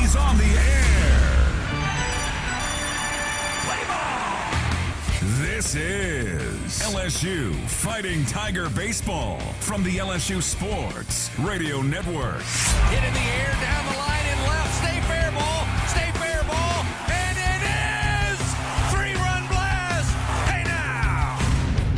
He's on the air. Play ball. This is LSU Fighting Tiger Baseball from the LSU Sports Radio Network. Hit in the air, down the line, and left. Stay fair ball. Stay fair ball. And it is! 3-run blast. Hey now!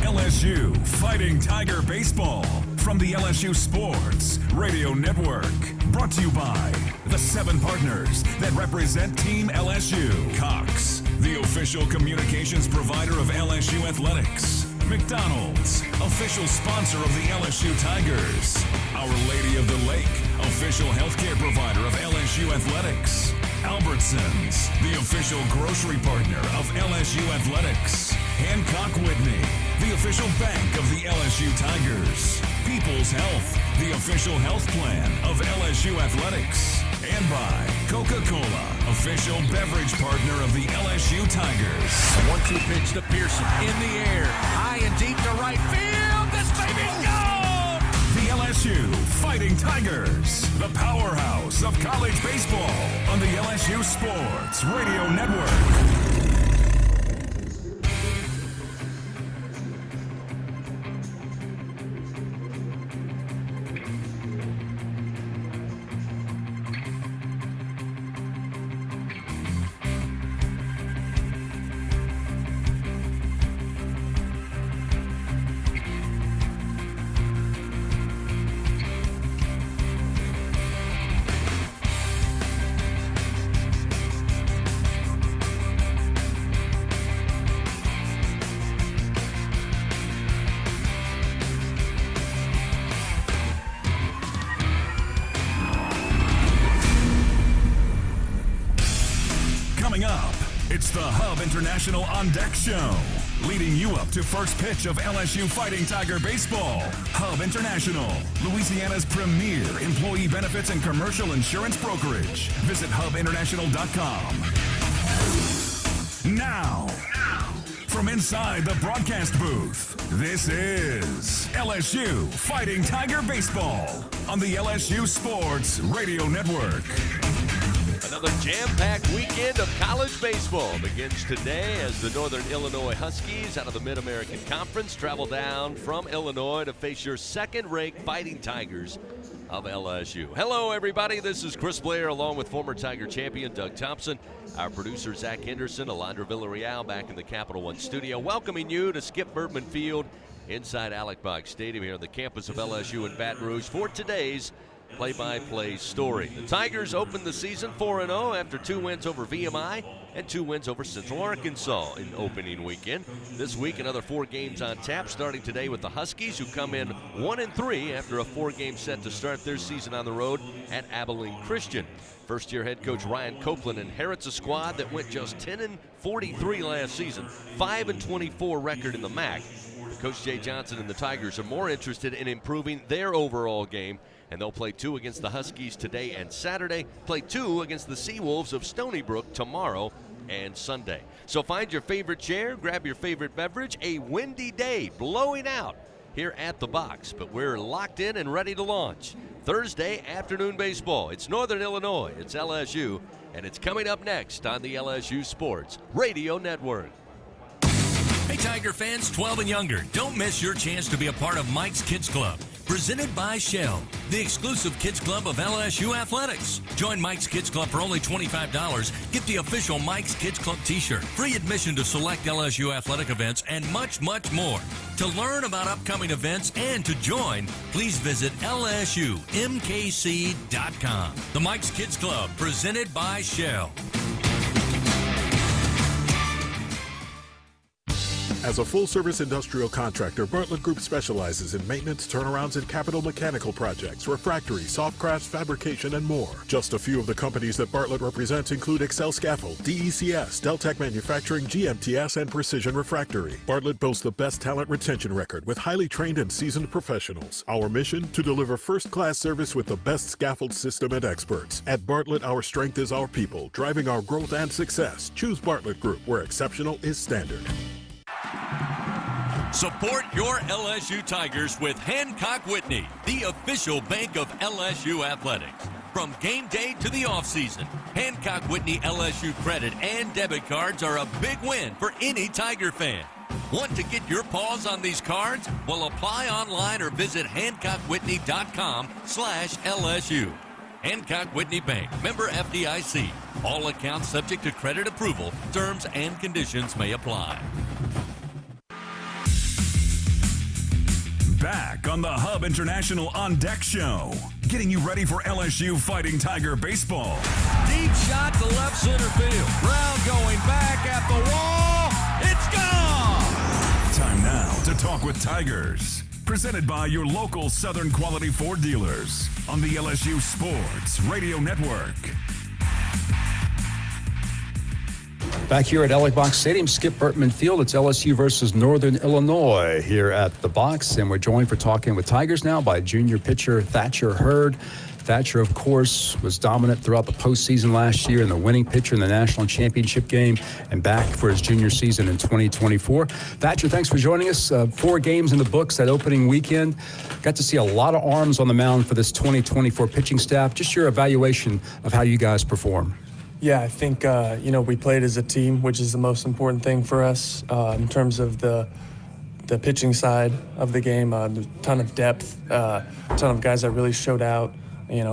LSU Fighting Tiger Baseball from the LSU Sports Radio Network. Brought to you by the 7 partners that represent Team LSU. Cox, the official communications provider of LSU Athletics. McDonald's, official sponsor of the LSU Tigers. Our Lady of the Lake, official healthcare provider of LSU Athletics. Albertsons, the official grocery partner of LSU Athletics. Hancock Whitney, the official bank of the LSU Tigers. People's Health, the official health plan of LSU Athletics. And by Coca-Cola, official beverage partner of the LSU Tigers. 1-2 pitch to Pearson. In the air. High and deep to right field. This baby's gone! The LSU Fighting Tigers, the powerhouse of college baseball on the LSU Sports Radio Network. Coming up, it's the Hub International On Deck Show, leading you up to first pitch of LSU Fighting Tiger Baseball. Hub International, Louisiana's premier employee benefits and commercial insurance brokerage. Visit hubinternational.com. Now, from inside the broadcast booth, this is LSU Fighting Tiger Baseball on the LSU Sports Radio Network. Another jam-packed weekend of college baseball begins today as the Northern Illinois Huskies out of the Mid-American Conference travel down from Illinois to face your second-ranked Fighting Tigers of LSU. Hello, everybody. This is Chris Blair along with former Tiger champion Doug Thompson, our producer Zach Henderson, Alondra Villarreal back in the Capital One studio, welcoming you to Skip Bertman Field inside Alec Box Stadium here on the campus of LSU in Baton Rouge for today's play-by-play story. The Tigers opened the season 4-0 after 2 wins over VMI and 2 wins over Central Arkansas in opening weekend. This week, another 4 games on tap, starting today with the Huskies, who come in 1-3 after a 4-game set to start their season on the road at Abilene Christian. First-year head coach Ryan Copeland inherits a squad that went just 10-43 last season, 5-24 record in the MAC. Coach Jay Johnson and the Tigers are more interested in improving their overall game, and they'll play 2 against the Huskies today and Saturday, play 2 against the Seawolves of Stony Brook tomorrow and Sunday. So find your favorite chair, grab your favorite beverage. A windy day blowing out here at the box, but we're locked in and ready to launch. Thursday afternoon baseball. It's Northern Illinois, it's LSU, and it's coming up next on the LSU Sports Radio Network. Hey, Tiger fans, 12 and younger, don't miss your chance to be a part of Mike's Kids Club, presented by Shell, the exclusive kids club of LSU Athletics. Join Mike's Kids Club for only $25. Get the official Mike's Kids Club t-shirt, free admission to select LSU athletic events, and much, much more. To learn about upcoming events and to join, please visit LSUMKC.com. The Mike's Kids Club, presented by Shell. As a full-service industrial contractor, Bartlett Group specializes in maintenance, turnarounds, and capital mechanical projects, refractory, soft crafts, fabrication, and more. Just a few of the companies that Bartlett represents include Excel Scaffold, DECS, Deltec Manufacturing, GMTS, and Precision Refractory. Bartlett boasts the best talent retention record with highly trained and seasoned professionals. Our mission, to deliver first-class service with the best scaffold system and experts. At Bartlett, our strength is our people, driving our growth and success. Choose Bartlett Group, where exceptional is standard. Support your LSU Tigers with Hancock Whitney, the official bank of LSU Athletics. From game day to the offseason, Hancock Whitney LSU credit and debit cards are a big win for any Tiger fan. Want to get your paws on these cards? Well, apply online or visit HancockWhitney.com/LSU. Hancock Whitney Bank, member FDIC. All accounts subject to credit approval. Terms and conditions may apply. Back on the Hub International On Deck Show, getting you ready for LSU Fighting Tiger baseball. Deep shot to left center field. Brown going back at the wall. It's gone! Time now to talk with Tigers. Presented by your local Southern Quality Ford dealers on the LSU Sports Radio Network. Back here at Ally Box Stadium, Skip Bertman Field, it's LSU versus Northern Illinois here at the box. And we're joined for talking with Tigers now by junior pitcher Thatcher Hurd. Thatcher, of course, was dominant throughout the postseason last year and the winning pitcher in the national championship game and back for his junior season in 2024. Thatcher, thanks for joining us. 4 games in the books that opening weekend. Got to see a lot of arms on the mound for this 2024 pitching staff. Just your evaluation of how you guys perform. Yeah, I think, we played as a team, which is the most important thing for us in terms of the pitching side of the game. A ton of depth, a ton of guys that really showed out.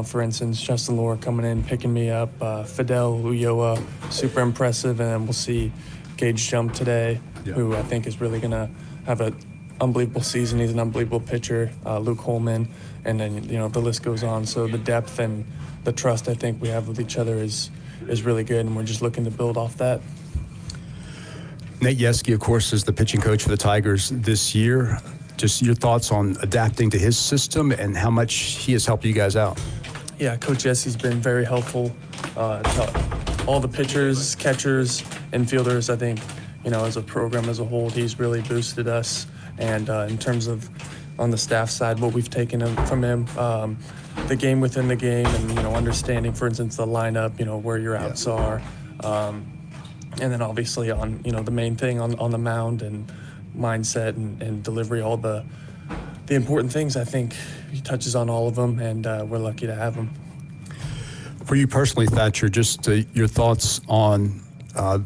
For instance, Justin Lohr coming in, picking me up, Fidel Ulloa, super impressive, and then we'll see Gage Jump today, who I think is really going to have an unbelievable season. He's an unbelievable pitcher, Luke Holman, and then, the list goes on. So the depth and the trust I think we have with each other is really good, and we're just looking to build off that. Nate Yeske, of course, is the pitching coach for the Tigers this year. Just your thoughts on adapting to his system and how much he has helped you guys out. Yeah, Coach Yeske's been very helpful to all the pitchers, catchers, and fielders. I think, as a program as a whole, he's really boosted us. And in terms of on the staff side, what we've taken from him, the game within the game and, understanding, for instance, the lineup, where your outs are. And then obviously on, the main thing on the mound and mindset and delivery, all the important things. I think he touches on all of them, and we're lucky to have him. For you personally, Thatcher, just your thoughts on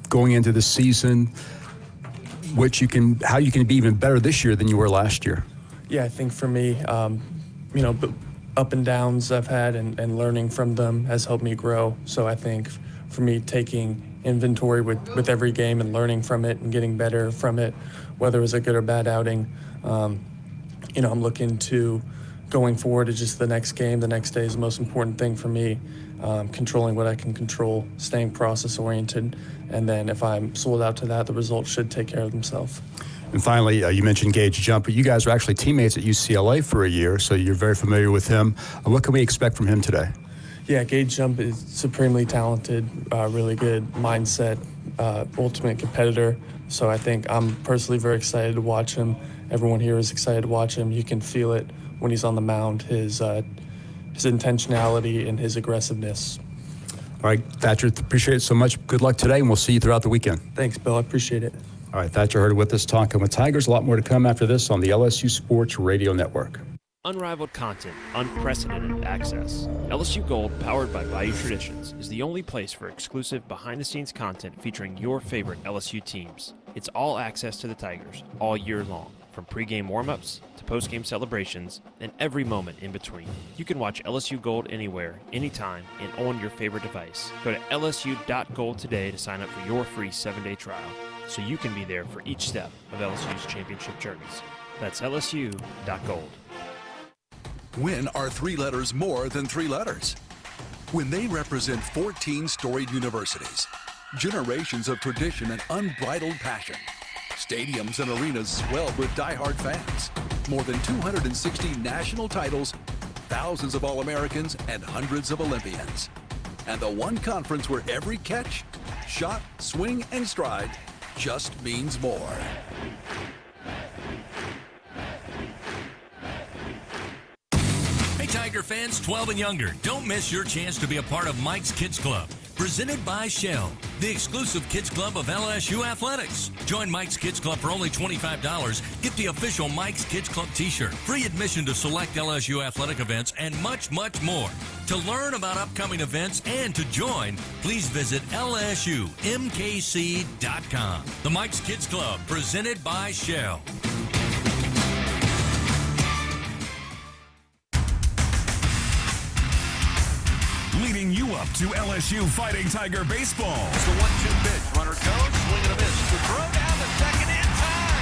going into the season, how you can be even better this year than you were last year. Yeah, I think for me, up and downs I've had and learning from them has helped me grow. So I think for me, taking inventory with every game and learning from it and getting better from it, whether it was a good or bad outing, I'm looking to going forward to just the next game. The next day is the most important thing for me, controlling what I can control, staying process-oriented, and then if I'm sold out to that, the results should take care of themselves. And finally, you mentioned Gage Jump, but you guys were actually teammates at UCLA for a year, so you're very familiar with him. What can we expect from him today? Yeah, Gage Jump is supremely talented, really good mindset, ultimate competitor. So I think I'm personally very excited to watch him. Everyone here is excited to watch him. You can feel it when he's on the mound, his intentionality and his aggressiveness. All right, Thatcher, appreciate it so much. Good luck today, and we'll see you throughout the weekend. Thanks, Bill. I appreciate it. All right, Thatcher Hurd with us talking with Tigers. A lot more to come after this on the LSU Sports Radio Network. Unrivaled content, unprecedented access. LSU Gold, powered by Bayou Traditions, is the only place for exclusive behind-the-scenes content featuring your favorite LSU teams. It's all access to the Tigers all year long, from pregame warm-ups to postgame celebrations and every moment in between. You can watch LSU Gold anywhere, anytime, and on your favorite device. Go to lsu.gold today to sign up for your free 7-day trial, so you can be there for each step of LSU's championship journeys. That's lsu.gold. When are 3 letters more than 3 letters? When they represent 14 storied universities, generations of tradition and unbridled passion, stadiums and arenas swelled with diehard fans, more than 260 national titles, thousands of All-Americans, and hundreds of Olympians. And the one conference where every catch, shot, swing, and stride just means more. Hey, Tiger fans 12 and younger, don't miss your chance to be a part of Mike's Kids Club. presented by Shell, the exclusive kids club of LSU Athletics. Join Mike's Kids Club for only $25. Get the official Mike's Kids Club t-shirt, free admission to select LSU athletic events, and much, much more. To learn about upcoming events and to join, please visit LSUMKC.com. The Mike's Kids Club, presented by Shell. Leading you up to LSU Fighting Tiger baseball. It's the 1-2 pitch. Runner goes, swing and a miss. The throw down the second in time.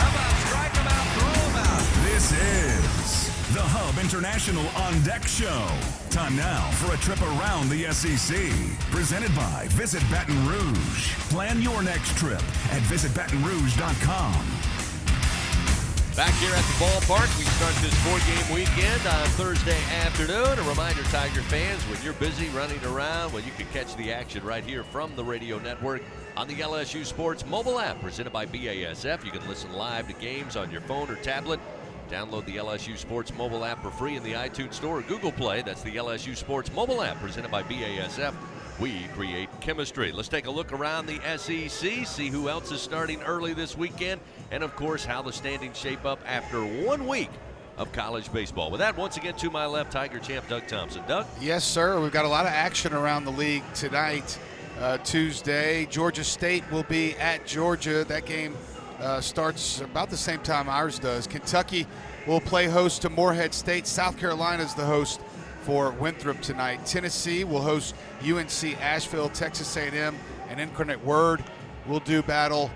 How about strike him out, throw him out? This is the Hub International On Deck Show. Time now for a trip around the SEC. Presented by Visit Baton Rouge. Plan your next trip at visitbatonrouge.com. Back here at the ballpark, we start this 4-game weekend on Thursday afternoon. A reminder, Tiger fans, when you're busy running around, well, you can catch the action right here from the radio network on the LSU Sports mobile app presented by BASF. You can listen live to games on your phone or tablet. Download the LSU Sports mobile app for free in the iTunes Store or Google Play. That's the LSU Sports mobile app presented by BASF. We create chemistry. Let's take a look around the SEC, see who else is starting early this weekend, and of course how the standings shape up after 1 week of college baseball. With that, once again to my left, Tiger champ Doug Thompson. Doug? Yes, sir. We've got a lot of action around the league tonight. Tuesday, Georgia State will be at Georgia. That game starts about the same time ours does. Kentucky will play host to Morehead State. South Carolina is the host for Winthrop tonight. Tennessee will host UNC Asheville. Texas A&M and Incarnate Word will do battle.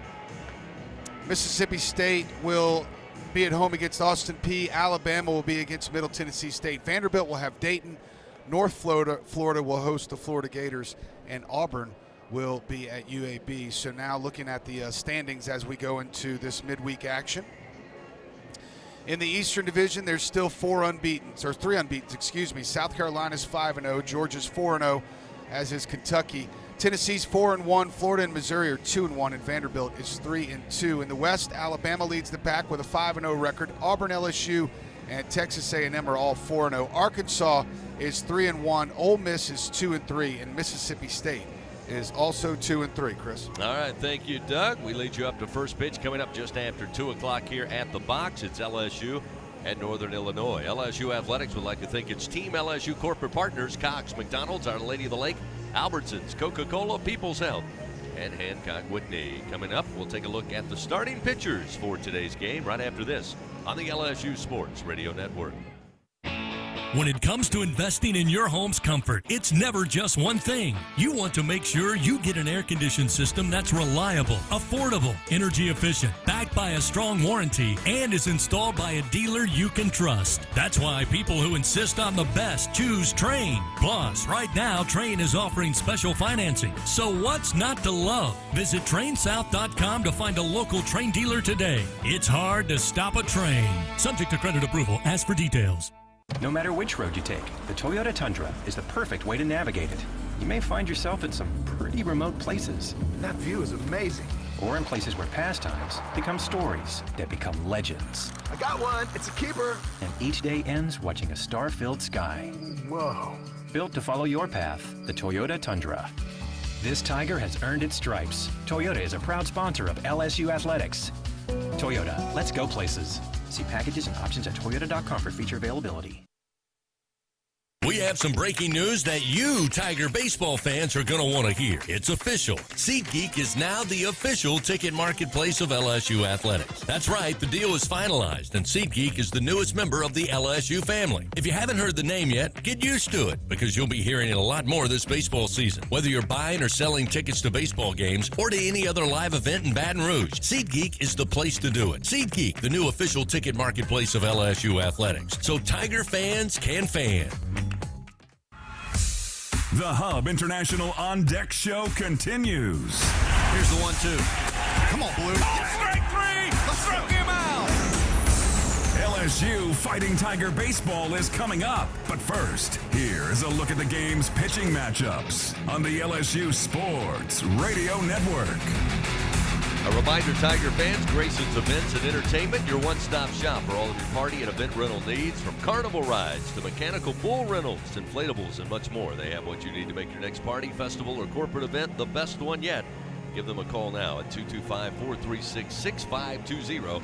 Mississippi State will be at home against Austin Peay. Alabama will be against Middle Tennessee State. Vanderbilt will have Dayton. North Florida will host the Florida Gators. And Auburn will be at UAB. So now looking at the standings as we go into this midweek action. In the Eastern Division, there's still three unbeatens. South Carolina's 5-0, Georgia's 4-0, as is Kentucky. Tennessee's 4-1, Florida and Missouri are 2-1, and Vanderbilt is 3-2. In the West, Alabama leads the pack with a 5-0 record. Auburn, LSU, and Texas A&M are all 4-0. Arkansas is 3-1, Ole Miss is 2-3, and Mississippi State is also 2-3, Chris. All right, thank you, Doug. We lead you up to first pitch coming up just after 2 o'clock here at the box. It's LSU and Northern Illinois. LSU Athletics would like to thank its Team LSU corporate partners, Cox, McDonald's, Our Lady of the Lake, Albertsons, Coca-Cola, People's Health, and Hancock Whitney. Coming up, we'll take a look at the starting pitchers for today's game right after this on the LSU Sports Radio Network. When it comes to investing in your home's comfort, it's never just one thing. You want to make sure you get an air-conditioned system that's reliable, affordable, energy efficient, backed by a strong warranty, and is installed by a dealer you can trust. That's why people who insist on the best choose Trane. Plus, right now, Trane is offering special financing. So what's not to love? Visit TraneSouth.com to find a local Trane dealer today. It's hard to stop a Trane. Subject to credit approval. Ask for details. No matter which road you take, the Toyota Tundra is the perfect way to navigate it. You may find yourself in some pretty remote places. That view is amazing. Or in places where pastimes become stories that become legends. I got one. It's a keeper. And each day ends watching a star-filled sky. Whoa. Built to follow your path, the Toyota Tundra. This Tiger has earned its stripes. Toyota is a proud sponsor of LSU Athletics. Toyota, let's go places. See packages and options at toyota.com for feature availability. We have some breaking news that you Tiger baseball fans are going to want to hear. It's official. SeatGeek is now the official ticket marketplace of LSU Athletics. That's right, the deal is finalized, and SeatGeek is the newest member of the LSU family. If you haven't heard the name yet, get used to it, because you'll be hearing it a lot more this baseball season. Whether you're buying or selling tickets to baseball games or to any other live event in Baton Rouge, SeatGeek is the place to do it. SeatGeek, the new official ticket marketplace of LSU Athletics. So Tiger fans can fan. The Hub International On Deck Show continues. Here's the 1-2. Come on, Blue. Strike three. Struck him out. LSU Fighting Tiger baseball is coming up. But first, here is a look at the game's pitching matchups on the LSU Sports Radio Network. A reminder, Tiger fans, Grayson's Events and Entertainment, your one-stop shop for all of your party and event rental needs, from carnival rides to mechanical bull rentals, inflatables, and much more. They have what you need to make your next party, festival, or corporate event the best one yet. Give them a call now at 225-436-6520.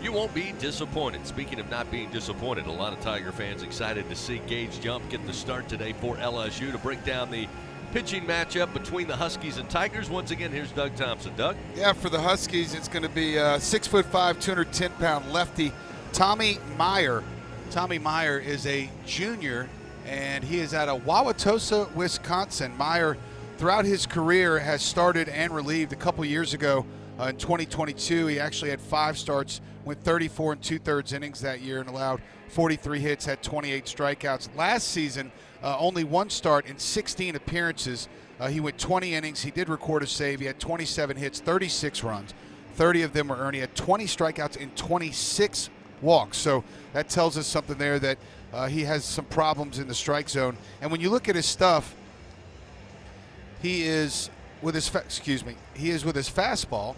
You won't be disappointed. Speaking of not being disappointed, a lot of Tiger fans excited to see Gage Jump get the start today for LSU to break down the pitching matchup between the Huskies and Tigers. Once again, here's Doug Thompson. Doug? Yeah, for the Huskies, it's going to be 6'5", 210-pound lefty Tommy Meyer. Tommy Meyer is a junior, and he is out of Wauwatosa, Wisconsin. Meyer, throughout his career, has started and relieved. A couple years ago, in 2022, he actually had 5 starts, went 34 and 2/3 innings that year, and allowed 43 hits, had 28 strikeouts. Last season, only 1 start in 16 appearances. He went 20 innings. He did record a save. He had 27 hits, 36 runs. 30 of them were earned. He had 20 strikeouts and 26 walks. So that tells us something there that he has some problems in the strike zone. And when you look at his stuff, he is with his fastball,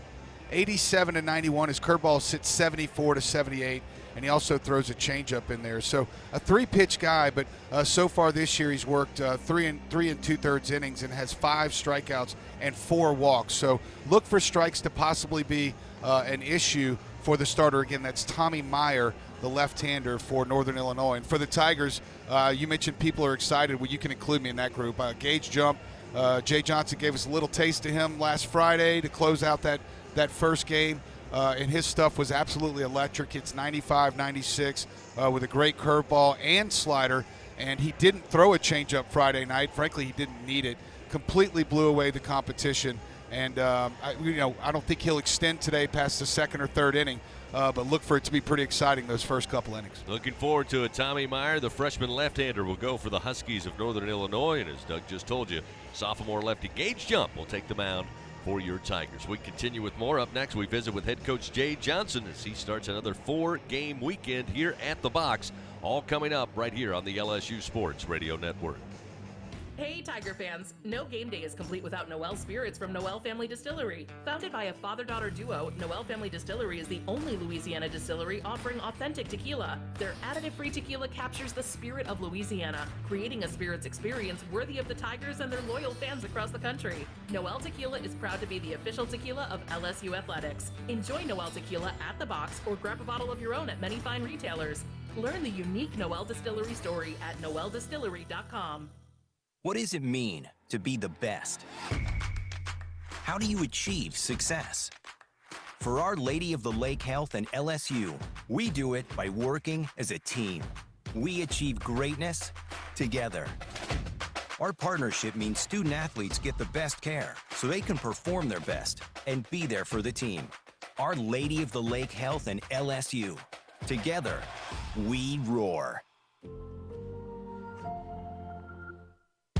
87 to 91. His curveball sits 74 to 78. And he also throws a changeup in there. So a 3-pitch guy, but so far this year he's worked 3 and 2/3 innings and has 5 strikeouts and 4 walks. So look for strikes to possibly be an issue for the starter. Again, that's Tommy Meyer, the left-hander for Northern Illinois. And for the Tigers, you mentioned people are excited. Well, you can include me in that group. Gage Jump, Jay Johnson gave us a little taste of him last Friday to close out that first game. And his stuff was absolutely electric. It's 95, 96 with a great curveball and slider. And he didn't throw a changeup Friday night. Frankly, he didn't need it. Completely blew away the competition. And, I don't think he'll extend today past the 2nd or 3rd inning. But look for it to be pretty exciting those first couple innings. Looking forward to it. Tommy Meyer, the freshman left-hander, will go for the Huskies of Northern Illinois. And as Doug just told you, sophomore lefty Gage Jump will take the mound for your Tigers. We continue with more. Up next, we visit with head coach Jay Johnson as he starts another 4-game weekend here at the Box. All coming up right here on the LSU Sports Radio Network. Hey Tiger fans, no game day is complete without Noel Spirits from Noel Family Distillery. Founded by a father-daughter duo, Noel Family Distillery is the only Louisiana distillery offering authentic tequila. Their additive-free tequila captures the spirit of Louisiana, creating a spirits experience worthy of the Tigers and their loyal fans across the country. Noel Tequila is proud to be the official tequila of LSU Athletics. Enjoy Noel Tequila at the Box or grab a bottle of your own at many fine retailers. Learn the unique Noel Distillery story at noeldistillery.com. What does it mean to be the best? How do you achieve success? For Our Lady of the Lake Health and LSU, we do it by working as a team. We achieve greatness together. Our partnership means student athletes get the best care so they can perform their best and be there for the team. Our Lady of the Lake Health and LSU. Together, we roar.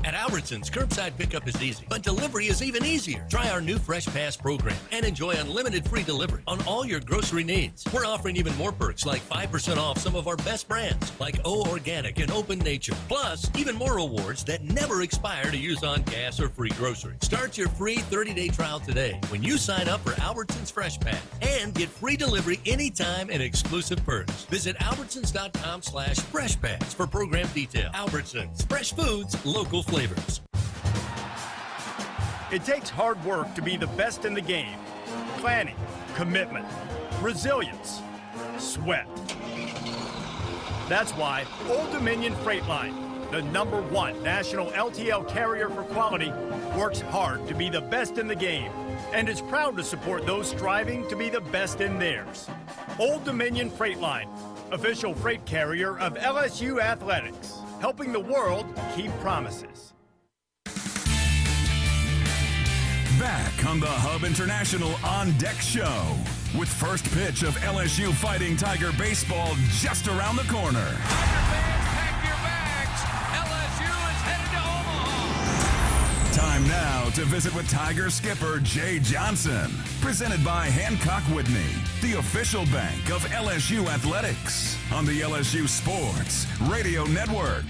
At Albertsons, curbside pickup is easy, but delivery is even easier. Try our new Fresh Pass program and enjoy unlimited free delivery on all your grocery needs. We're offering even more perks like 5% off some of our best brands like O Organic and Open Nature. Plus, even more rewards that never expire to use on gas or free groceries. Start your free 30-day trial today when you sign up for Albertsons Fresh Pass and get free delivery anytime and exclusive perks. Visit albertsons.com/freshpass for program detail. Albertsons, fresh foods, local flavors. It takes hard work to be the best in the game. Planning, commitment, resilience, sweat. That's why Old Dominion Freight Line, the #1 national LTL carrier for quality, works hard to be the best in the game and is proud to support those striving to be the best in theirs. Old Dominion Freight Line, official freight carrier of LSU Athletics, helping the world keep promises. Back on the Hub International On Deck Show with first pitch of LSU Fighting Tiger baseball just around the corner. Tiger fans, pack your bags. LSU is headed to Omaha. Time now to visit with Tiger skipper Jay Johnson. Presented by Hancock Whitney, the official bank of LSU Athletics on the LSU Sports Radio Network.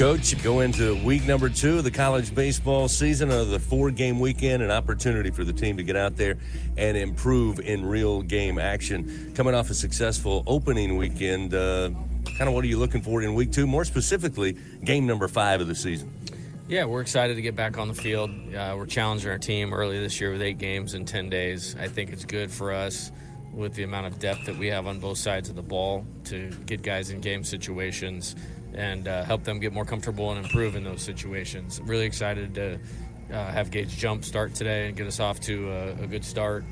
Coach. Go into week number 2 of the college baseball season, of the 4-game weekend, an opportunity for the team to get out there and improve in real game action. Coming off a successful opening weekend, kind of what are you looking for in week 2? More specifically, game number 5 of the season. Yeah, we're excited to get back on the field. We're challenging our team early this year with 8 games in 10 days. I think it's good for us with the amount of depth that we have on both sides of the ball to get guys in game situations and help them get more comfortable and improve in those situations. Really excited to have Gage Jump start today and get us off to a good start.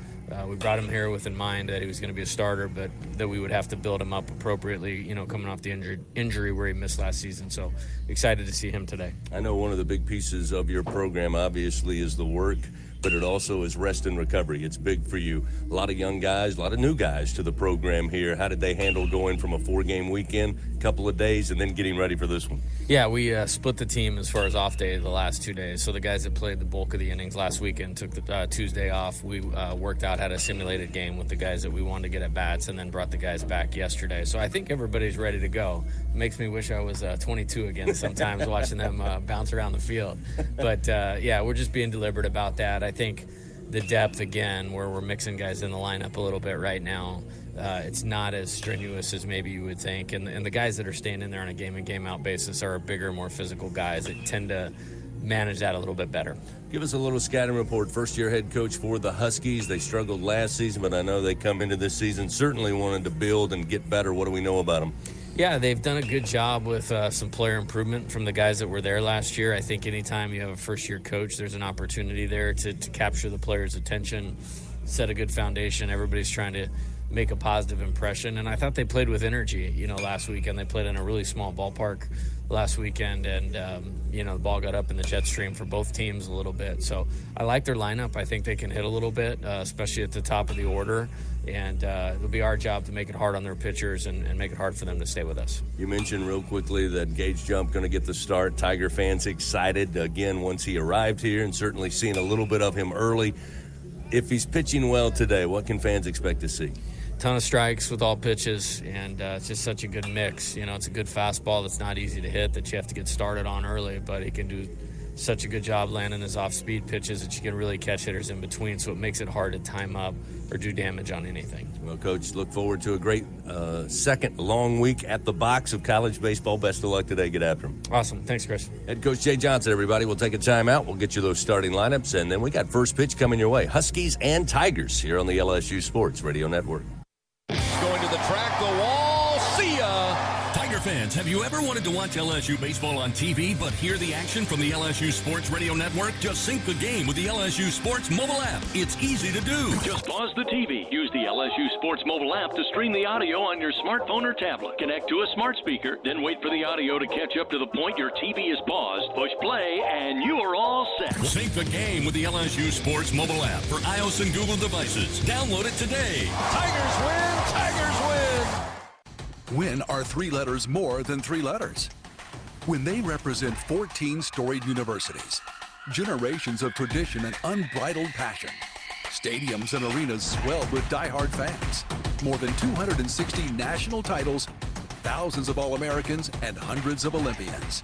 We brought him here with in mind that he was going to be a starter, but that we would have to build him up appropriately, coming off the injury where he missed last season. So excited to see him today. I know one of the big pieces of your program, obviously, is the work, but it also is rest and recovery. It's big for you. A lot of young guys, a lot of new guys to the program here. How did they handle going from a 4-game weekend, couple of days, and then getting ready for this one? Yeah, we split the team as far as off day the last 2 days. So the guys that played the bulk of the innings last weekend took the Tuesday off. We worked out, had a simulated game with the guys that we wanted to get at bats, and then brought the guys back yesterday. So I think everybody's ready to go. It makes me wish I was 22 again sometimes watching them bounce around the field. But yeah, we're just being deliberate about that. I think the depth, again, where we're mixing guys in the lineup a little bit right now, it's not as strenuous as maybe you would think. And the guys that are staying in there on a game-in, game-out basis are bigger, more physical guys that tend to manage that a little bit better. Give us a little scouting report. First-year head coach for the Huskies. They struggled last season, but I know they come into this season certainly wanted to build and get better. What do we know about them? Yeah, they've done a good job with some player improvement from the guys that were there last year. I think anytime you have a first-year coach, there's an opportunity there to capture the players' attention, set a good foundation. Everybody's trying to make a positive impression. And I thought they played with energy, last weekend. They played in a really small ballpark last weekend, and, the ball got up in the jet stream for both teams a little bit. So I like their lineup. I think they can hit a little bit, especially at the top of the order. And it'll be our job to make it hard on their pitchers and make it hard for them to stay with us. You mentioned real quickly that Gage Jump going to get the start. Tiger fans excited, again, once he arrived here, and certainly seeing a little bit of him early. If he's pitching well today, what can fans expect to see? Ton of strikes with all pitches, and it's just such a good mix. It's a good fastball that's not easy to hit, that you have to get started on early, but he can do such a good job landing his off-speed pitches that you can really catch hitters in between, so it makes it hard to time up or do damage on anything. Well, Coach, look forward to a great second long week at the box of college baseball. Best of luck today. Get after them. Awesome. Thanks, Chris. Head Coach Jay Johnson, everybody. We'll take a timeout. We'll get you those starting lineups, and then we got first pitch coming your way. Huskies and Tigers here on the LSU Sports Radio Network. Going to the track, the wall. See ya. Tiger fans, have you ever wanted to watch LSU baseball on TV but hear the action from the LSU Sports Radio Network? Just sync the game with the LSU Sports mobile app. It's easy to do. Just pause the TV. Use the LSU Sports mobile app to stream the audio on your smartphone or tablet. Connect to a smart speaker, then wait for the audio to catch up to the point your TV is paused. Push play, and you are all set. Sync the game with the LSU Sports mobile app for iOS and Google devices. Download it today. Tigers win! Tigers win! When are 3 letters more than 3 letters? When they represent 14 storied universities, generations of tradition and unbridled passion, stadiums and arenas swelled with diehard fans, more than 260 national titles, thousands of All-Americans, and hundreds of Olympians.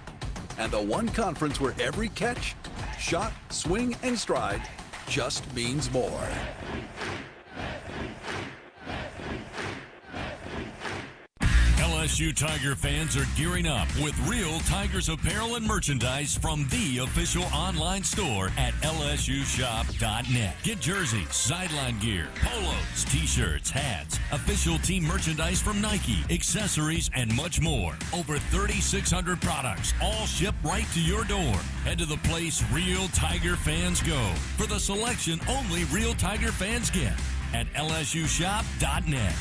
And the one conference where every catch, shot, swing, and stride just means more. LSU Tiger fans are gearing up with real Tigers apparel and merchandise from the official online store at lsushop.net. Get jerseys, sideline gear, polos, t-shirts, hats, official team merchandise from Nike, accessories, and much more. Over 3,600 products, all shipped right to your door. Head to the place real Tiger fans go for the selection only real Tiger fans get at lsushop.net.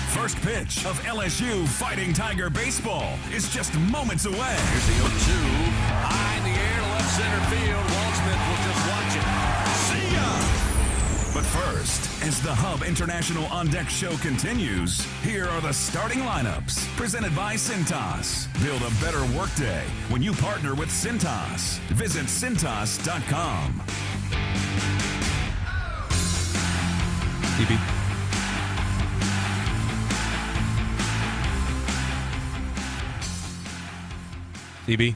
First pitch of LSU Fighting Tiger baseball is just moments away. Here's the 0-2. High in the air to left center field. Waldsmith will just watch it. See ya! But first, as the Hub International On Deck show continues, here are the starting lineups. Presented by Cintas. Build a better workday when you partner with Cintas. Visit Cintas.com. DB. CB.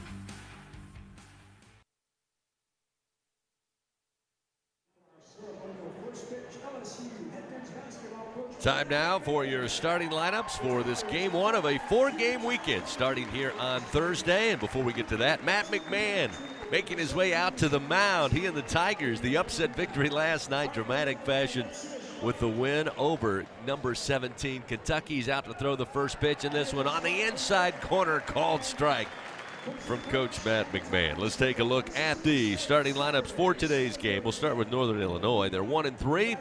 Time now for your starting lineups for this game one of a 4-game weekend starting here on Thursday. And before we get to that, Matt McMahon making his way out to the mound. He and the Tigers, the upset victory last night, dramatic fashion with the win over number 17 Kentucky. He's out to throw the first pitch in this one on the inside corner, called strike from Coach Matt McMahon. Let's take a look at the starting lineups for today's game. We'll start with Northern Illinois. They're 1-3.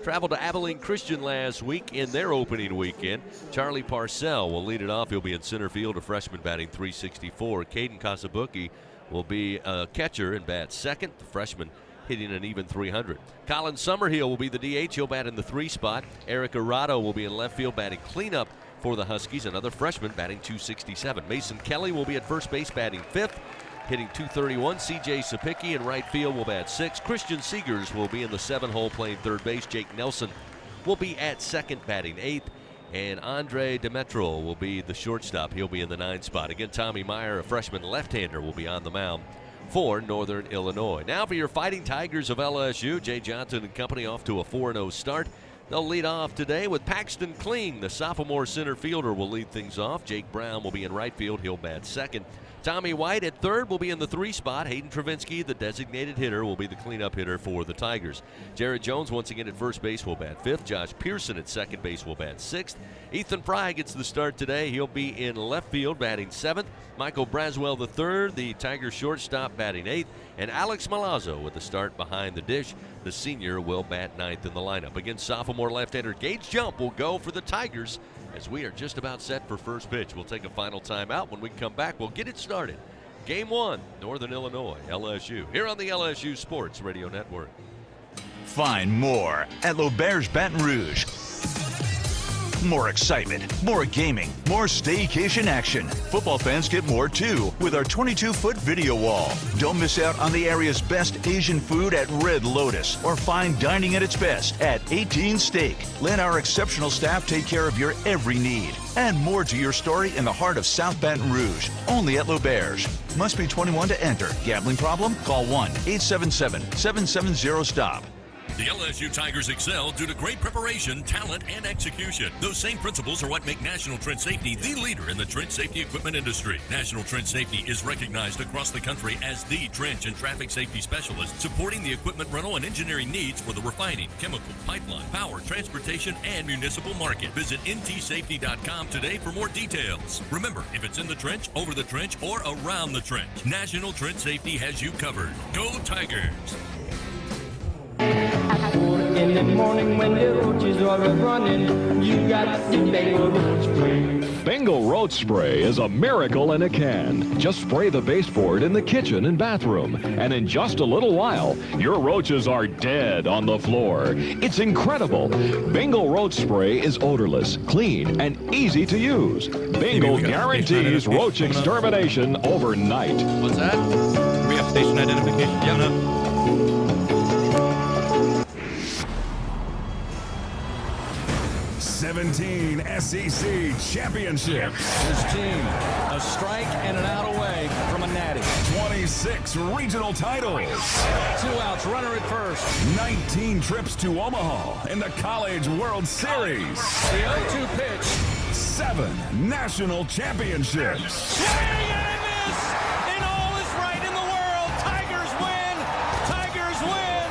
Traveled to Abilene Christian last week in their opening weekend. Charlie Parcell will lead it off. He'll be in center field, a freshman batting .364. Caden Kasabuki will be a catcher and bat second. The freshman hitting an even .300. Colin Summerhill will be the DH. He'll bat in the 3 spot. Eric Arado will be in left field batting cleanup for the Huskies. Another freshman batting .267. Mason Kelly will be at first base batting 5th. Hitting .231, C.J. Sapicki in right field will bat 6th. Christian Seegers will be in the 7-hole playing third base. Jake Nelson will be at second batting 8th. And Andre Demetrol will be the shortstop. He'll be in the 9 spot. Again, Tommy Meyer, a freshman left-hander, will be on the mound for Northern Illinois. Now for your Fighting Tigers of LSU, Jay Johnson and company off to a 4-0 start. They'll lead off today with Paxton Kling. The sophomore center fielder will lead things off. Jake Brown will be in right field. He'll bat second. Tommy White at third will be in the 3 spot. Hayden Travinsky, the designated hitter, will be the cleanup hitter for the Tigers. Jared Jones once again at first base will bat 5th. Josh Pearson at second base will bat 6th. Ethan Fry gets the start today. He'll be in left field batting 7th. Michael Braswell III, the Tigers shortstop, batting 8th. And Alex Malazzo with the start behind the dish. The senior will bat 9th in the lineup. Again, sophomore left-hander Gage Jump will go for the Tigers as we are just about set for first pitch. We'll take a final timeout. When we come back, we'll get it started. Game 1, Northern Illinois, LSU, here on the LSU Sports Radio Network. Find more at L'Auberge Baton Rouge. More excitement, more gaming, more staycation action. Football fans get more too with our 22-foot video wall. Don't miss out on the area's best Asian food at Red Lotus or fine dining at its best at 18 Steak. Let our exceptional staff take care of your every need. Add more to your story in the heart of South Baton Rouge, only at L'Auberge. Must be 21 to enter. Gambling problem? Call 1-877-770-STOP. The LSU Tigers excel due to great preparation, talent, and execution. Those same principles are what make National Trench Safety the leader in the trench safety equipment industry. National Trench Safety is recognized across the country as the trench and traffic safety specialist, supporting the equipment rental and engineering needs for the refining, chemical, pipeline, power, transportation, and municipal market. Visit ntsafety.com today for more details. Remember, if it's in the trench, over the trench, or around the trench, National Trench Safety has you covered. Go Tigers! In the morning when the roaches are running, you got the Bengal roach spray. Bengal roach spray is a miracle in a can. Just spray the baseboard in the kitchen and bathroom, and in just a little while, your roaches are dead on the floor. It's incredible. Bengal roach spray is odorless, clean, and easy to use. Bengal guarantees roach extermination overnight. What's that? We have station identification. Yep. 17 SEC championships. His team, a strike and an out away from a natty. 26 regional titles. 2 outs, runner at first. 19 trips to Omaha in the College World Series. The 0-2 pitch. 7 national championships. Swing and a miss, and all is right in the world. Tigers win. Tigers win.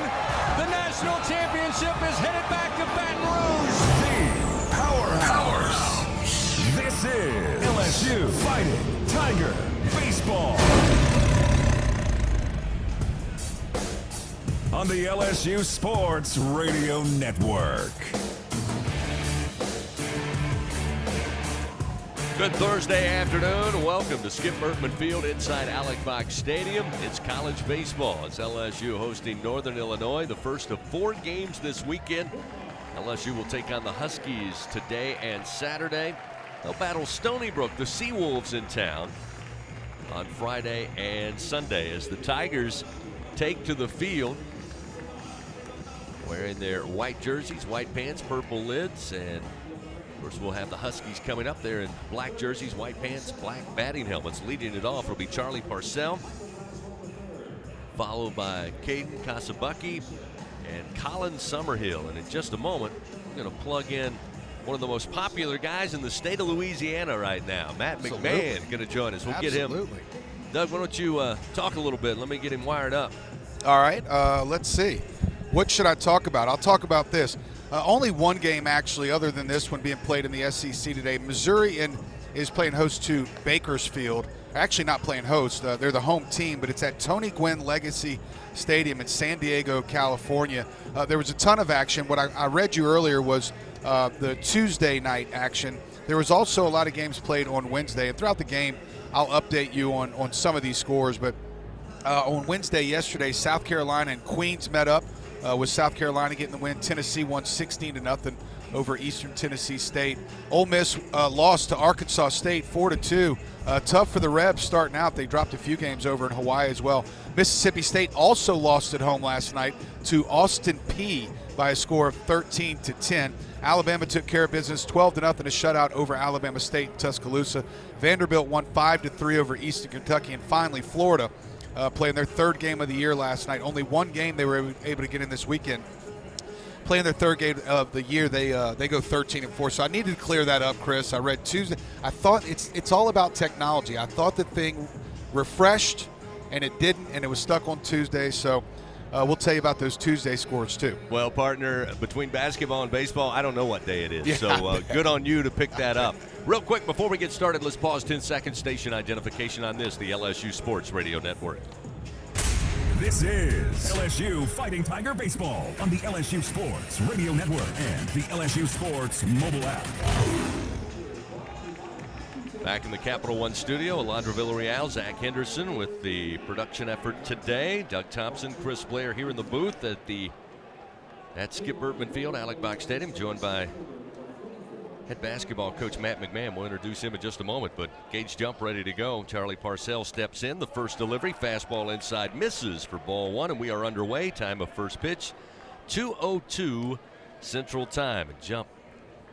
The national championship is headed back to Baton Rouge. Powerhouse. This is LSU Fighting Tiger Baseball. On the LSU Sports Radio Network. Good Thursday afternoon. Welcome to Skip Bertman Field inside Alex Box Stadium. It's college baseball. It's LSU hosting Northern Illinois, the first of 4 games this weekend. LSU will take on the Huskies today and Saturday. They'll battle Stony Brook, the Seawolves, in town on Friday and Sunday as the Tigers take to the field wearing their white jerseys, white pants, purple lids, and Of course, we'll have the Huskies coming up there in black jerseys, white pants, black batting helmets. Leading it off will be Charlie Parcell, followed by Caden Kasabucky and Colin Summerhill. And in just a moment, we're going to plug in one of the most popular guys in the state of Louisiana right now, Matt McMahon, going to join us. We'll get him. Doug, why don't you talk a little bit? Let me get him wired up. All right, let's see. What should I talk about? I'll talk about this. Only one game, actually, other than this one being played in the SEC today. Missouri is playing host to Bakersfield. Actually not playing host. They're the home team, but it's at Tony Gwynn Legacy Stadium in San Diego, California. There was a ton of action. What I read you earlier was the Tuesday night action. There was also a lot of games played on Wednesday. And throughout the game, I'll update you on some of these scores. But on Wednesday yesterday, South Carolina and Queens met up. With South Carolina getting the win. Tennessee won 16-0 over Eastern Tennessee State. Ole Miss lost to Arkansas State 4-2. Tough for the Rebs starting out. They dropped a few games over in Hawaii as well. Mississippi State also lost at home last night to Austin Peay by a score of 13-10. Alabama took care of business 12-0, a shutout over Alabama State in Tuscaloosa. Vanderbilt won 5-3 over Eastern Kentucky. And finally, Florida playing their third game of the year last night. Only one game they were able to get in this weekend. Playing their third game of the year, they go 13-4. So I needed to clear that up, Chris. I read Tuesday. I thought it's all about technology. I thought the thing refreshed, and it didn't, and it was stuck on Tuesday. So we'll tell you about those Tuesday scores too. Well, partner, between basketball and baseball, I don't know what day it is. Yeah, so good on you to pick that up. Real quick, before we get started, let's pause 10 seconds. Station identification on this, the LSU Sports Radio Network. This is LSU Fighting Tiger Baseball on the LSU Sports Radio Network and the LSU Sports mobile app. Back in the Capital One studio, Alondra Villarreal, Zach Henderson with the production effort today. Doug Thompson, Chris Blair here in the booth at Skip Bertman Field, Alex Box Stadium, joined by head basketball coach Matt McMahon. We'll introduce him in just a moment, but gauge jump ready to go. Charlie Parcell steps in. The first delivery, fastball inside, misses for ball one, and we are underway. Time of first pitch, 2:02 Central Time. A jump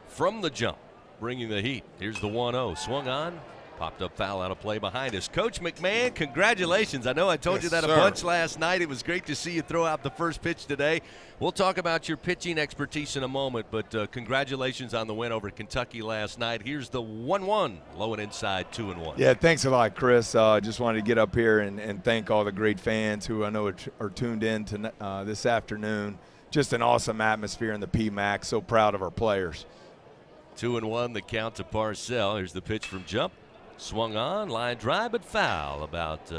from the jump, bringing the heat. Here's the 1-0. Swung on, popped up foul out of play behind us. Coach McMahon, congratulations. I know I told you that a bunch last night. It was great to see you throw out the first pitch today. We'll talk about your pitching expertise in a moment, but congratulations on the win over Kentucky last night. Here's the 1-1, low and inside, 2-1. Yeah, thanks a lot, Chris. Just wanted to get up here and thank all the great fans who I know are tuned in to, this afternoon. Just an awesome atmosphere in the PMAC. So proud of our players. 2-1, the count to Parcell. Here's the pitch from jump. Swung on, line drive, but foul about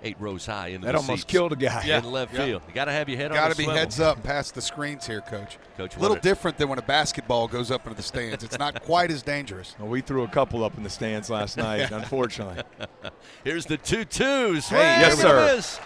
8 rows high into the seats. That almost killed a guy. In left field. You got to have your head on the Got to swivel. be heads up past the screens here, Coach. Coach, a little different than when a basketball goes up into the stands. It's not quite as dangerous. Well, we threw a couple up in the stands last night, unfortunately. Here's the 2-2. Swing. Yes, sir. Miss.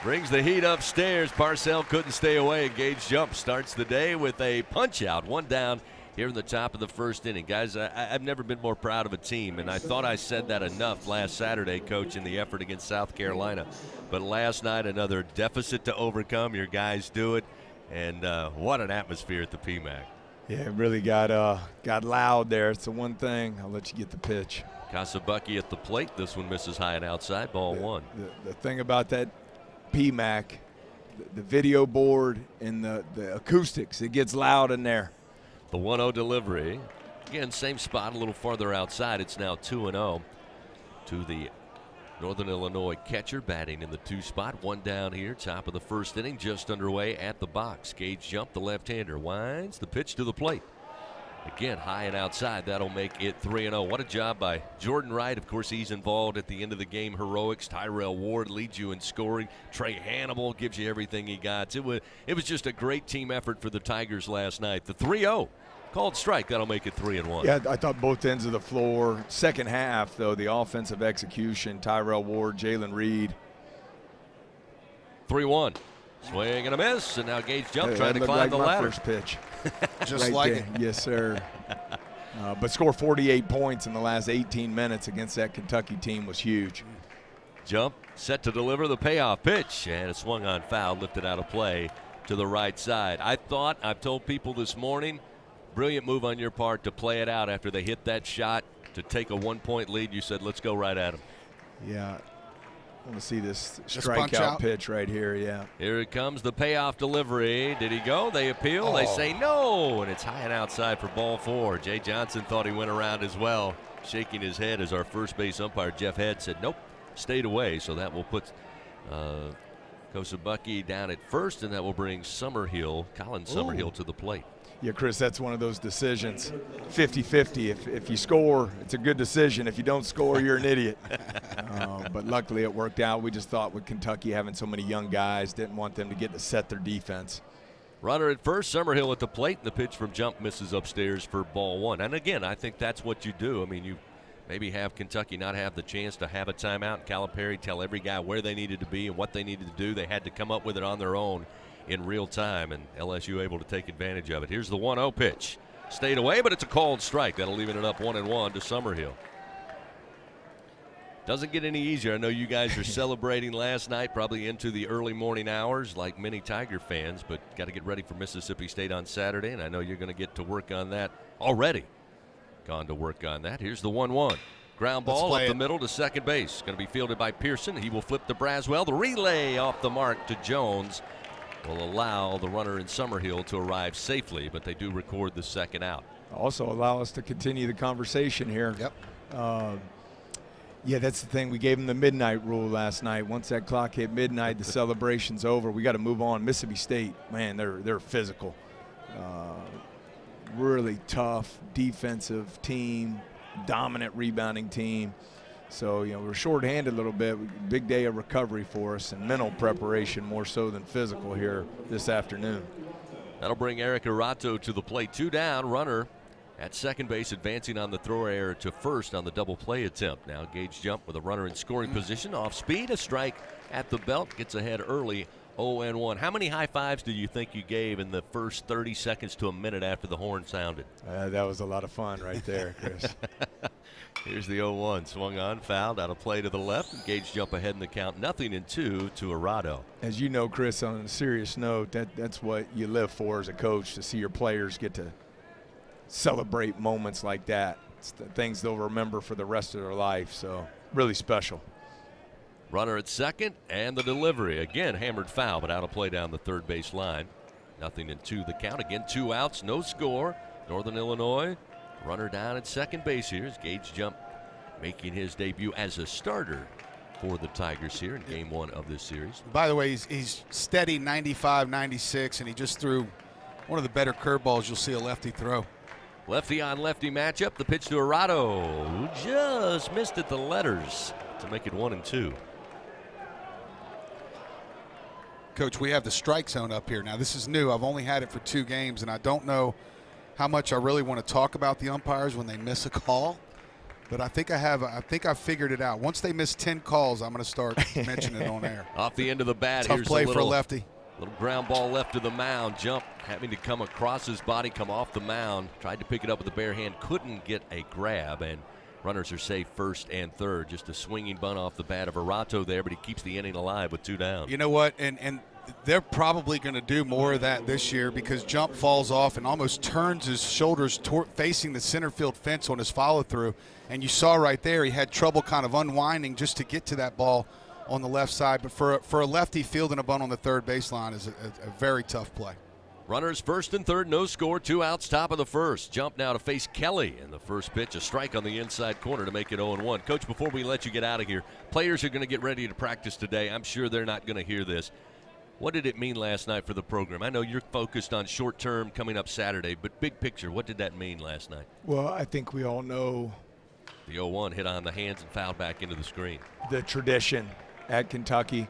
Brings the heat upstairs. Parcell couldn't stay away. Gage Jump starts the day with a punch-out. One down here in the top of the first inning. Guys, I've never been more proud of a team, and I thought I said that enough last Saturday, Coach, in the effort against South Carolina. But last night, another deficit to overcome. Your guys do it, and what an atmosphere at the PMAC. Yeah, it really got loud there. It's the one thing. I'll let you get the pitch. Kasabucky at the plate. This one misses high and outside, ball one. The thing about that PMAC, the video board and the acoustics, it gets loud in there. The 1-0 delivery. Again, same spot, a little farther outside. It's now 2-0 to the Northern Illinois catcher batting in the 2 spot. One down here, top of the first inning, just underway at the box. Gage Jump, the left-hander, winds the pitch to the plate. Again, high and outside. That'll make it 3-0. What a job by Jordan Wright. Of course, he's involved at the end of the game heroics. Tyrell Ward leads you in scoring. Trey Hannibal gives you everything he got. It was just a great team effort for the Tigers last night. The 3-0. Called strike. That'll make it 3-1. Yeah, I thought both ends of the floor. Second half, though, the offensive execution, Tyrell Ward, Jalen Reed. 3-1. Swing and a miss, and now Gage Jump trying to climb the ladder. First pitch. Just right like there. It. Yes, sir. But score 48 points in the last 18 minutes against that Kentucky team was huge. Jump set to deliver the payoff pitch, and it swung on foul, lifted out of play to the right side. I've told people this morning, Brilliant move on your part to play it out after they hit that shot to take a 1-point lead. You said, let's go right at them. Yeah. I want to see this Just punch strikeout out. pitch right here, yeah. Here it comes, the payoff delivery. Did he go? They appeal. They say no, and it's high and outside for ball 4. Jay Johnson thought he went around as well, shaking his head as our first base umpire, Jeff Head, said nope, stayed away. So that will put Kosabucky down at first, and that will bring Summerhill, Colin Summerhill, to the plate. Yeah, Chris, that's one of those decisions, 50-50. If you score, it's a good decision. If you don't score, you're an idiot. But luckily it worked out. We just thought with Kentucky having so many young guys, didn't want them to get to set their defense. Runner at first, Summerhill at the plate, and the pitch from Jump misses upstairs for ball 1. And again, I think that's what you do. I mean, you maybe have Kentucky not have the chance to have a timeout. Calipari tell every guy where they needed to be and what they needed to do. They had to come up with it on their own in real time, and LSU able to take advantage of it. Here's the 1-0 pitch. Stayed away, but it's a called strike. That'll leave it up 1-1 to Summerhill. Doesn't get any easier. I know you guys are celebrating last night, probably into the early morning hours like many Tiger fans, but got to get ready for Mississippi State on Saturday, and I know you're going to get to work on that already. Gone to work on that. Here's the 1-1. Ground ball up the middle to second base. Going to be fielded by Pearson. He will flip to Braswell. The relay off the mark to Jones will allow the runner in Summerhill to arrive safely, but they do record the second out. Also allow us to continue the conversation here. Yep. Yeah, that's the thing. We gave them the midnight rule last night. Once that clock hit midnight, the celebration's over. We got to move on. Mississippi State, man, they're physical. Really tough defensive team, dominant rebounding team. So, we're shorthanded a little bit. Big day of recovery for us and mental preparation more so than physical here this afternoon. That'll bring Eric Arato to the plate. 2 down, runner at second base, advancing on the throw error to first on the double play attempt. Now Gage Jump with a runner in scoring position. Off speed, a strike at the belt. Gets ahead early, 0-1. How many high fives do you think you gave in the first 30 seconds to a minute after the horn sounded? That was a lot of fun right there, Chris. Here's the 0-1. Swung on, fouled, out of play to the left. Gage Jump ahead in the count. 0-2 to Arado. As you know, Chris, on a serious note, that's what you live for as a coach, to see your players get to celebrate moments like that. It's the things they'll remember for the rest of their life. So really special. Runner at second, and the delivery. Again, hammered foul, but out of play down the third base line. 0-2 the count. Again, 2 outs, no score. Northern Illinois, runner down at second base here as Gage Jump making his debut as a starter for the Tigers here in game 1 of this series. By the way, he's steady 95, 96, and he just threw one of the better curveballs you'll see a lefty throw. Lefty on lefty matchup. The pitch to Arado, who just missed at the letters to make it 1-2. Coach, we have the strike zone up here. Now, this is new. I've only had it for 2 games, and I don't know how much I really want to talk about the umpires when they miss a call. But I think I've figured it out. Once they miss 10 calls, I'm going to start mentioning it on air. Off the end of the bat. Tough Here's play a for a lefty. Little ground ball left to the mound. Jump having to come across his body, come off the mound. Tried to pick it up with the bare hand. Couldn't get a grab, and runners are safe first and third. Just a swinging bunt off the bat of Arato there, but he keeps the inning alive with 2 down. You know what? And they're probably going to do more of that this year because Jump falls off and almost turns his shoulders facing the center field fence on his follow-through. And you saw right there he had trouble kind of unwinding just to get to that ball on the left side. But for a lefty, fielding a bunt on the third baseline is a very tough play. Runners first and third, no score, 2 outs, top of the first. Jump now to face Kelly in the first pitch, a strike on the inside corner to make it 0-1. Coach, before we let you get out of here, players are going to get ready to practice today. I'm sure they're not going to hear this. What did it mean last night for the program? I know you're focused on short term coming up Saturday, but big picture, what did that mean last night? Well, I think we all know the 0-1 hit on the hands and fouled back into the screen. The tradition at Kentucky,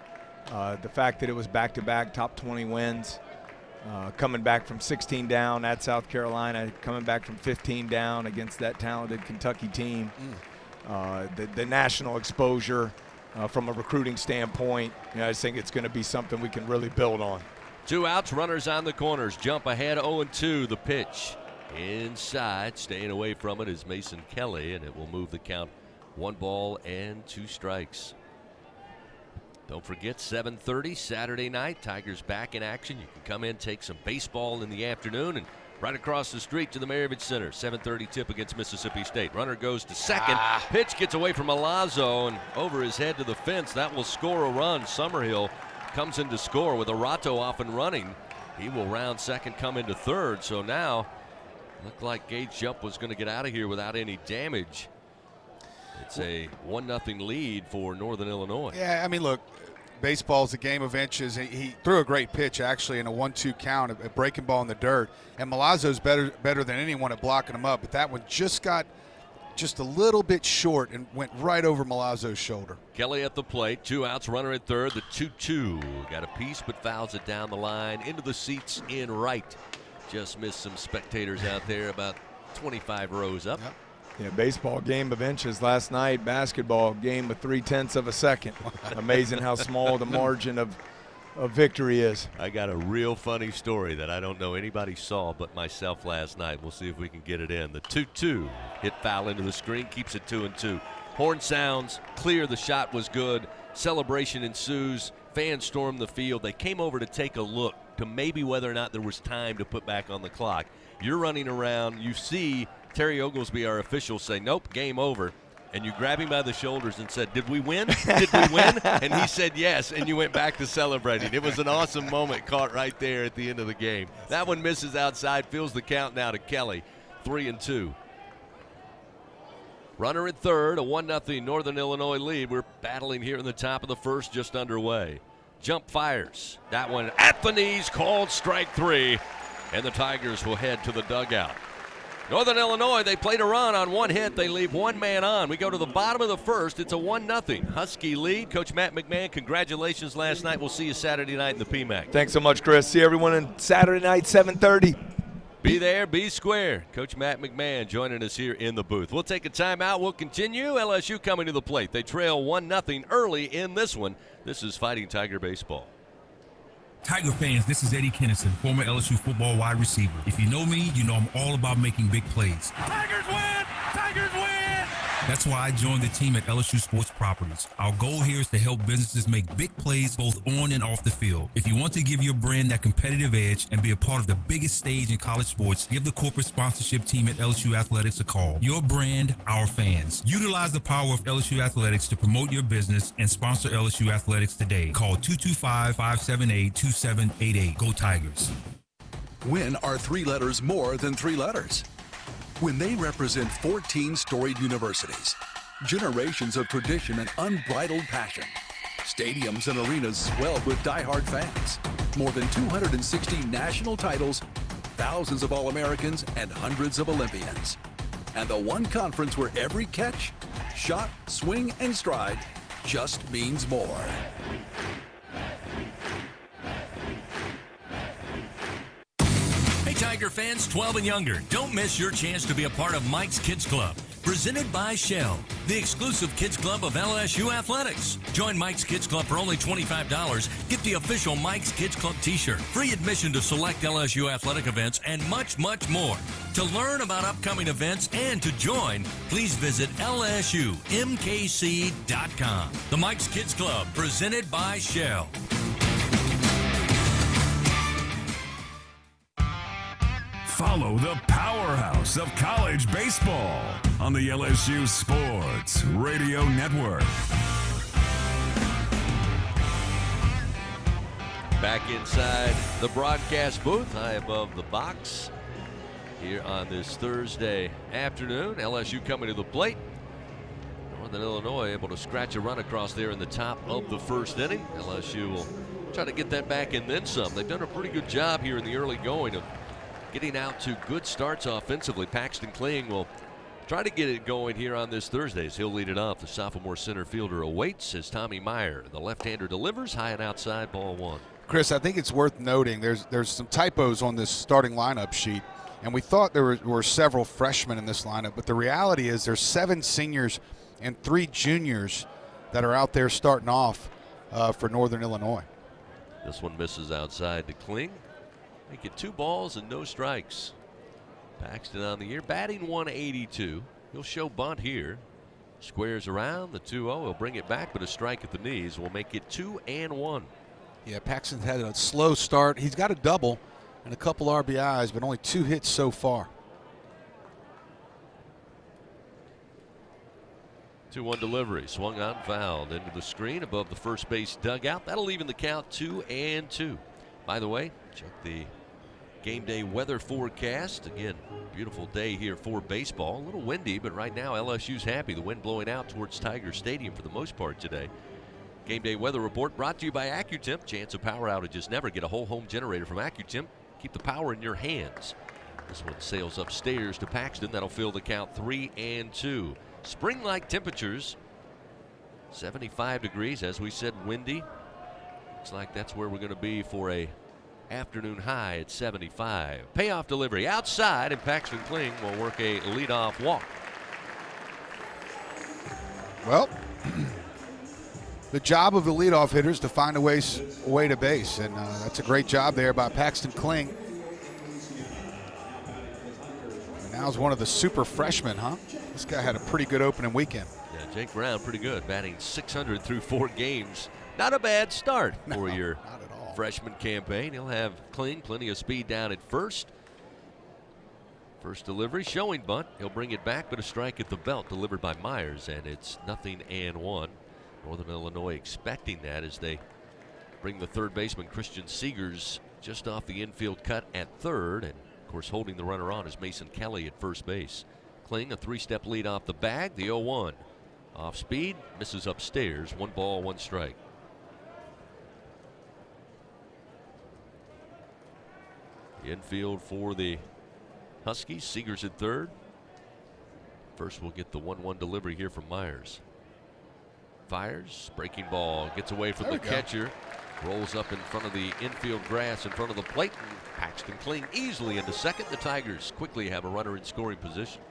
the fact that it was back-to-back top 20 wins, coming back from 16 down at South Carolina, coming back from 15 down against that talented Kentucky team, the national exposure. From a recruiting standpoint, I just think it's going to be something we can really build on. 2 outs, runners on the corners. Jump ahead, 0-2. The pitch inside, staying away from it is Mason Kelly, and it will move the count 1 ball and 2 strikes. Don't forget, 7:30 Saturday night, Tigers back in action. You can come in, take some baseball in the afternoon, and right across the street to the Maravich Center. 7:30 tip against Mississippi State. Runner goes to second. Pitch gets away from Milazzo and over his head to the fence. That will score a run. Summerhill comes in to score with Arato off and running. He will round second, come into third. So now, looked like Gage Jump was going to get out of here without any damage. It's a 1-0 lead for Northern Illinois. Yeah, I mean, look, baseball's a game of inches. He threw a great pitch, actually, in a 1-2 count, a breaking ball in the dirt. And Milazzo's better than anyone at blocking him up. But that one just got just a little bit short and went right over Milazzo's shoulder. Kelly at the plate, 2 outs, runner at third, the 2-2. Got a piece but fouls it down the line into the seats in right. Just missed some spectators out there about 25 rows up. Yep. Yeah, baseball game of inches last night, basketball game of 0.3 of a second. Amazing how small the margin of victory is. I got a real funny story that I don't know anybody saw but myself last night. We'll see if we can get it in. The 2-2 hit foul into the screen, keeps it 2-2. Horn sounds, clear, the shot was good. Celebration ensues. Fans storm the field. They came over to take a look to maybe whether or not there was time to put back on the clock. You're running around. You see Terry Oglesby, our official, say, nope, game over. And you grab him by the shoulders and said, did we win? Did we win? And he said yes, and you went back to celebrating. It was an awesome moment caught right there at the end of the game. That one misses outside, fills the count now to Kelly, 3-2. Runner at third, a 1-0 Northern Illinois lead. We're battling here in the top of the first, just underway. Jump fires. That one at the knees, called strike 3. And the Tigers will head to the dugout. Northern Illinois, they played a run on one hit. They leave one man on. We go to the bottom of the first. It's a 1-0 Husky lead. Coach Matt McMahon, congratulations last night. We'll see you Saturday night in the PMAC. Thanks so much, Chris. See everyone on Saturday night, 7:30. Be there, be square. Coach Matt McMahon joining us here in the booth. We'll take a timeout. We'll continue. LSU coming to the plate. They trail 1-0 early in this one. This is Fighting Tiger Baseball. Tiger fans, this is Eddie Kennison, former LSU football wide receiver. If you know me, you know I'm all about making big plays. Tigers win! Tigers win! That's why I joined the team at LSU Sports Properties. Our goal here is to help businesses make big plays both on and off the field. If you want to give your brand that competitive edge and be a part of the biggest stage in college sports, give the corporate sponsorship team at LSU Athletics a call. Your brand, our fans. Utilize the power of LSU Athletics to promote your business and sponsor LSU Athletics today. Call 225-578-2788. Go Tigers. When are 3 letters more than 3 letters? When they represent 14 storied universities, generations of tradition and unbridled passion, stadiums and arenas swelled with diehard fans, more than 260 national titles, thousands of All-Americans, and hundreds of Olympians. And the one conference where every catch, shot, swing, and stride just means more. Hey Tiger fans, 12 and younger, don't miss your chance to be a part of Mike's Kids Club. Presented by Shell, the exclusive kids club of LSU Athletics. Join Mike's Kids Club for only $25. Get the official Mike's Kids Club t-shirt, free admission to select LSU athletic events, and much, much more. To learn about upcoming events and to join, please visit lsumkc.com. The Mike's Kids Club, presented by Shell. Follow the powerhouse of college baseball on the LSU Sports Radio Network. Back inside the broadcast booth, high above the box. Here on this Thursday afternoon, LSU coming to the plate. Northern Illinois able to scratch a run across there in the top of the first inning. LSU will try to get that back and then some. They've done a pretty good job here in the early going of getting out to good starts offensively. Paxton Kling will try to get it going here on this Thursday as he'll lead it off. The sophomore center fielder awaits as Tommy Meyer, the left-hander, delivers high and outside, ball 1. Chris, I think it's worth noting there's some typos on this starting lineup sheet, and we thought there were several freshmen in this lineup, but the reality is there's 7 seniors and 3 juniors that are out there starting off for Northern Illinois. This one misses outside to Kling. Make it 2 balls and no strikes. Paxton on the year, batting 182. He'll show bunt here. Squares around the 2-0. He'll bring it back, but a strike at the knees will make it 2-1. Yeah, Paxton's had a slow start. He's got a double, and a couple RBIs, but only 2 hits so far. 2-1 delivery, swung on, fouled into the screen above the first base dugout. That'll even the count 2-2. By the way, check the game day weather forecast. Again, beautiful day here for baseball. A little windy, but right now LSU's happy. The wind blowing out towards Tiger Stadium for the most part today. Game day weather report brought to you by AccuTemp. Chance of power outages never. Get a whole home generator from AccuTemp. Keep the power in your hands. This one sails upstairs to Paxton. That'll fill the count 3-2. Spring-like temperatures, 75 degrees, as we said, windy. Looks like that's where we're going to be for a afternoon high at 75. Payoff delivery outside, and Paxton Kling will work a leadoff walk. Well, the job of the leadoff hitter is to find a way to base, and that's a great job there by Paxton Kling. And now's one of the super freshmen, huh? This guy had a pretty good opening weekend. Yeah, Jake Brown pretty good, batting .600 through 4 games. Not a bad start for your freshman campaign. He'll have Kling, plenty of speed down at first. First delivery, showing bunt. He'll bring it back, but a strike at the belt delivered by Myers, and it's 0-1. Northern Illinois expecting that as they bring the third baseman Christian Seegers just off the infield cut at third, and of course holding the runner on is Mason Kelly at first base. Kling, a 3-step lead off the bag, the 0-1. Off speed, misses upstairs, 1 ball, 1 strike. Infield for the Huskies, Seegers at third. First we'll get the 1-1 delivery here from Myers. Fires, breaking ball, gets away from the catcher. Rolls up in front of the infield grass in front of the plate, and Paxton Kling easily into second. The Tigers quickly have a runner in scoring position.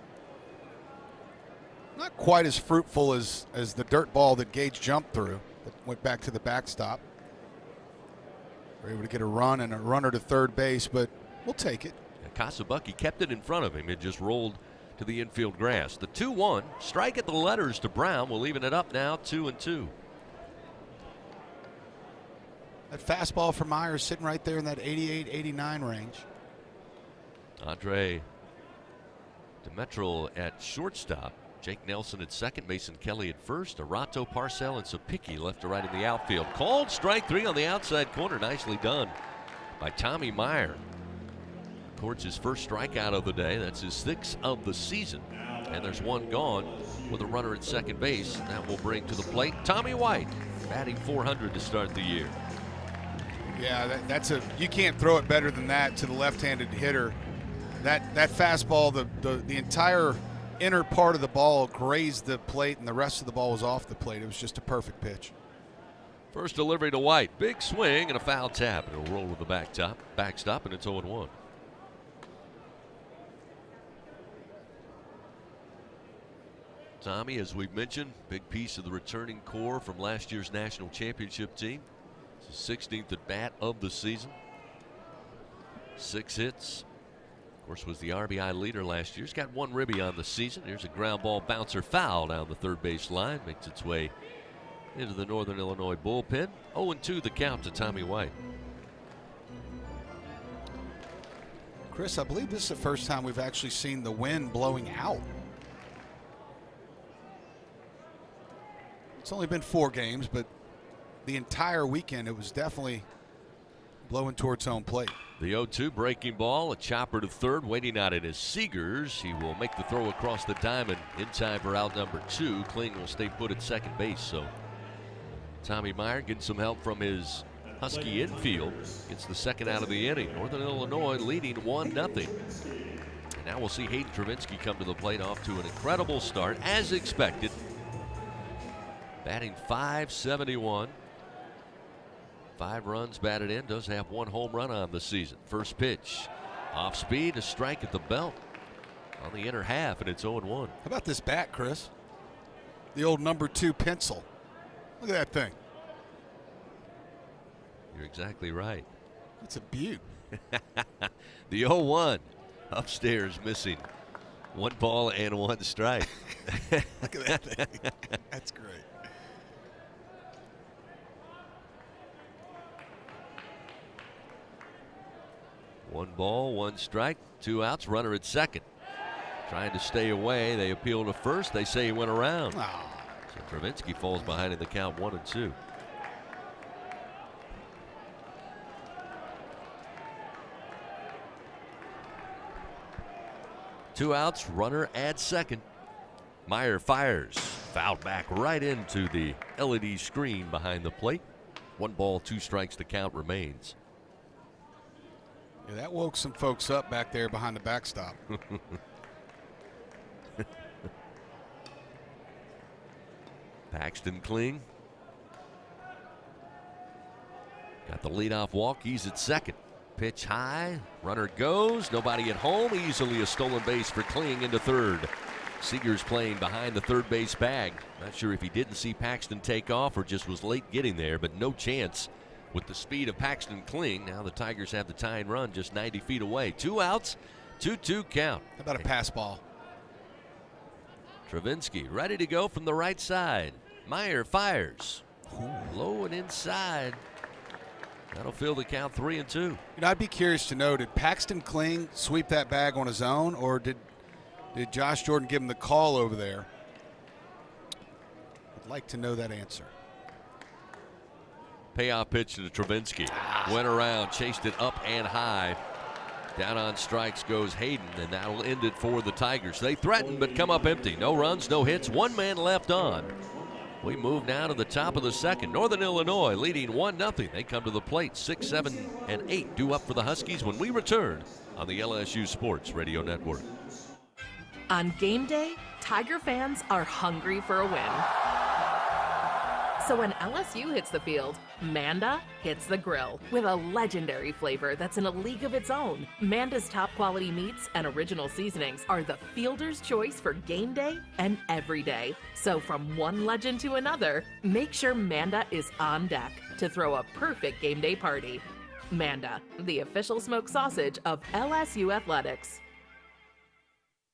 Not quite as fruitful as the dirt ball that Gage jumped through, that went back to the backstop. We're able to get a run and a runner to third base, but we'll take it. Kasabuki kept it in front of him. It just rolled to the infield grass. The 2-1, strike at the letters to Brown. We'll even it up now, 2-2. That fastball for Myers sitting right there in that 88, 89 range. Andre Demetrel at shortstop. Jake Nelson at second, Mason Kelly at first, Arato, Parcell, and Sapicki left to right in the outfield. Called strike 3 on the outside corner. Nicely done by Tommy Meyer. Records his first strikeout of the day. That's his 6th of the season. And there's 1 gone with a runner at second base. That will bring to the plate Tommy White, batting .400 to start the year. Yeah, you can't throw it better than that to the left-handed hitter. That fastball, the entire inner part of the ball grazed the plate, and the rest of the ball was off the plate. It was just a perfect pitch. First delivery to White. Big swing and a foul tap. It'll roll with the backstop, and it's 0-1. Tommy, as we've mentioned, big piece of the returning core from last year's national championship team. It's his 16th at bat of the season. 6 hits. Of course, was the RBI leader last year. He's got 1 ribby on the season. Here's a ground ball bouncer foul down the third base line. Makes its way into the Northern Illinois bullpen. 0-2 the count to Tommy White. Chris, I believe this is the first time we've actually seen the wind blowing out. It's only been 4 games, but the entire weekend it was definitely blowing towards home plate. The 0-2 breaking ball, a chopper to third, waiting on it is Seegers. He will make the throw across the diamond in time for out number 2. Kling will stay put at second base. So Tommy Meyer getting some help from his Husky infield. Gets the second out of the inning. Northern Illinois leading 1-0. And now we'll see Hayden Travinsky come to the plate off to an incredible start, as expected. Batting .571. 5 runs batted in, does have 1 home run on the season. First pitch, off speed, a strike at the belt on the inner half, and it's 0-1. How about this bat, Chris? The old number 2 pencil. Look at that thing. You're exactly right. It's a beaut. The 0-1 upstairs missing. 1 ball and 1 strike. Look at that thing. That's great. 1 ball, 1 strike, 2 outs, runner at second. Trying to stay away. They appeal to first. They say he went around. So Travinski falls behind in the count 1-2. Two outs, runner at second. Meyer fires. Fouled back right into the LED screen behind the plate. 1 ball, 2 strikes, the count remains. Yeah, that woke some folks up back there behind the backstop. Paxton Kling got the leadoff walk. He's at second. Pitch high. Runner goes. Nobody at home. Easily a stolen base for Kling into third. Seager's playing behind the third base bag. Not sure if he didn't see Paxton take off or just was late getting there, but no chance with the speed of Paxton Kling. Now the Tigers have the tying run just 90 feet away. 2 outs, 2-2 count. How about a pass ball? Travinski ready to go from the right side. Meyer fires. Low and inside. That'll fill the count 3-2. You know, I'd be curious to know, did Paxton Kling sweep that bag on his own, or did Josh Jordan give him the call over there? I'd like to know that answer. Payoff pitch to Travinski. Went around, chased it up and high. Down on strikes goes Hayden, and that'll end it for the Tigers. They threaten but come up empty. No runs, no hits, 1 man left on. We move now to the top of the second. Northern Illinois leading 1-0. They come to the plate. 6, 7, and 8 due up for the Huskies when we return on the LSU Sports Radio Network. On game day, Tiger fans are hungry for a win. So when LSU hits the field, Manda hits the grill with a legendary flavor that's in a league of its own. Manda's top quality meats and original seasonings are the fielder's choice for game day and every day. So from one legend to another, make sure Manda is on deck to throw a perfect game day party. Manda, the official smoked sausage of LSU Athletics.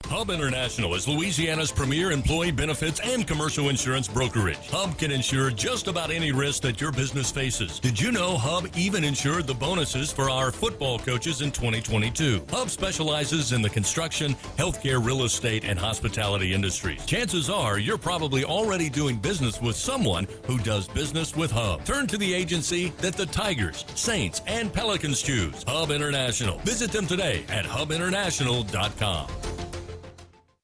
Hub International is Louisiana's premier employee benefits and commercial insurance brokerage. Hub can insure just about any risk that your business faces. Did you know Hub even insured the bonuses for our football coaches in 2022? Hub specializes in the construction, healthcare, real estate, and hospitality industries. Chances are you're probably already doing business with someone who does business with Hub. Turn to the agency that the Tigers, Saints, and Pelicans choose. Hub International. Visit them today at hubinternational.com.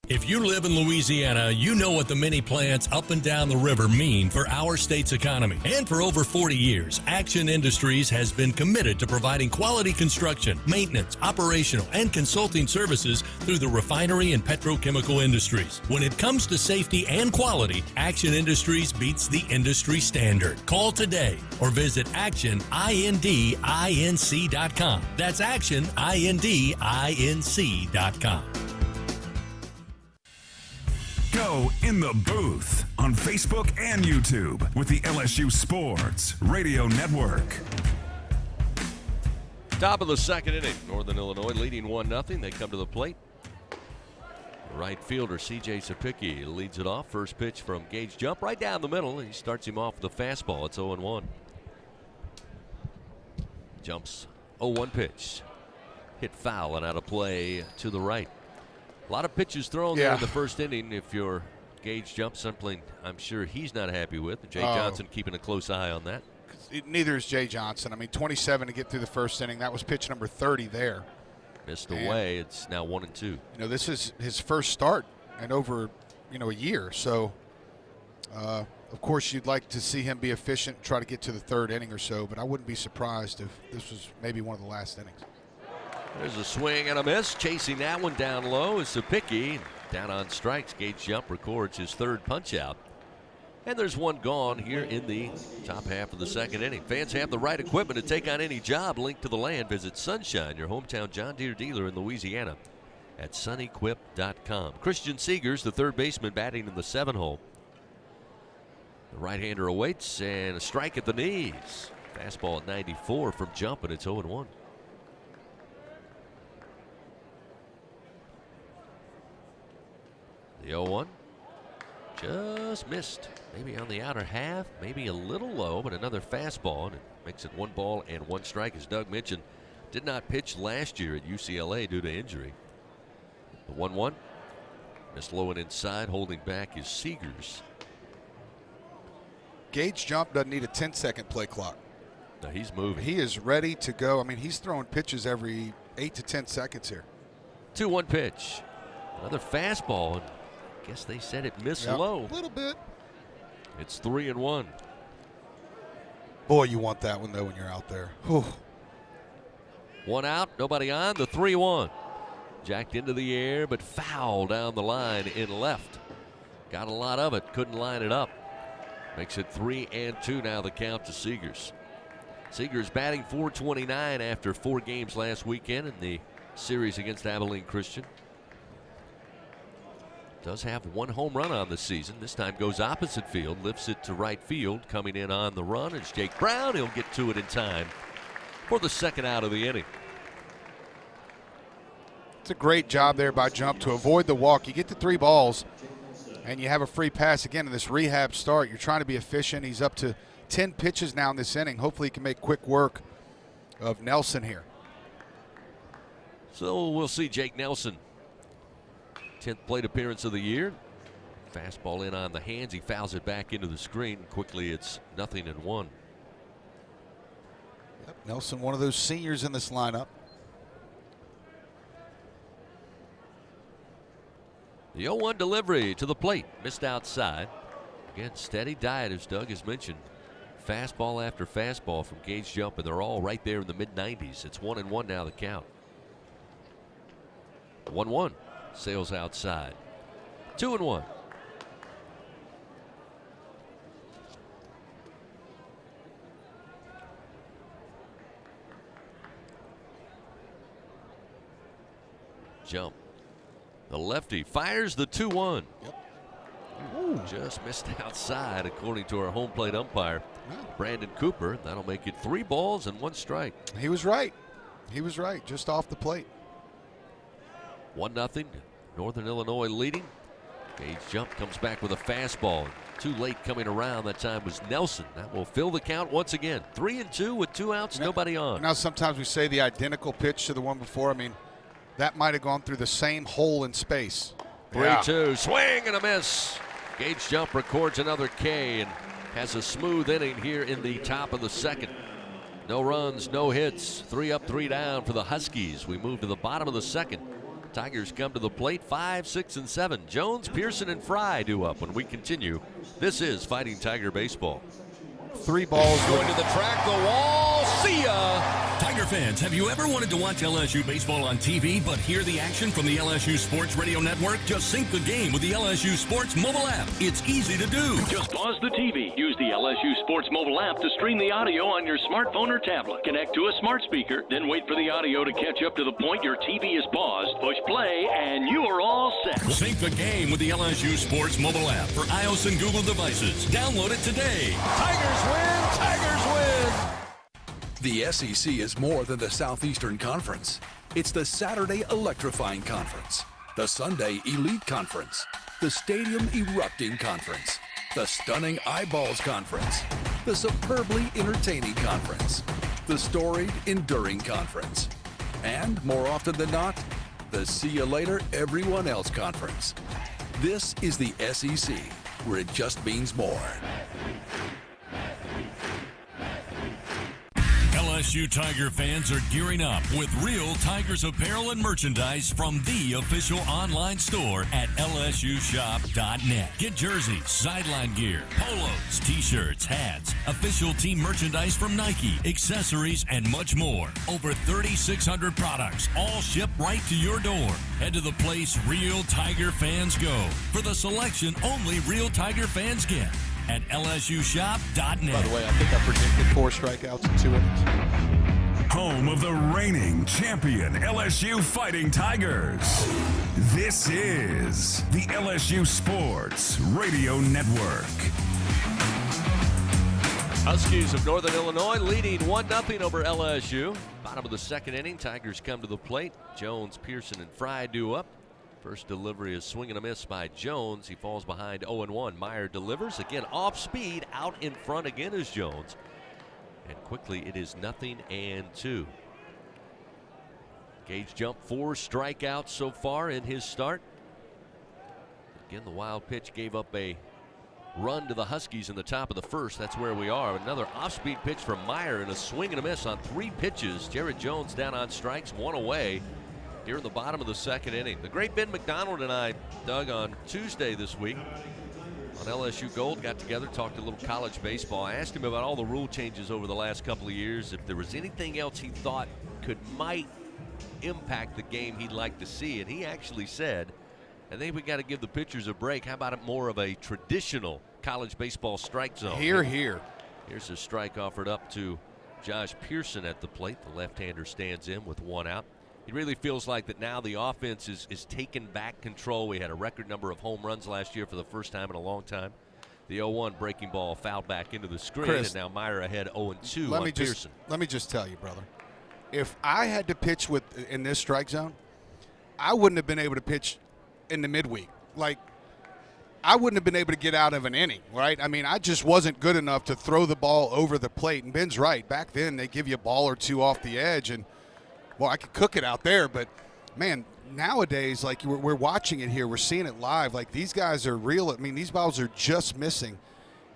If you live in Louisiana, you know what the mini plants up and down the river mean for our state's economy. And for over 40 years, Action Industries has been committed to providing quality construction, maintenance, operational, and consulting services through the refinery and petrochemical industries. When it comes to safety and quality, Action Industries beats the industry standard. Call today or visit actionindinc.com. That's actionindinc.com. Go in the booth on Facebook and YouTube with the LSU Sports Radio Network. Top of the second inning. Northern Illinois leading 1-0. They come to the plate. Right fielder C.J. Sapicki leads it off. First pitch from Gage Jump right down the middle. He starts him off with a fastball. It's 0-1. Jumps 0-1 pitch. Hit foul and out of play to the right. A lot of pitches thrown there in the first inning. If you're Gage Jump, something I'm sure he's not happy with. Jay Johnson keeping a close eye on that. Neither is Jay Johnson. I mean, 27 to get through the first inning. That was pitch number 30 there. Missed away. It's now 1-2. You know, this is his first start in over, a year. So, of course, you'd like to see him be efficient, try to get to the third inning or so. But I wouldn't be surprised if this was maybe one of the last innings. There's a swing and a miss. Chasing that one down low is Sapicki. Down on strikes, Gage Jump records his third punch out. And there's one gone here in the top half of the second inning. Fans have the right equipment to take on any job. Linked to the land. Visit Sunshine, your hometown John Deere dealer in Louisiana, at sunequip.com. Christian Seegers, the third baseman, batting in the 7-hole. The right-hander awaits, and a strike at the knees. Fastball at 94 from Jump, and it's 0-1. The 0-1 just missed. Maybe on the outer half, maybe a little low, but another fastball, and it makes it 1 ball and 1 strike. As Doug mentioned, Did not pitch last year at UCLA due to injury. The 1-1. Missed low and inside. Holding back is Seegers. Gage Jump doesn't need a 10-second play clock. No, he's moving. He is ready to go. I mean, he's throwing pitches every 8 to 10 seconds here. 2-1 pitch. Another fastball. I guess they said it missed low. A little bit. It's 3-1. Boy, you want that one, though, when you're out there. Whew. One out, nobody on. The 3-1. Jacked into the air, but foul down the line in left. Got a lot of it. Couldn't line it up. Makes it 3-2 now, the count to Seegers. Seegers batting .429 after 4 games last weekend in the series against Abilene Christian. Does have 1 home run on the season. This time goes opposite field, lifts it to right field. Coming in on the run is Jake Brown. He'll get to it in time for the second out of the inning. It's a great job there by Jump to avoid the walk. You get the 3 balls, and you have a free pass again in this rehab start. You're trying to be efficient. He's up to 10 pitches now in this inning. Hopefully he can make quick work of Nelson here. So we'll see Jake Nelson. 10th plate appearance of the year. Fastball in on the hands. He fouls it back into the screen. Quickly it's 0-1. Yep, Nelson, one of those seniors in this lineup. The 0-1 delivery to the plate. Missed outside. Again, steady diet, as Doug has mentioned. Fastball after fastball from Gage Jump, and they're all right there in the mid-90s. It's 1-1 now, the count. 1-1. Sails outside. 2-1. Jump. The lefty fires the 2-1. Yep. Just missed outside, according to our home plate umpire, Brandon Cooper. That'll make it 3 balls and 1 strike. He was right. He was right. Just off the plate. 1-0. Northern Illinois leading. Gage Jump comes back with a fastball. Too late coming around. That time was Nelson. That will fill the count once again. 3-2 with 2 outs, nobody on. Now sometimes we say the identical pitch to the one before. I mean, that might have gone through the same hole in space. 3-2. Swing and a miss. Gage Jump records another K and has a smooth inning here in the top of the second. No runs, no hits. 3 up, 3 down for the Huskies. We move to the bottom of the second. Tigers come to the plate 5, 6, and 7. Jones, Pearson, and Fry due up when we continue. This is Fighting Tiger Baseball. 3 balls going to the track, the wall. See ya. Tiger fans, have you ever wanted to watch LSU baseball on TV but hear the action from the LSU Sports Radio Network? Just sync the game with the LSU Sports mobile app. It's easy to do. Just pause the TV. Use the LSU Sports mobile app to stream the audio on your smartphone or tablet. Connect to a smart speaker, then wait for the audio to catch up to the point your TV is paused. Push play, and you are all set. Sync the game with the LSU Sports mobile app for iOS and Google devices. Download it today. Tigers win! Tigers win! The SEC is more than the Southeastern Conference. It's the Saturday Electrifying Conference, the Sunday Elite Conference, the Stadium Erupting Conference, the Stunning Eyeballs Conference, the Superbly Entertaining Conference, the Storied Enduring Conference, and, more often than not, the See You Later Everyone Else Conference. This is the SEC, where it just means more. LSU Tiger fans are gearing up with real Tigers apparel and merchandise from the official online store at lsushop.net. Get jerseys, sideline gear, polos, t-shirts, hats, official team merchandise from Nike, accessories, and much more. Over 3,600 products, all shipped right to your door. Head to the place real Tiger fans go for the selection only real Tiger fans get at lsushop.net. By the way, I think I predicted 4 strikeouts in 2 innings. Home of the reigning champion LSU Fighting Tigers. This is the LSU Sports Radio Network. Huskies of Northern Illinois leading 1-0 over LSU. Bottom of the second inning, Tigers come to the plate. Jones, Pearson, and Fry due up. First delivery is swing and a miss by Jones. He falls behind 0-1. Meyer delivers. Again, off speed. Out in front again is Jones. And quickly it is 0-2. Gage jumped 4 strikeouts so far in his start. Again, the wild pitch gave up a run to the Huskies in the top of the first. That's where we are. Another off-speed pitch from Meyer and a swing and a miss on 3 pitches. Jared Jones down on strikes, 1 away here in the bottom of the second inning. The great Ben McDonald and I, Doug, on Tuesday this week on LSU Gold, got together, talked a little college baseball. I asked him about all the rule changes over the last couple of years, if there was anything else he thought might impact the game he'd like to see, and he actually said, I think we got to give the pitchers a break. How about it more of a traditional college baseball strike zone? Here. Here's a strike offered up to Josh Pearson at the plate. The left-hander stands in with 1 out. It really feels like that now the offense is taking back control. We had a record number of home runs last year for the first time in a long time. The 0-1 breaking ball fouled back into the screen, Chris, and now Meyer ahead 0-2 on Pearson. Let me just tell you, brother. If I had to pitch in this strike zone, I wouldn't have been able to pitch in the midweek. Like, I wouldn't have been able to get out of an inning, right? I mean, I just wasn't good enough to throw the ball over the plate. And Ben's right. Back then, they give you a ball or 2 off the edge, and, well, I could cook it out there. But, man, nowadays, like, we're watching it here. We're seeing it live. Like, these guys are real. I mean, these balls are just missing.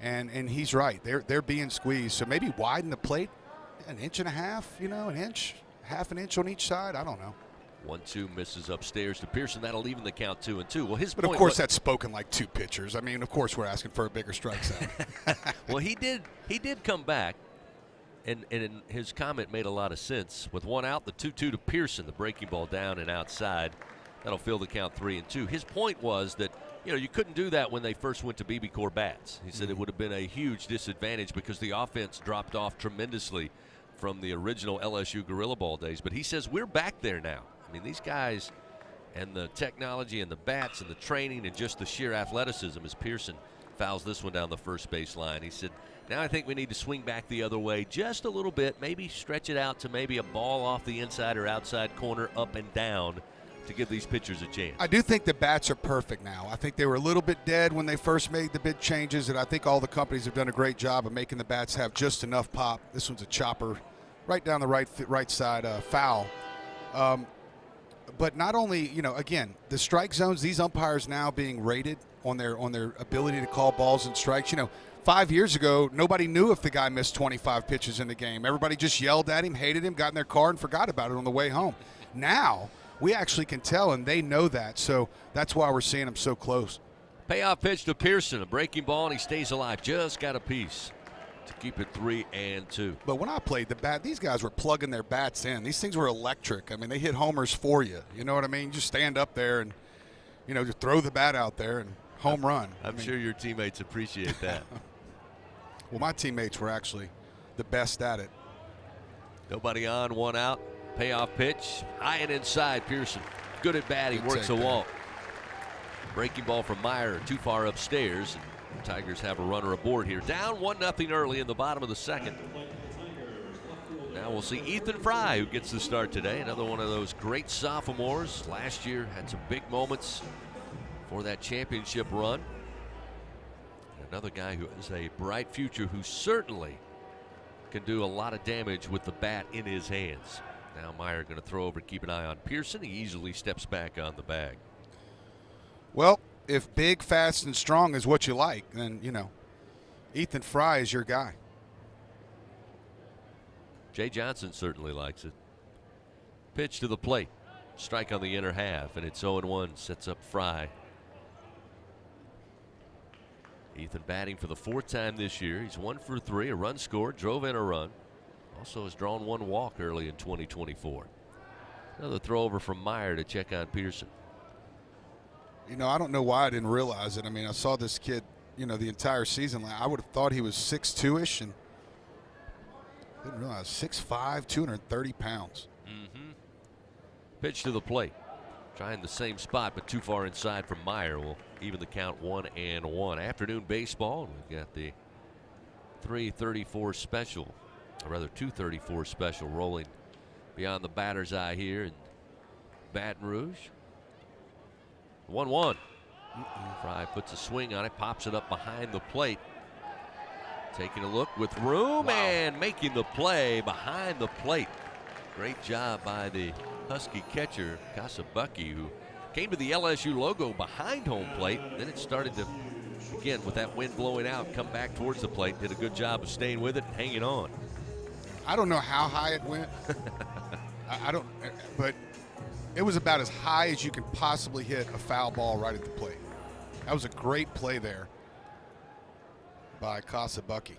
And he's right. They're being squeezed. So maybe widen the plate 1.5 inches, an inch, half an inch on each side. I don't know. 1-2 misses upstairs to Pearson. That'll even the count 2-2. Well, but of course that's spoken like 2 pitchers. I mean, of course we're asking for a bigger strike zone. Well, he did come back, and his comment made a lot of sense. With 1 out, the 2-2 to Pearson, the breaking ball down and outside. That'll fill the count 3-2. His point was that you couldn't do that when they first went to BB Core bats. He said it would have been a huge disadvantage because the offense dropped off tremendously from the original LSU Gorilla Ball days. But he says we're back there now. I mean, these guys and the technology and the bats and the training and just the sheer athleticism as Pearson fouls this one down the first base line. He said, now I think we need to swing back the other way just a little bit, maybe stretch it out to maybe a ball off the inside or outside corner, up and down, to give these pitchers a chance. I do think the bats are perfect now. I think they were a little bit dead when they first made the big changes, and I think all the companies have done a great job of making the bats have just enough pop. This one's a chopper right down the right side, foul. But not only, again, the strike zones, these umpires now being rated on their ability to call balls and strikes. 5 years ago, nobody knew if the guy missed 25 pitches in the game. Everybody just yelled at him, hated him, got in their car and forgot about it on the way home. Now, we actually can tell, and they know that, so that's why we're seeing them so close. Payoff pitch to Pearson, a breaking ball, and he stays alive. Just got a piece to keep it 3-2. But when I played the bat, these guys were plugging their bats in. These things were electric. I mean, they hit homers for you. You know what I mean? You just stand up there and, just throw the bat out there and home run. I'm sure your teammates appreciate that. Well, my teammates were actually the best at it. Nobody on, 1 out. Payoff pitch, high and inside. Pearson, good at bat. He works a walk. Breaking ball from Meyer, too far upstairs. And Tigers have a runner aboard here. Down 1-0 early in the bottom of the second. Now we'll see Ethan Fry, who gets the start today. Another one of those great sophomores. Last year had some big moments for that championship run. Another guy who has a bright future, who certainly can do a lot of damage with the bat in his hands. Now Meyer going to throw over, keep an eye on Pearson. He easily steps back on the bag. Well, if big, fast, and strong is what you like, then, Ethan Fry is your guy. Jay Johnson certainly likes it. Pitch to the plate. Strike on the inner half, and it's 0-1. Sets up Fry. Ethan batting for the 4th time this year. He's 1 for 3, a run scored, drove in a run. Also has drawn 1 walk early in 2024. Another throw over from Meyer to check on Pearson. I don't know why I didn't realize it. I mean, I saw this kid, the entire season. I would have thought he was 6'2"-ish, and didn't realize 6'5", 230 pounds. Mm-hmm. Pitch to the plate. Trying the same spot, but too far inside from Meyer. Will even the count 1-1. Afternoon baseball. We've got the 3:34 special, or rather 2:34 special, rolling beyond the batter's eye here in Baton Rouge. 1-1. Fry puts a swing on it, pops it up behind the plate. Taking a look with room and making the play behind the plate. Great job by the Husky catcher, Kasabucky, who came to the LSU logo behind home plate. Then it started to, again, with that wind blowing out, come back towards the plate. Did a good job of staying with it and hanging on. I don't know how high it went. I don't, but it was about as high as you can possibly hit a foul ball right at the plate. That was a great play there by Kasabucky.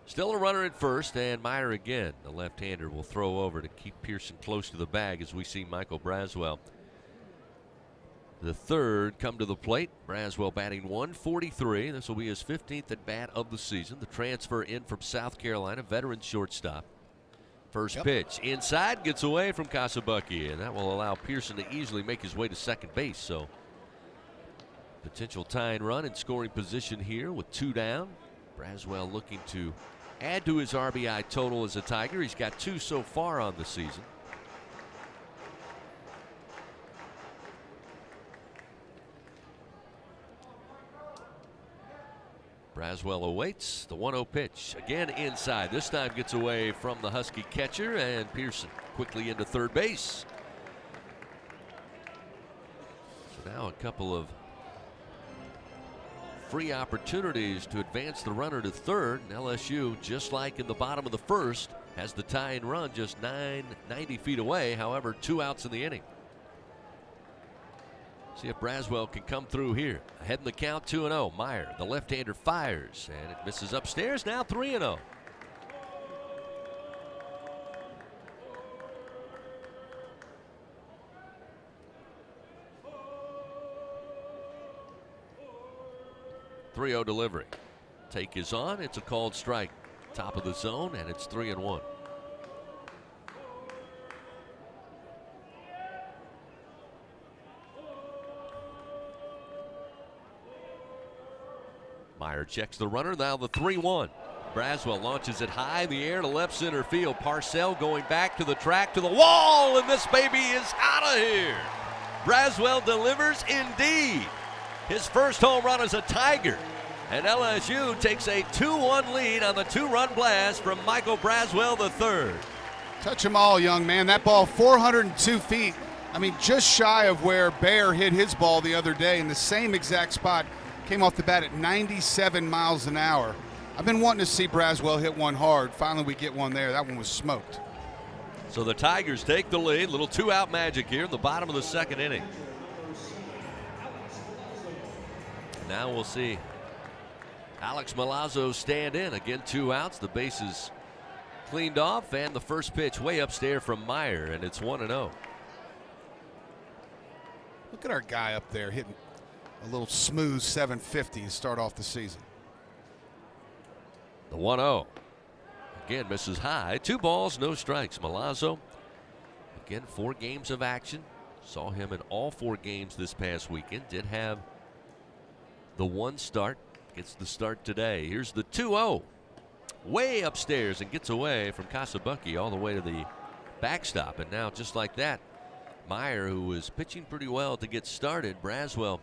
Still a runner at first, and Meyer again, the left-hander, will throw over to keep Pearson close to the bag as we see Michael Braswell, the third, come to the plate. Braswell batting .143. This will be his 15th at bat of the season. The transfer in from South Carolina, veteran shortstop. First pitch inside, gets away from Kasabucky, and that will allow Pearson to easily make his way to second base. So potential tying run in scoring position here with 2 down. Braswell looking to add to his RBI total as a Tiger. He's got 2 so far on the season. Braswell awaits the 1-0 pitch. Again inside. This time gets away from the Husky catcher, and Pearson quickly into third base. So now a couple of free opportunities to advance the runner to third. And LSU, just like in the bottom of the first, has the tying run just 90 feet away. However, 2 outs in the inning. See if Braswell can come through here. Ahead in the count, 2-0. Meyer, the left-hander, fires, and it misses upstairs. Now 3-0. .3-0 delivery. Take is on. It's a called strike. Top of the zone, and it's 3-1. Meyer checks the runner. Now the 3-1. Braswell launches it high in the air to left center field. Parcell going back to the track, to the wall, and this baby is out of here. Braswell delivers indeed. His first home run as a Tiger. And LSU takes a 2-1 lead on the 2-run blast from Michael Braswell III. Touch them all, young man. That ball 402 feet. I mean, just shy of where Baer hit his ball the other day in the same exact spot. Came off the bat at 97 miles an hour. I've been wanting to see Braswell hit one hard. Finally, we get one there. That one was smoked. So the Tigers take the lead. Little 2-out magic here in the bottom of the second inning. Now we'll see Alex Milazzo stand in. Again, 2 outs. The bases cleaned off, and the first pitch way upstairs from Meyer, and it's 1-0. Look at our guy up there hitting a little smooth 750 to start off the season. The 1-0. Again, misses high. 2 balls, no strikes. Milazzo, again, 4 games of action. Saw him in all 4 games this past weekend. Did have the 1 start. Gets the start today. Here's the 2-0. Way upstairs and gets away from Kasabucky all the way to the backstop. And now, just like that, Meyer, who was pitching pretty well to get started, Braswell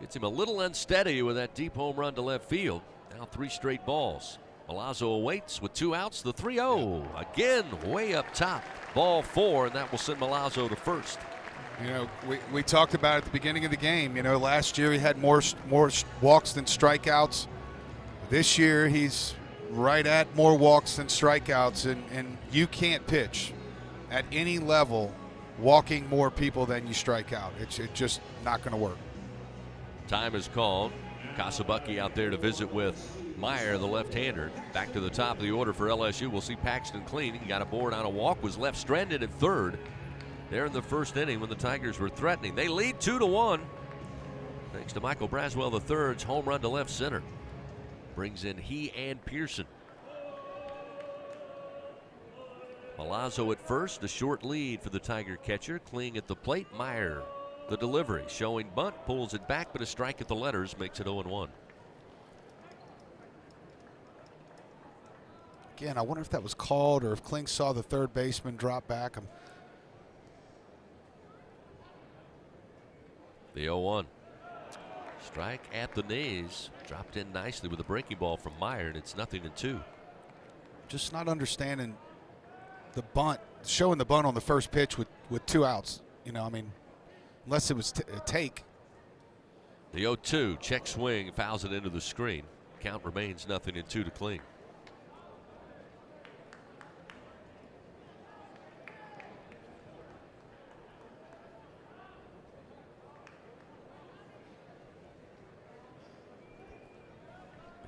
gets him a little unsteady with that deep home run to left field. Now 3 straight balls. Milazzo awaits with 2 outs. The 3-0. Again, way up top. Ball 4, and that will send Milazzo to first. You know, we talked about it at the beginning of the game. You know, last year he had more walks than strikeouts. This year he's right at more walks than strikeouts, and you can't pitch at any level walking more people than you strike out. It's just not going to work. Time is called. Kasabucky out there to visit with Meyer, the left-hander. Back to the top of the order for LSU. We'll see Paxton Clean. He got a board on a walk, was left stranded at third. There in the first inning when the Tigers were threatening. They lead 2-1 thanks to Michael Braswell III's home run to left center. Brings in he and Pearson. Milazzo at first, a short lead for the Tiger catcher. Kling at the plate. Meyer, the delivery, showing bunt, pulls it back, but a strike at the letters makes it 0-1. Again, I wonder if that was called or if Kling saw the third baseman drop back. The 0-1. Strike at the knees. Dropped in nicely with a breaking ball from Meyer, and it's 0-2. Just not understanding the bunt, showing the bunt on the first pitch with 2 outs. I mean, unless it was a take. The 0-2, check swing, fouls it into the screen. Count remains 0-2 to Kling.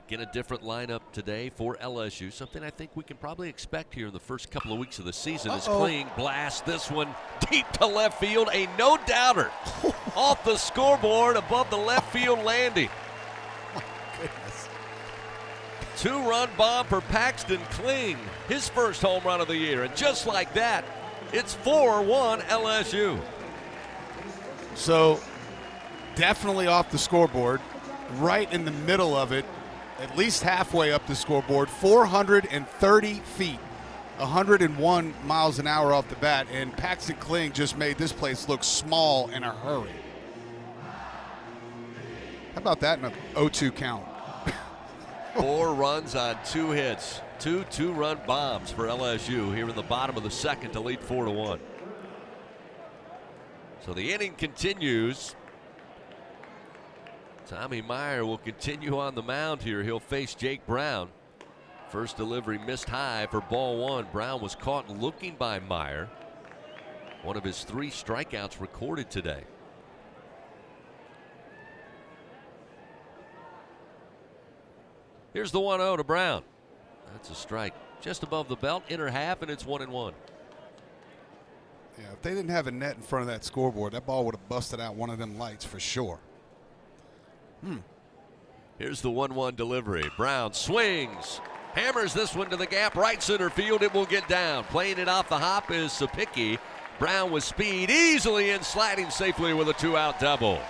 Again, a different lineup today for LSU. Something I think we can probably expect here in the first couple of weeks of the season. As Kling blasts this one deep to left field. A no-doubter off the scoreboard above the left field landing. My goodness. 2-run bomb for Paxton Kling. His first home run of the year. And just like that, it's 4-1 LSU. So definitely off the scoreboard. Right in the middle of it. At least halfway up the scoreboard, 430 feet, 101 miles an hour off the bat, and Paxton Kling just made this place look small in a hurry. How about that in a 0-2 count? 4 runs on 2 hits, 2 2-run bombs for LSU here in the bottom of the second to lead 4-1. So the inning continues. Tommy Meyer will continue on the mound here. He'll face Jake Brown. First delivery missed high for ball 1. Brown was caught looking by Meyer. One of his 3 strikeouts recorded today. Here's the 1-0 to Brown. That's a strike just above the belt, inner half, and it's 1-1. Yeah, if they didn't have a net in front of that scoreboard, that ball would have busted out one of them lights for sure. Here's the 1-1 delivery. Brown swings, hammers this one to the gap, right center field. It will get down. Playing it off the hop is Sapicki. Brown with speed, easily in, sliding safely with a 2-out double.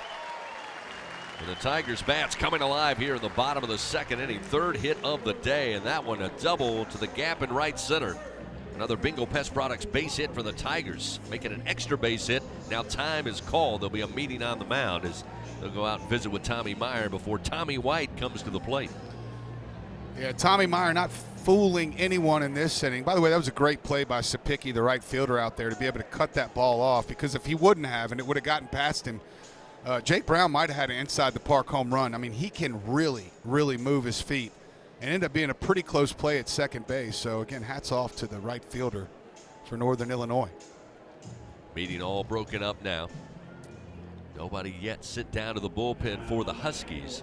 And the Tigers bats coming alive here in the bottom of the second inning. 3rd hit of the day, and that one a double to the gap in right center. Another Bingo Pest Products base hit for the Tigers, making an extra base hit. Now time is called. There'll be a meeting on the mound as they'll go out and visit with Tommy Meyer before Tommy White comes to the plate. Yeah, Tommy Meyer not fooling anyone in this inning. By the way, that was a great play by Sapicki, the right fielder out there, to be able to cut that ball off, because if he wouldn't have and it would have gotten past him, Jake Brown might have had an inside-the-park home run. I mean, he can really, really move his feet and end up being a pretty close play at second base. So, again, hats off to the right fielder for Northern Illinois. Meeting all broken up now. Nobody yet sit down to the bullpen for the Huskies.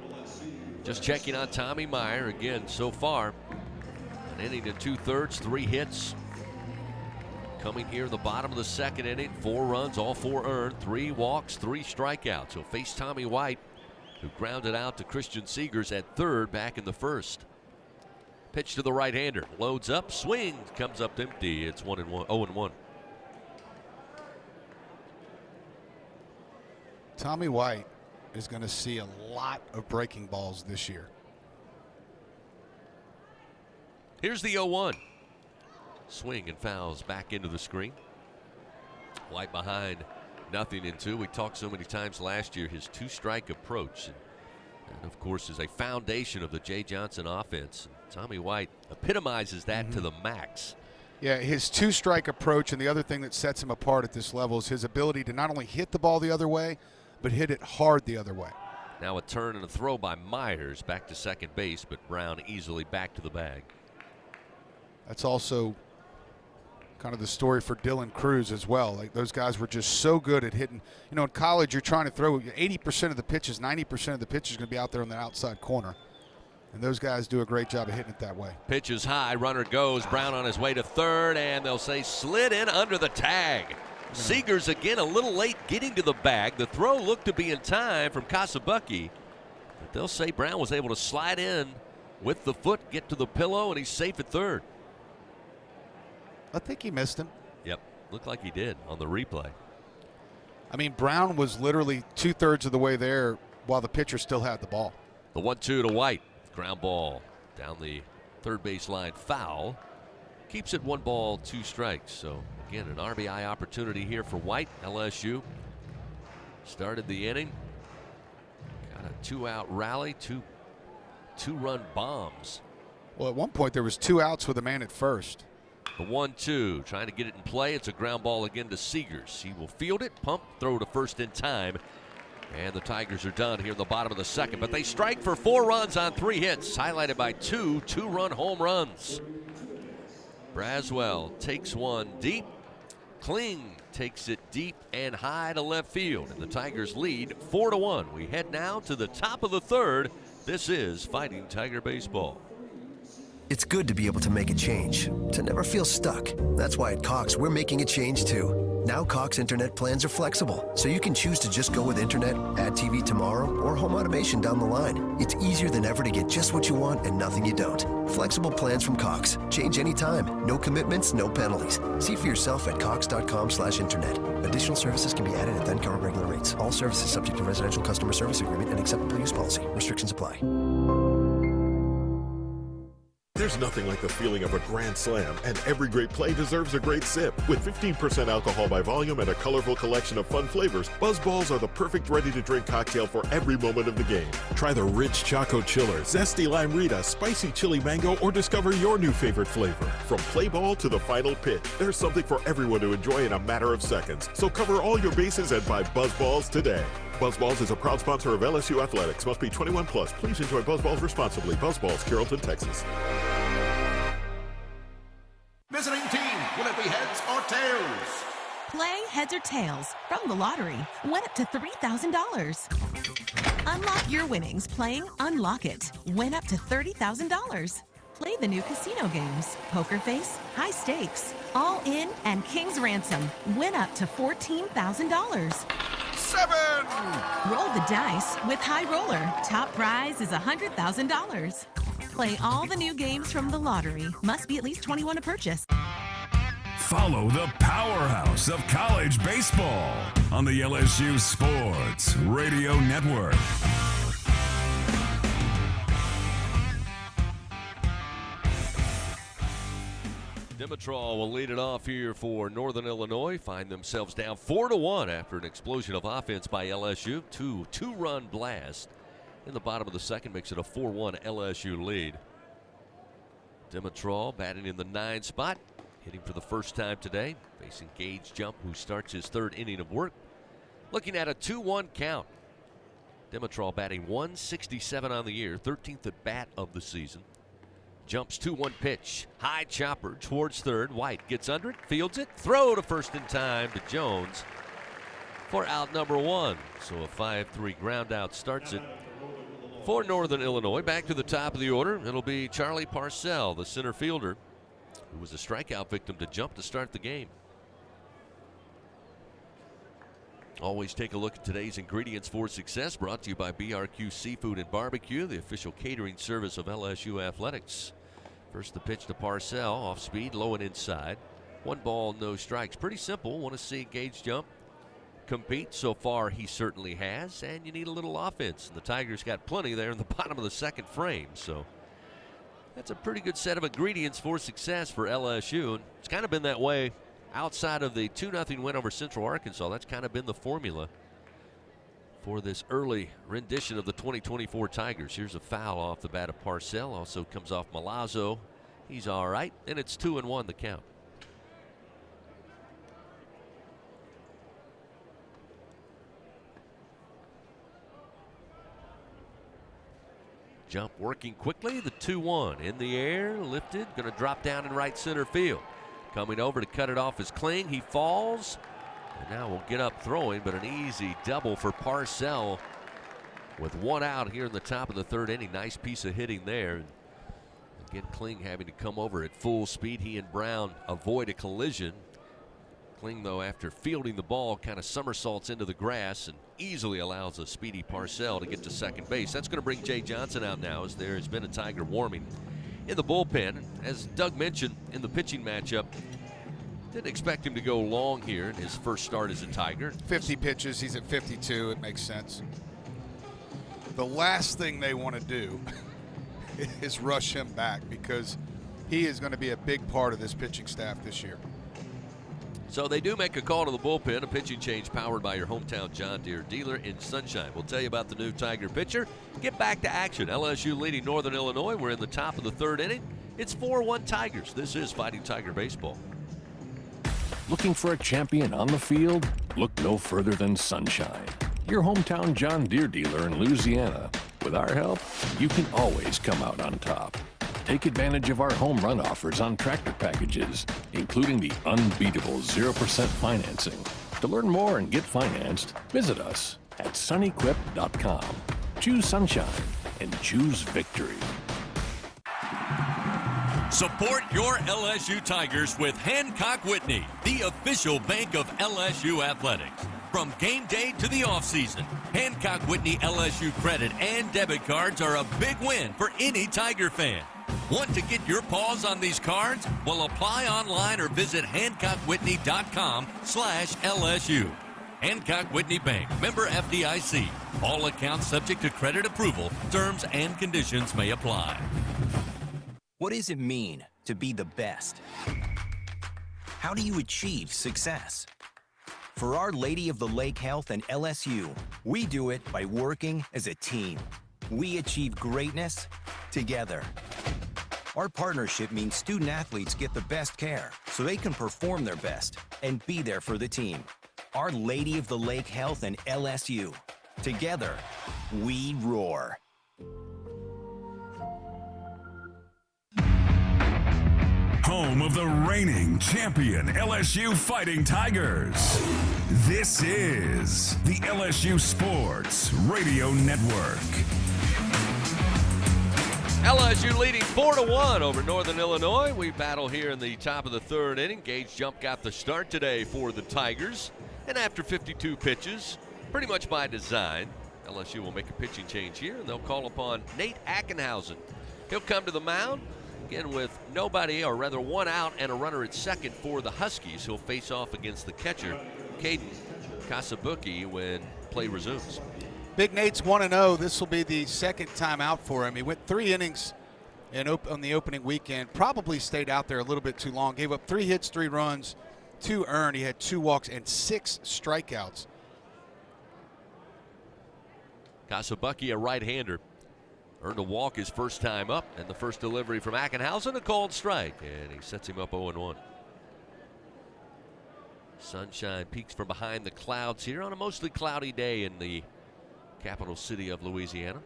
Just checking on Tommy Meyer again so far. An inning and 2/3, 3 hits. Coming here in the bottom of the second inning, 4 runs, all 4 earned, 3 walks, 3 strikeouts. He'll face Tommy White, who grounded out to Christian Seegers at third back in the first. Pitch to the right-hander, loads up, swings, comes up empty. It's 1-1, 0-1. Tommy White is going to see a lot of breaking balls this year. Here's the 0-1. Swing and fouls back into the screen. White behind 0-2. We talked so many times last year, his 2-strike approach. And of course, is a foundation of the Jay Johnson offense. Tommy White epitomizes that to the max. Yeah, his 2-strike approach, and the other thing that sets him apart at this level is his ability to not only hit the ball the other way, but hit it hard the other way. Now a turn and a throw by Myers back to second base, but Brown easily back to the bag. That's also kind of the story for Dylan Cruz as well. Like, those guys were just so good at hitting. You know, in college, you're trying to throw 80% of the pitches, 90% of the pitches are going to be out there on the outside corner. And those guys do a great job of hitting it that way. Pitch is high, runner goes. Brown on his way to third, and they'll say slid in under the tag. Seegers again a little late getting to the bag. The throw looked to be in time from Kasabuki, but they'll say Brown was able to slide in with the foot, get to the pillow, and he's safe at third. I think he missed him. Yep, looked like he did on the replay. I mean, Brown was literally 2/3 of the way there while the pitcher still had the ball. The 1-2 to White. Ground ball down the third base line, foul. Keeps it 1 ball, 2 strikes. So again, an RBI opportunity here for White. LSU started the inning. Got a 2-out rally, two-run bombs. Well, at one point there was 2 outs with a man at first. The 1-2, trying to get it in play. It's a ground ball again to Seegers. He will field it, pump, throw to first in time. And the Tigers are done here in the bottom of the second. But they strike for 4 runs on 3 hits, highlighted by 2 2-run home runs. Braswell takes one deep. Kling takes it deep and high to left field. And the Tigers lead 4-1. We head now to the top of the third. This is Fighting Tiger Baseball. It's good to be able to make a change, to never feel stuck. That's why at Cox, we're making a change too. Now Cox internet plans are flexible, so you can choose to just go with internet, add TV tomorrow, or home automation down the line. It's easier than ever to get just what you want and nothing you don't. Flexible plans from Cox. Change anytime. No commitments, no penalties. See for yourself at cox.com/internet. Additional services can be added at then current regular rates. All services subject to residential customer service agreement and acceptable use policy. Restrictions apply. There's nothing like the feeling of a grand slam, and every great play deserves a great sip. With 15% alcohol by volume and a colorful collection of fun flavors, BuzzBalls are the perfect ready-to-drink cocktail for every moment of the game. Try the rich Choco Chiller, zesty Lime Rita, spicy chili mango, or discover your new favorite flavor. From play ball to the final pitch, there's something for everyone to enjoy in a matter of seconds. So cover all your bases and buy BuzzBalls today. BuzzBalls is a proud sponsor of LSU Athletics. Must be 21 plus. Please enjoy BuzzBalls responsibly. BuzzBalls, Carrollton, Texas. Visiting team, will it be heads or tails? Play heads or tails from the lottery. Win up to $3,000. Unlock your winnings playing Unlock It. Win up to $30,000. Play the new casino games. Poker Face, High Stakes, All In, and King's Ransom. Win up to $14,000. 7! Roll the dice with High Roller. Top prize is $100,000. Play all the new games from the lottery. Must be at least 21 to purchase. Follow the powerhouse of college baseball on the LSU Sports Radio Network. Dimitrov will lead it off here for Northern Illinois. Find themselves down 4-1 after an explosion of offense by LSU. Two-run blast in the bottom of the second makes it a 4-1 LSU lead. Dimitrov batting in the 9 spot, hitting for the first time today, facing Gage Jump, who starts his 3rd inning of work. Looking at a 2-1 count. Dimitrov batting 167 on the year, 13th at bat of the season. Jumps 2-1 pitch, high chopper towards 3rd. White gets under it, fields it, throw to first in time to Jones for out number 1. So a 5-3 ground out starts it for Northern Illinois. Back to the top of the order, it'll be Charlie Parcell, the center fielder, who was a strikeout victim to Jump to start the game. Always take a look at today's ingredients for success, brought to you by BRQ Seafood and Barbecue, the official catering service of LSU Athletics. First the pitch to Parcell, off speed, low and inside. 1 ball, no strikes. Pretty simple. Want to see Gage Jump compete? So far he certainly has, and you need a little offense. The Tigers got plenty there in the bottom of the second frame, so that's a pretty good set of ingredients for success for LSU, and it's kind of been that way outside of the 2-0 win over Central Arkansas. That's kind of been the formula for this early rendition of the 2024 Tigers. Here's a foul off the bat of Parcell. Also comes off Milazzo. He's all right, and it's 2-1 the count. Jump working quickly. The 2-1 in the air, lifted, going to drop down in right center field. Coming over to cut it off is Kling. He falls, and now we'll get up throwing, but an easy double for Parcell with 1 out here in the top of the 3rd inning. Nice piece of hitting there. And again, Kling having to come over at full speed. He and Brown avoid a collision. Kling, though, after fielding the ball, kind of somersaults into the grass and easily allows a speedy Parcell to get to second base. That's going to bring Jay Johnson out now, as there has been a Tiger warming in the bullpen. As Doug mentioned in the pitching matchup, didn't expect him to go long here in his first start as a Tiger. 50 pitches, he's at 52, it makes sense. The last thing they want to do is rush him back, because he is going to be a big part of this pitching staff this year. So they do make a call to the bullpen, a pitching change powered by your hometown John Deere dealer in Sunshine. We'll tell you about the new Tiger pitcher. Get back to action. LSU leading Northern Illinois. We're in the top of the 3rd inning. It's 4-1 Tigers. This is Fighting Tiger Baseball. Looking for a champion on the field? Look no further than Sunshine, your hometown John Deere dealer in Louisiana. With our help, you can always come out on top. Take advantage of our home run offers on tractor packages, including the unbeatable 0% financing. To learn more and get financed, visit us at sunequip.com. Choose Sunshine and choose victory. Support your LSU Tigers with Hancock Whitney, the official bank of LSU athletics. From game day to the offseason, Hancock Whitney LSU credit and debit cards are a big win for any Tiger fan. Want to get your paws on these cards? Well, apply online or visit HancockWhitney.com/LSU. Hancock Whitney Bank, member FDIC. All accounts subject to credit approval. Terms and conditions may apply. What does it mean to be the best? How do you achieve success? For Our Lady of the Lake Health and LSU, we do it by working as a team. We achieve greatness together. Our partnership means student athletes get the best care so they can perform their best and be there for the team. Our Lady of the Lake Health and LSU. Together, we roar. Home of the reigning champion LSU Fighting Tigers. This is the LSU Sports Radio Network. LSU leading 4-1 over Northern Illinois. We battle here in the top of the third inning. Gage Jump got the start today for the Tigers. And after 52 pitches, pretty much by design, LSU will make a pitching change here, and they'll call upon Nate Ackenhausen. He'll come to the mound. Again, with nobody, or rather one out and a runner at second for the Huskies. He'll face off against the catcher, Caden Kasabuki, when play resumes. Big Nate's 1-0. This will be the second time out for him. He went 3 innings on the opening weekend. Probably stayed out there a little bit too long. Gave up 3 hits, 3 runs, 2 earned. He had 2 walks and 6 strikeouts. Kasabuki, a right-hander. Earned a walk his first time up, and the first delivery from Ackenhausen, a called strike, and he sets him up 0-1. Sunshine peeks from behind the clouds here on a mostly cloudy day in the capital city of Louisiana.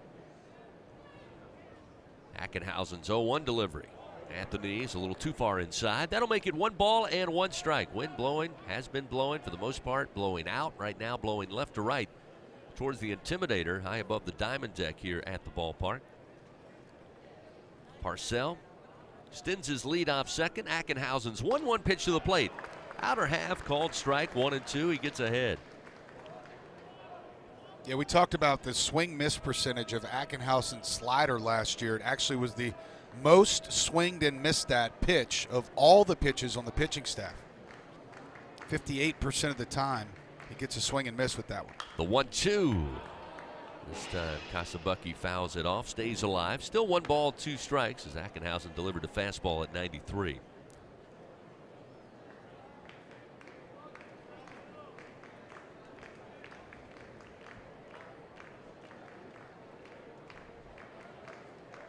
Ackenhausen's 0-1 delivery. At the knees, a little too far inside. That'll make it 1 ball and 1 strike. Wind blowing, has been blowing for the most part, blowing out. Right now, blowing left to right towards the Intimidator, high above the diamond deck here at the ballpark. Parcell extends his lead off second. Ackenhausen's 1-1 pitch to the plate. Outer half, called strike, 1-2. He gets ahead. Yeah, we talked about the swing miss percentage of Ackenhausen's slider last year. It actually was the most swinged and missed that pitch of all the pitches on the pitching staff. 58% of the time. He gets a swing and miss with that one. The 1-2. This time, Kasabuki fouls it off, stays alive. Still 1 ball, 2 strikes as Ackenhausen delivered a fastball at 93.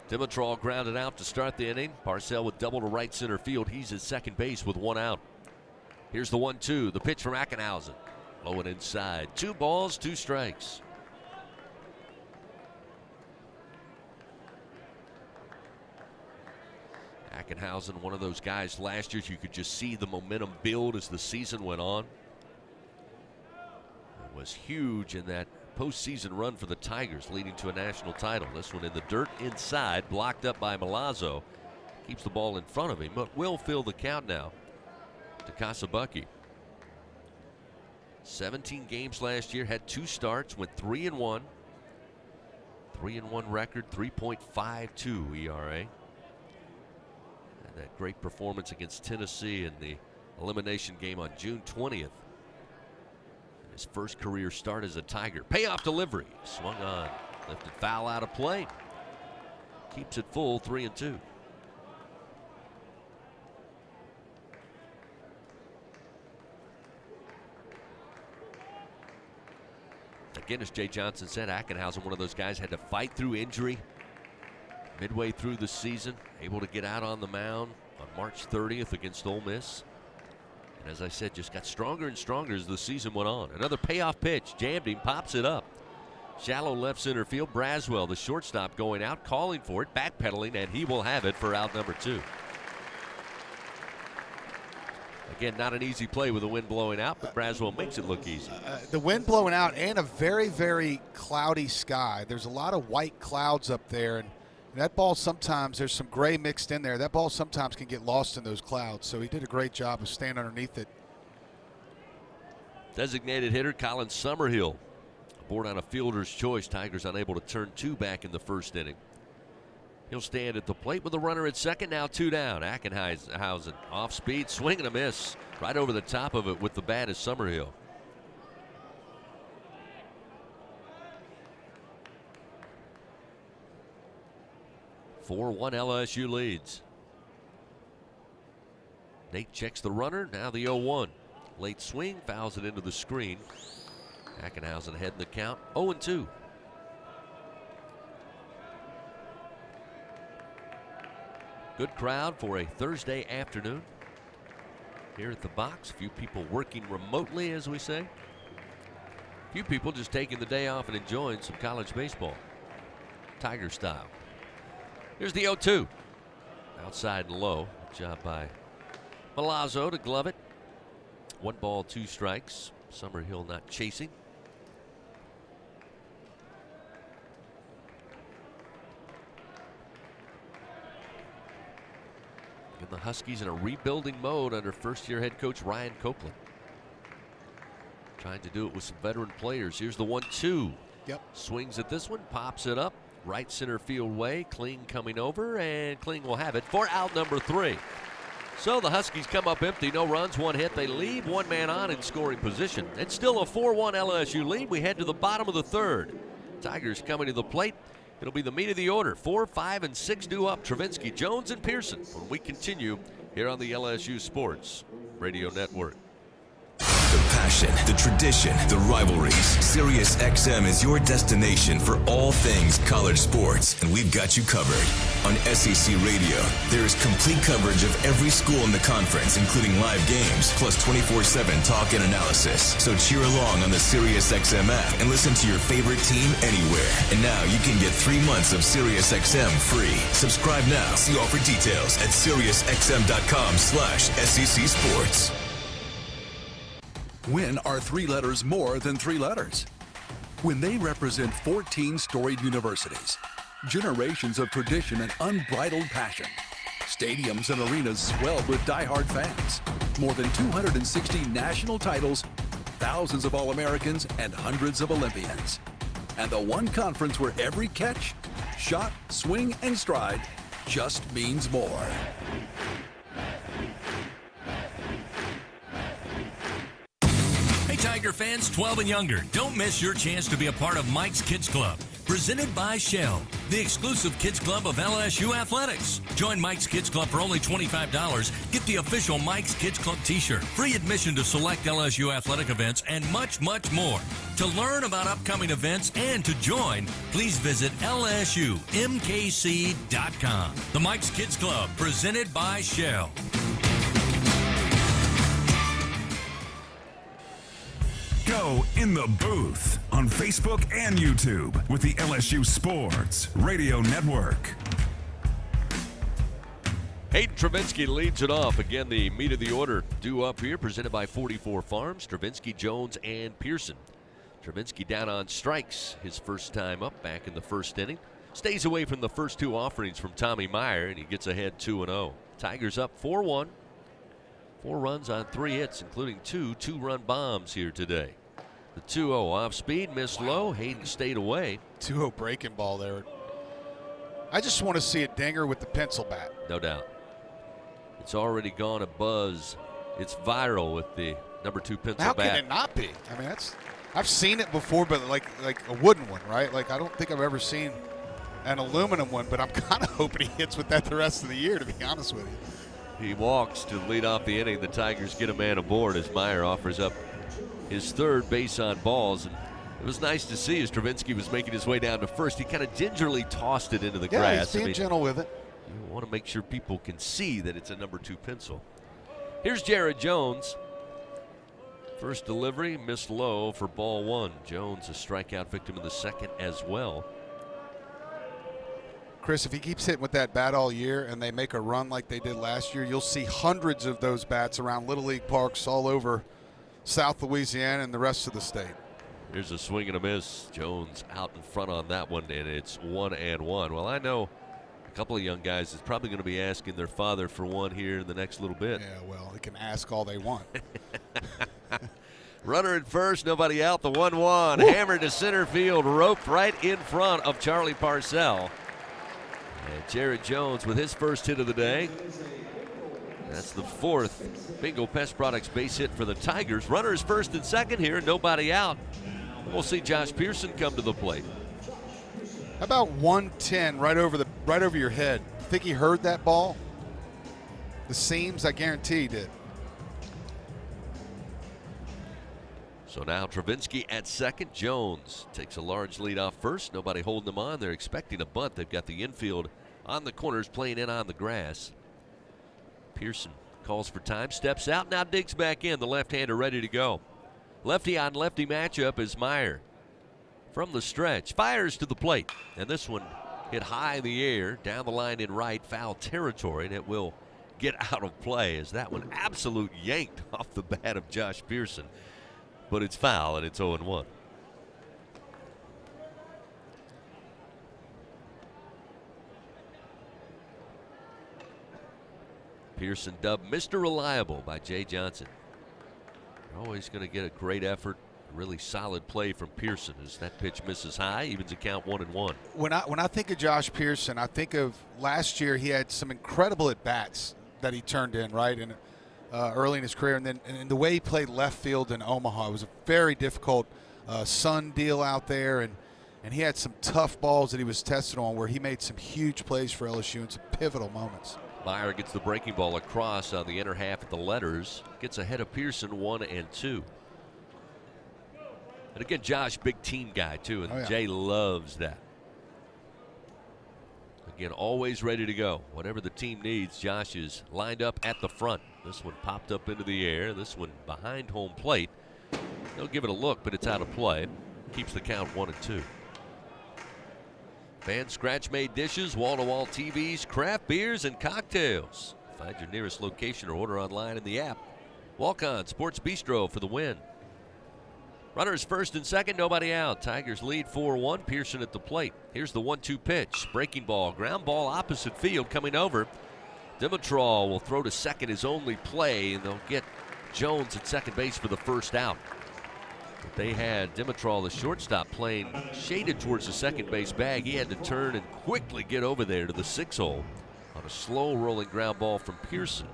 Dimitrov grounded out to start the inning. Parcell with double to right center field. He's at second base with 1 out. Here's the 1-2. The pitch from Ackenhausen. Low and inside. 2 balls, 2 strikes. Ackenhausen, one of those guys last year, you could just see the momentum build as the season went on. It was huge in that postseason run for the Tigers, leading to a national title. This one in the dirt inside, blocked up by Milazzo. Keeps the ball in front of him, but will fill the count now to Kasabuki. 17 games last year, had 2 starts, went 3-1. 3-1 record, 3.52 ERA. And that great performance against Tennessee in the elimination game on June 20th. His first career start as a Tiger. Payoff delivery, swung on, lifted foul out of play. Keeps it full, 3-2. Again, as Jay Johnson said, Ackenhausen, one of those guys, had to fight through injury. midway through the season, able to get out on the mound on March 30th against Ole Miss. And as I said, just got stronger and stronger as the season went on. Another payoff pitch, jammed him, pops it up. Shallow left center field. Braswell, the shortstop, going out, calling for it, backpedaling, and he will have it for out number 2. Again, not an easy play with the wind blowing out, but Braswell makes it look easy. The wind blowing out and a very, very cloudy sky. There's a lot of white clouds up there, and that ball sometimes, there's some gray mixed in there. That ball sometimes can get lost in those clouds, so he did a great job of staying underneath it. Designated hitter Colin Summerhill aboard on a fielder's choice. Tigers unable to turn 2 back in the first inning. He'll stand at the plate with a runner at second. Now 2 down. Ackenhausen off speed, swing and a miss. Right over the top of it with the bat is Summerhill. "4-1 LSU leads." Nate checks the runner. Now the 0-1. Late swing, fouls it into the screen. Ackenhausen ahead in the count, 0-2. Good crowd for a Thursday afternoon here at the box. Few people working remotely, as we say. Few people just taking the day off and enjoying some college baseball, Tiger style. Here's the 0-2. Outside and low. Good job by Milazzo to glove it. 1 ball, 2 strikes. Summerhill not chasing. And the Huskies in a rebuilding mode under first-year head coach Ryan Copeland. Trying to do it with some veteran players. Here's the 1-2. Yep. Swings at this one, pops it up. Right center field way. Kling coming over, and Kling will have it for out number 3. So the Huskies come up empty. No runs, 1 hit. They leave 1 man on in scoring position. It's still a 4-1 LSU lead. We head to the bottom of the 3rd. Tigers coming to the plate. It'll be the meat of the order. 4, 5, and 6 due up. Travinsky, Jones, and Pearson when we continue here on the LSU Sports Radio Network. The passion, the tradition, the rivalries. Sirius XM is your destination for all things college sports, and we've got you covered. On SEC Radio, there is complete coverage of every school in the conference, including live games, plus 24/7 talk and analysis. So cheer along on the Sirius XM app and listen to your favorite team anywhere. And now you can get 3 months of Sirius XM free. Subscribe now. See offer details at SiriusXM.com/SEC Sports. When are 3 letters more than 3 letters? When they represent 14 storied universities, generations of tradition and unbridled passion, stadiums and arenas swelled with diehard fans, more than 260 national titles, thousands of All-Americans, and hundreds of Olympians. And the one conference where every catch, shot, swing, and stride just means more. Tiger fans 12 and younger, don't miss your chance to be a part of Mike's Kids Club, presented by Shell, the exclusive kids club of LSU Athletics. Join Mike's Kids Club for only $25. Get the official Mike's Kids Club t-shirt, free admission to select LSU athletic events, and much, much more. To learn about upcoming events and to join, please visit LSUMKC.com. The Mike's Kids Club, presented by Shell. Go in the booth on Facebook and YouTube with the LSU Sports Radio Network. Hayden Travinsky leads it off. Again, the meat of the order due up here, presented by 44 Farms. Travinsky, Jones, and Pearson. Travinsky down on strikes his first time up back in the first inning. Stays away from the first 2 offerings from Tommy Meyer, and he gets ahead 2-0. Tigers up 4-1. 4 runs on 3 hits, including 2 two-run bombs here today. The 2-0 off speed, missed low. Hayden stayed away. 2-0 breaking ball there. I just want to see a dinger with the pencil bat. No doubt. It's already gone a buzz. It's viral with the number 2 pencil bat. How can it not be? I mean, I've seen it before, but like a wooden one, right? Like, I don't think I've ever seen an aluminum one, but I'm kind of hoping he hits with that the rest of the year, to be honest with you. He walks to lead off the inning. The Tigers get a man aboard as Meyer offers up his 3rd base on balls. And It was nice to see as Travinski was making his way down to first. He kind of gingerly tossed it into the Yeah, grass. he's being gentle with it. You want to make sure people can see that it's a number 2 pencil. Here's Jared Jones. First delivery, missed low for ball 1. Jones, a strikeout victim in the second as well. Chris, if he keeps hitting with that bat all year and they make a run like they did last year, you'll see hundreds of those bats around Little League parks all over South Louisiana and the rest of the state. Here's a swing and a miss. Jones out in front on that one, and it's 1-1. Well, I know a couple of young guys is probably going to be asking their father for one here in the next little bit. Yeah, well, they can ask all they want. Runner at first, nobody out. The 1-1 hammered to center field, roped right in front of Charlie Parcell. And Jared Jones with his first hit of the day. That's the 4th Bingo Pest Products base hit for the Tigers. Runners first and second here, nobody out. We'll see Josh Pearson come to the plate. How about 110 right over your head? Think he heard that ball? The seams, I guarantee he did. So now Travinski at second. Jones takes a large lead off first. Nobody holding them on. They're expecting a bunt. They've got the infield on the corners playing in on the grass. Pearson calls for time, steps out, now digs back in. The left-hander ready to go. Lefty on lefty matchup is Meyer. From the stretch, fires to the plate. And this one hit high in the air, down the line in right, foul territory, and it will get out of play as that one absolute yanked off the bat of Josh Pearson. But it's foul, and it's 0-1. Pearson dubbed Mr. Reliable by Jay Johnson. Always going to get a great effort, really solid play from Pearson as that pitch misses high, evens the count 1-1. When I think of Josh Pearson, I think of last year he had some incredible at-bats that he turned in, right, and early in his career. And then and the way he played left field in Omaha, it was a very difficult sun deal out there, and he had some tough balls that he was tested on where he made some huge plays for LSU in some pivotal moments. Meyer gets the breaking ball across on the inner half at the letters. Gets ahead of Pearson 1-2. And again, Josh, big team guy too, and Jay loves that. Again, always ready to go. Whatever the team needs, Josh is lined up at the front. This one popped up into the air. This one behind home plate. They'll give it a look, but it's out of play. Keeps the count 1-2. Fan scratch-made dishes, wall-to-wall TVs, craft beers, and cocktails. Find your nearest location or order online in the app. Walk-On Sports Bistro for the win. Runners first and second, nobody out. Tigers lead 4-1. Pearson at the plate. Here's the 1-2 pitch. Breaking ball, ground ball opposite field coming over. Dimitrov will throw to second, his only play, and they'll get Jones at second base for the first out. But they had Dimitrov, the shortstop, playing shaded towards the second base bag. He had to turn and quickly get over there to the 6-hole on a slow rolling ground ball from Pearson.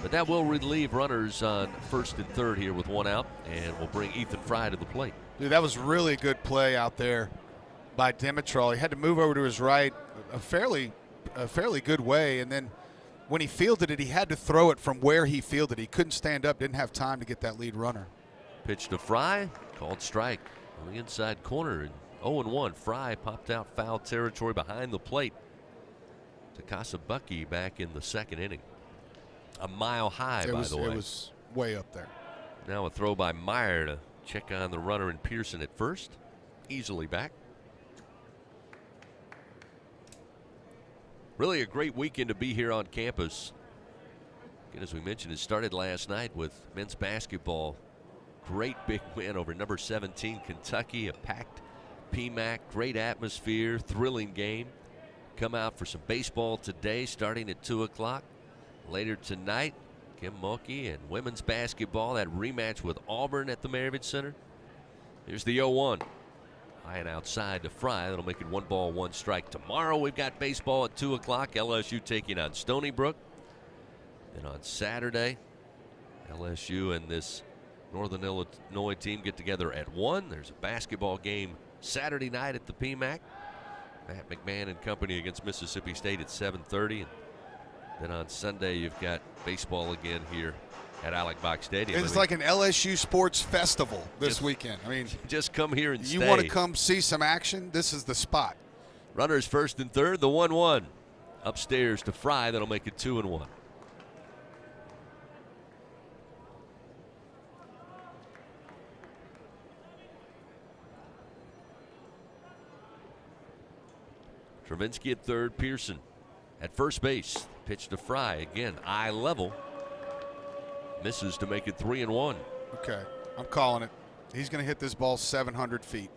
But that will relieve runners on first and third here with one out, and will bring Ethan Fry to the plate. Dude, that was really a good play out there by Dimitrov. He had to move over to his right a fairly good way, and then when he fielded it, he had to throw it from where he fielded. He couldn't stand up, didn't have time to get that lead runner. Pitch to Fry, called strike on the inside corner, and 0-1. Fry popped out foul territory behind the plate to Kasabucky back in the second inning. A mile high, by the way. It was way up there. Now a throw by Meyer to check on the runner and Pearson at first. Easily back. Really a great weekend to be here on campus. Again, as we mentioned, it started last night with men's basketball. Great big win over number 17 Kentucky, a packed PMAC, great atmosphere, thrilling game. Come out for some baseball today starting at 2 o'clock. Later tonight, Kim Mulkey and women's basketball, that rematch with Auburn at the Maravich Center. Here's the 0-1. High and outside to Fry. That'll make it 1 ball, 1 strike. Tomorrow we've got baseball at 2 o'clock. LSU taking on Stony Brook. Then on Saturday, LSU and this Northern Illinois team get together at 1. There's a basketball game Saturday night at the PMAC. Matt McMahon and company against Mississippi State at 7:30. And then on Sunday, you've got baseball again here at Alex Box Stadium. It's like an LSU sports festival this weekend. I mean, just come here and you stay. want to come see some action? This is the spot. Runners first and third, the 1-1. Upstairs to Fry, that'll make it 2-1. Travinsky at third, Pearson at first base. Pitch to Fry, again, eye level. Misses to make it 3-1. Okay, I'm calling it. He's going to hit this ball 700 feet.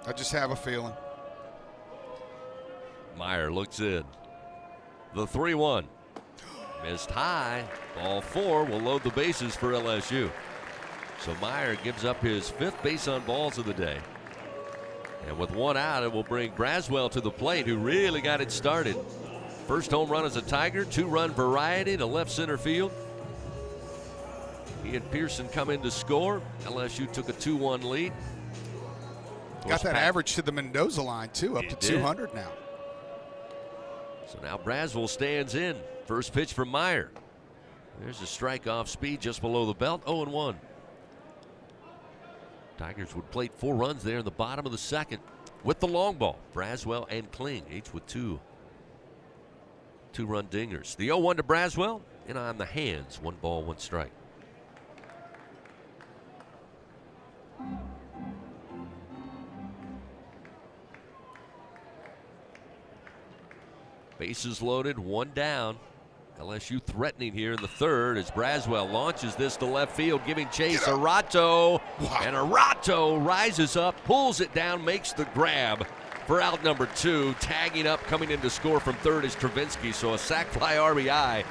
I just have a feeling. Meyer looks in. The 3-1. Missed high. Ball 4 will load the bases for LSU. So Meyer gives up his 5th base on balls of the day. And with 1 out, it will bring Braswell to the plate, who really got it started. First home run as a Tiger, 2-run variety to left center field. He and Pearson come in to score. LSU took a 2-1 lead. Got that average to the Mendoza line, too, up to 200 now. So now Braswell stands in. First pitch from Meyer. There's a strike off speed just below the belt, 0-1. Tigers would plate 4 runs there in the bottom of the second with the long ball. Braswell and Kling, each with 2 2-run dingers. The 0-1 to Braswell, and on the hands, 1 ball, 1 strike. Bases loaded, 1 down. LSU threatening here in the third as Braswell launches this to left field, giving chase. Arato, and Arato rises up, pulls it down, makes the grab for out number 2. Tagging up, coming in to score from third is Travinsky, so a sac fly RBI.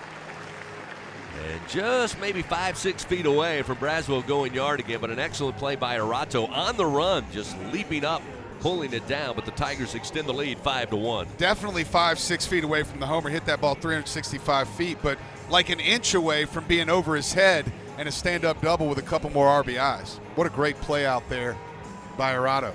And just maybe 5-6 feet away from Braswell going yard again, but an excellent play by Arato on the run, just leaping up, pulling it down, but the Tigers extend the lead 5-1. Definitely 5-6 feet away from the homer. Hit that ball 365 feet, but like an inch away from being over his head and a stand-up double with a couple more RBIs. What a great play out there by Arato.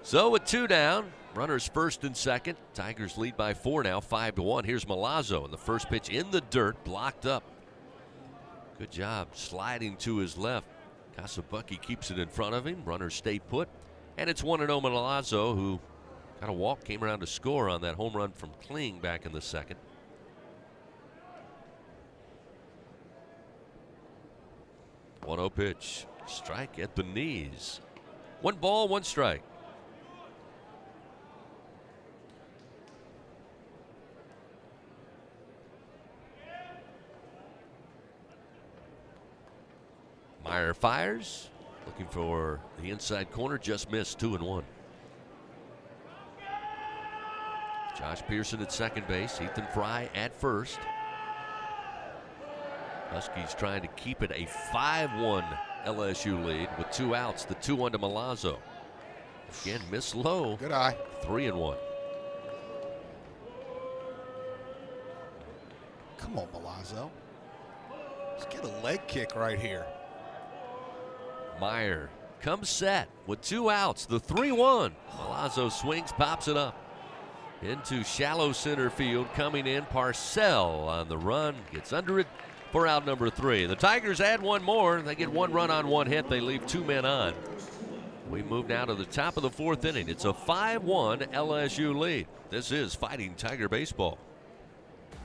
So with 2 down, runners first and second. Tigers lead by 4 now, 5-1. Here's Milazzo, and the first pitch in the dirt, blocked up. Good job sliding to his left. Casabucky keeps it in front of him. Runners stay put. And it's 1-0 Milazzo, who got a walk, came around to score on that home run from Kling back in the second. One 0 pitch. Strike at the knees. 1 ball, 1 strike. Meyer fires, looking for the inside corner, just missed, 2-1. Josh Pearson at second base, Ethan Fry at first. Huskies trying to keep it a 5-1 LSU lead with 2 outs. The 2-1 to Milazzo. Again, miss low. Good eye. 3-1. Come on, Milazzo. Let's get a leg kick right here. Meyer comes set with 2 outs. The 3-1. Milazzo swings, pops it up into shallow center field. Coming in, Parcell on the run, gets under it for out number 3. The Tigers add 1 more. They get 1 run on 1 hit. They leave 2 men on. We move now to the top of the 4th inning. It's a 5-1 LSU lead. This is Fighting Tiger Baseball.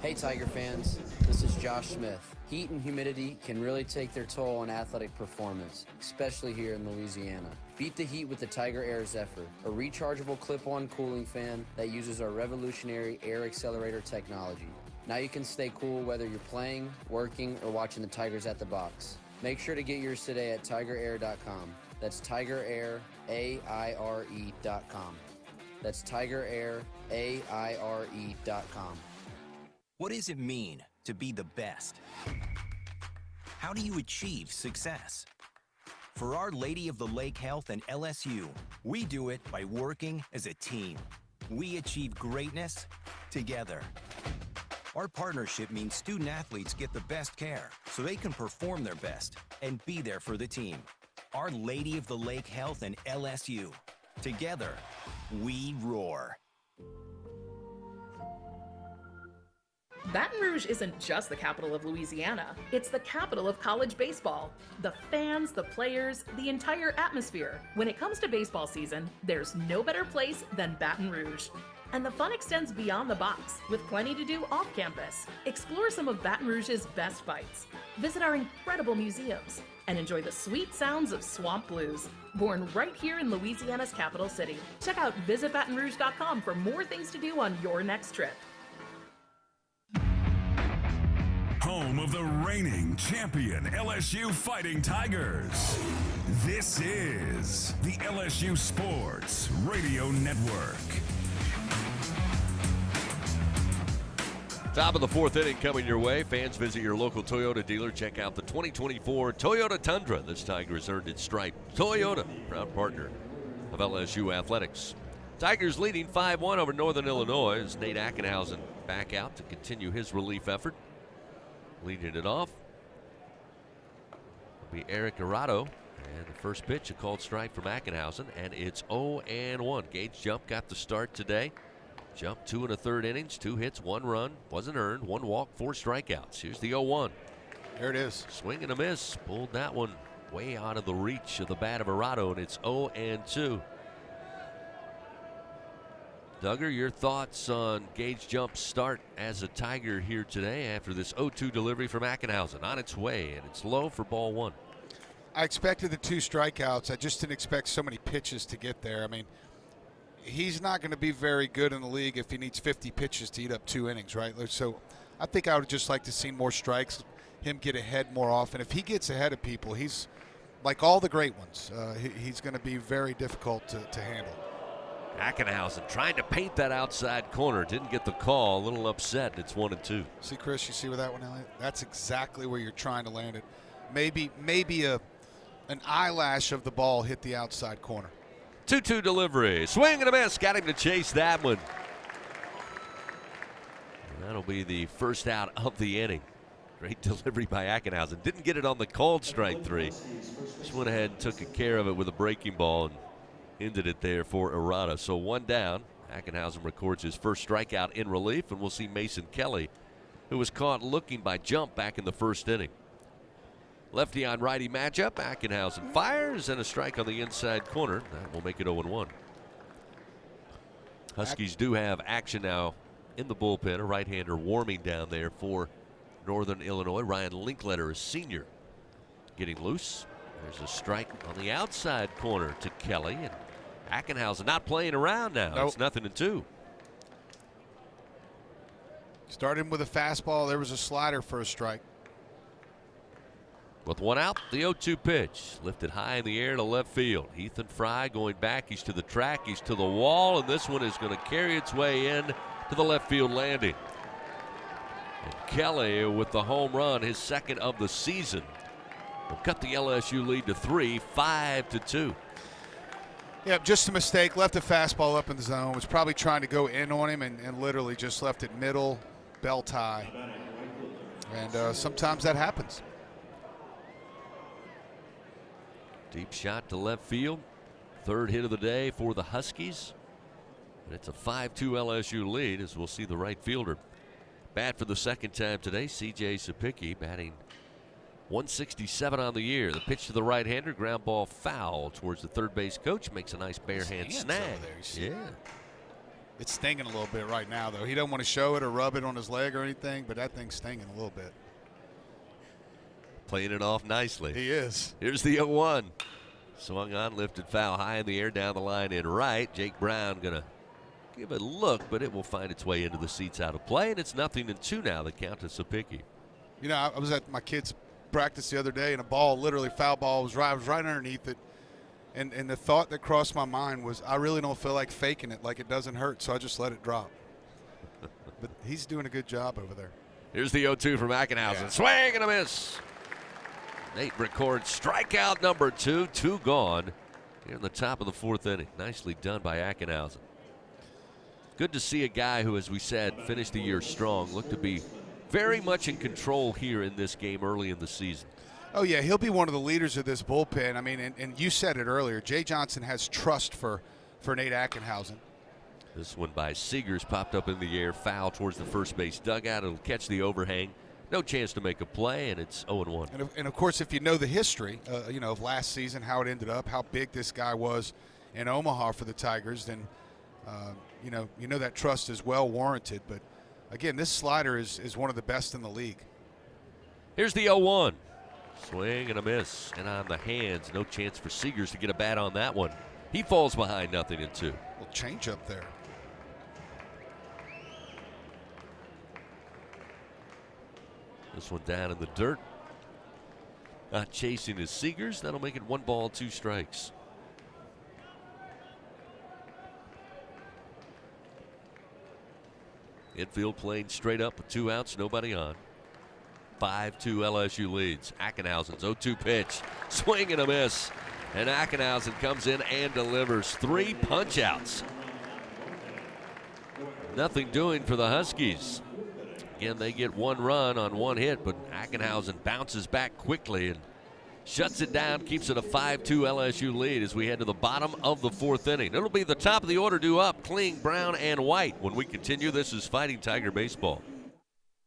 Hey Tiger fans, this is Josh Smith. Heat and humidity can really take their toll on athletic performance, especially here in Louisiana. Beat the heat with the Tiger Air Zephyr, a rechargeable clip-on cooling fan that uses our revolutionary air accelerator technology. Now you can stay cool whether you're playing, working, or watching the Tigers at the box. Make sure to get yours today at TigerAir.com. That's TigerAir.com. That's TigerAir.com. What does it mean to be the best? How do you achieve success? For Our Lady of the Lake Health and LSU, we do it by working as a team. We achieve greatness together. Our partnership means student athletes get the best care so they can perform their best and be there for the team. Our Lady of the Lake Health and LSU. Together, we roar. Baton Rouge isn't just the capital of Louisiana, it's the capital of college baseball. The fans, the players, the entire atmosphere. When it comes to baseball season, there's no better place than Baton Rouge. And the fun extends beyond the box, with plenty to do off campus. Explore some of Baton Rouge's best bites, visit our incredible museums, and enjoy the sweet sounds of swamp blues, born right here in Louisiana's capital city. Check out visitbatonrouge.com for more things to do on your next trip. Home of the reigning champion LSU Fighting Tigers. This is the LSU Sports Radio Network. Top of the fourth inning coming your way. Fans, visit your local Toyota dealer. Check out the 2024 Toyota Tundra. This Tigers earned its stripe. Toyota, proud partner of LSU Athletics. Tigers leading 5-1 over Northern Illinois as Nate Ackenhausen back out to continue his relief effort. Leading it off will be Eric Arado. And the first pitch, a called strike from Ackenhausen, and it's 0-1. Gage Jump got the start today. Jump 2 1/3 innings, 2 hits, 1 run, wasn't earned, 1 walk, 4 strikeouts. Here's the 0-1. There it is. Swing and a miss. Pulled that one way out of the reach of the bat of Arado, and it's 0-2. Duggar, your thoughts on Gage Jump's start as a Tiger here today after this 0-2 delivery from Ackenhausen on its way, and it's low for ball 1. I expected the 2 strikeouts. I just didn't expect so many pitches to get there. I mean, he's not going to be very good in the league if he needs 50 pitches to eat up 2 innings, right? So I think I would just like to see more strikes, him get ahead more often. If he gets ahead of people, he's like all the great ones. He's going to be very difficult to handle. Ackenhausen trying to paint that outside corner. Didn't get the call. A little upset. It's 1-2. See, Chris, you see where that one is? That's exactly where you're trying to land it. Maybe an eyelash of the ball hit the outside corner. 2-2 delivery. Swing and a miss. Got him to chase that one. And that'll be the first out of the inning. Great delivery by Ackenhausen. Didn't get it on the called strike 3. Just went ahead and took care of it with a breaking ball and ended it there for Arada. So 1 down. Ackenhausen records his first strikeout in relief, and we'll see Mason Kelly, who was caught looking by Jump back in the first inning. Lefty on righty matchup. Ackenhausen fires, and a strike on the inside corner. That will make it 0-1. Huskies do have action now in the bullpen. A right-hander warming down there for Northern Illinois. Ryan Linkletter, a senior, getting loose. There's a strike on the outside corner to Kelly, and Ackenhausen not playing around now. Nope. It's 0-2. Started with a fastball. There was a slider for a strike. With 1 out, the 0-2 pitch. Lifted high in the air to left field. Ethan Fry going back. He's to the track. He's to the wall, and this one is going to carry its way in to the left field landing. And Kelly with the home run, his second of the season, will cut the LSU lead to 3, 5-2. Yeah, just a mistake. Left a fastball up in the zone. Was probably trying to go in on him and literally just left it middle, belt high. And sometimes that happens. Deep shot to left field. Third hit of the day for the Huskies. And it's a 5-2 LSU lead, as we'll see the right fielder bat for the second time today. C.J. Sapicki batting .167 on the year. The pitch to the right-hander, ground ball foul towards the third base coach. Makes a nice bare hand snag. Yeah. It's stinging a little bit right now, though. He doesn't want to show it or rub it on his leg or anything, but that thing's stinging a little bit. Playing it off nicely. He is. Here's the 0-1. Swung on, lifted foul high in the air, down the line in right. Jake Brown going to give it a look, but it will find its way into the seats out of play, and it's 0-2 now. The count to Sapicki. You know, I was at my kids' practice the other day, and a ball, literally foul ball, was right underneath it. And the thought that crossed my mind was, I really don't feel like faking it, like it doesn't hurt, so I just let it drop. But he's doing a good job over there. Here's the 0-2 from Ackenhausen. Yeah. Swing and a miss. Nate records strikeout number 2, 2 gone here in the top of the fourth inning. Nicely done by Ackenhausen. Good to see a guy who, as we said, finished the year strong, looked to be very much in control here in this game early in the season. Oh, yeah, he'll be one of the leaders of this bullpen. I mean, and you said it earlier, Jay Johnson has trust for Nate Ackenhausen. This one by Seegers popped up in the air, foul towards the first base dugout. It'll catch the overhang. No chance to make a play, and it's 0-1. And of course, if you know the history, of last season, how it ended up, how big this guy was in Omaha for the Tigers, then you know that trust is well warranted. But again, this slider is one of the best in the league. Here's the 0-1. Swing and a miss, and on the hands, no chance for Seegers to get a bat on that one. He falls behind 0-2. Well, change up there. This one down in the dirt. Not chasing his Seegers. That'll make it 1 ball, 2 strikes. Infield playing straight up with 2 outs, nobody on. 5-2 LSU leads. Ackenhausen's 0-2 pitch. Swing and a miss. And Ackenhausen comes in and delivers 3 punch-outs. Nothing doing for the Huskies. Again, they get 1 run on 1 hit, but Ackenhausen bounces back quickly and shuts it down, keeps it a 5-2 LSU lead as we head to the bottom of the 4th inning. It'll be the top of the order due up, Kling, Brown, and White. When we continue, this is Fighting Tiger Baseball.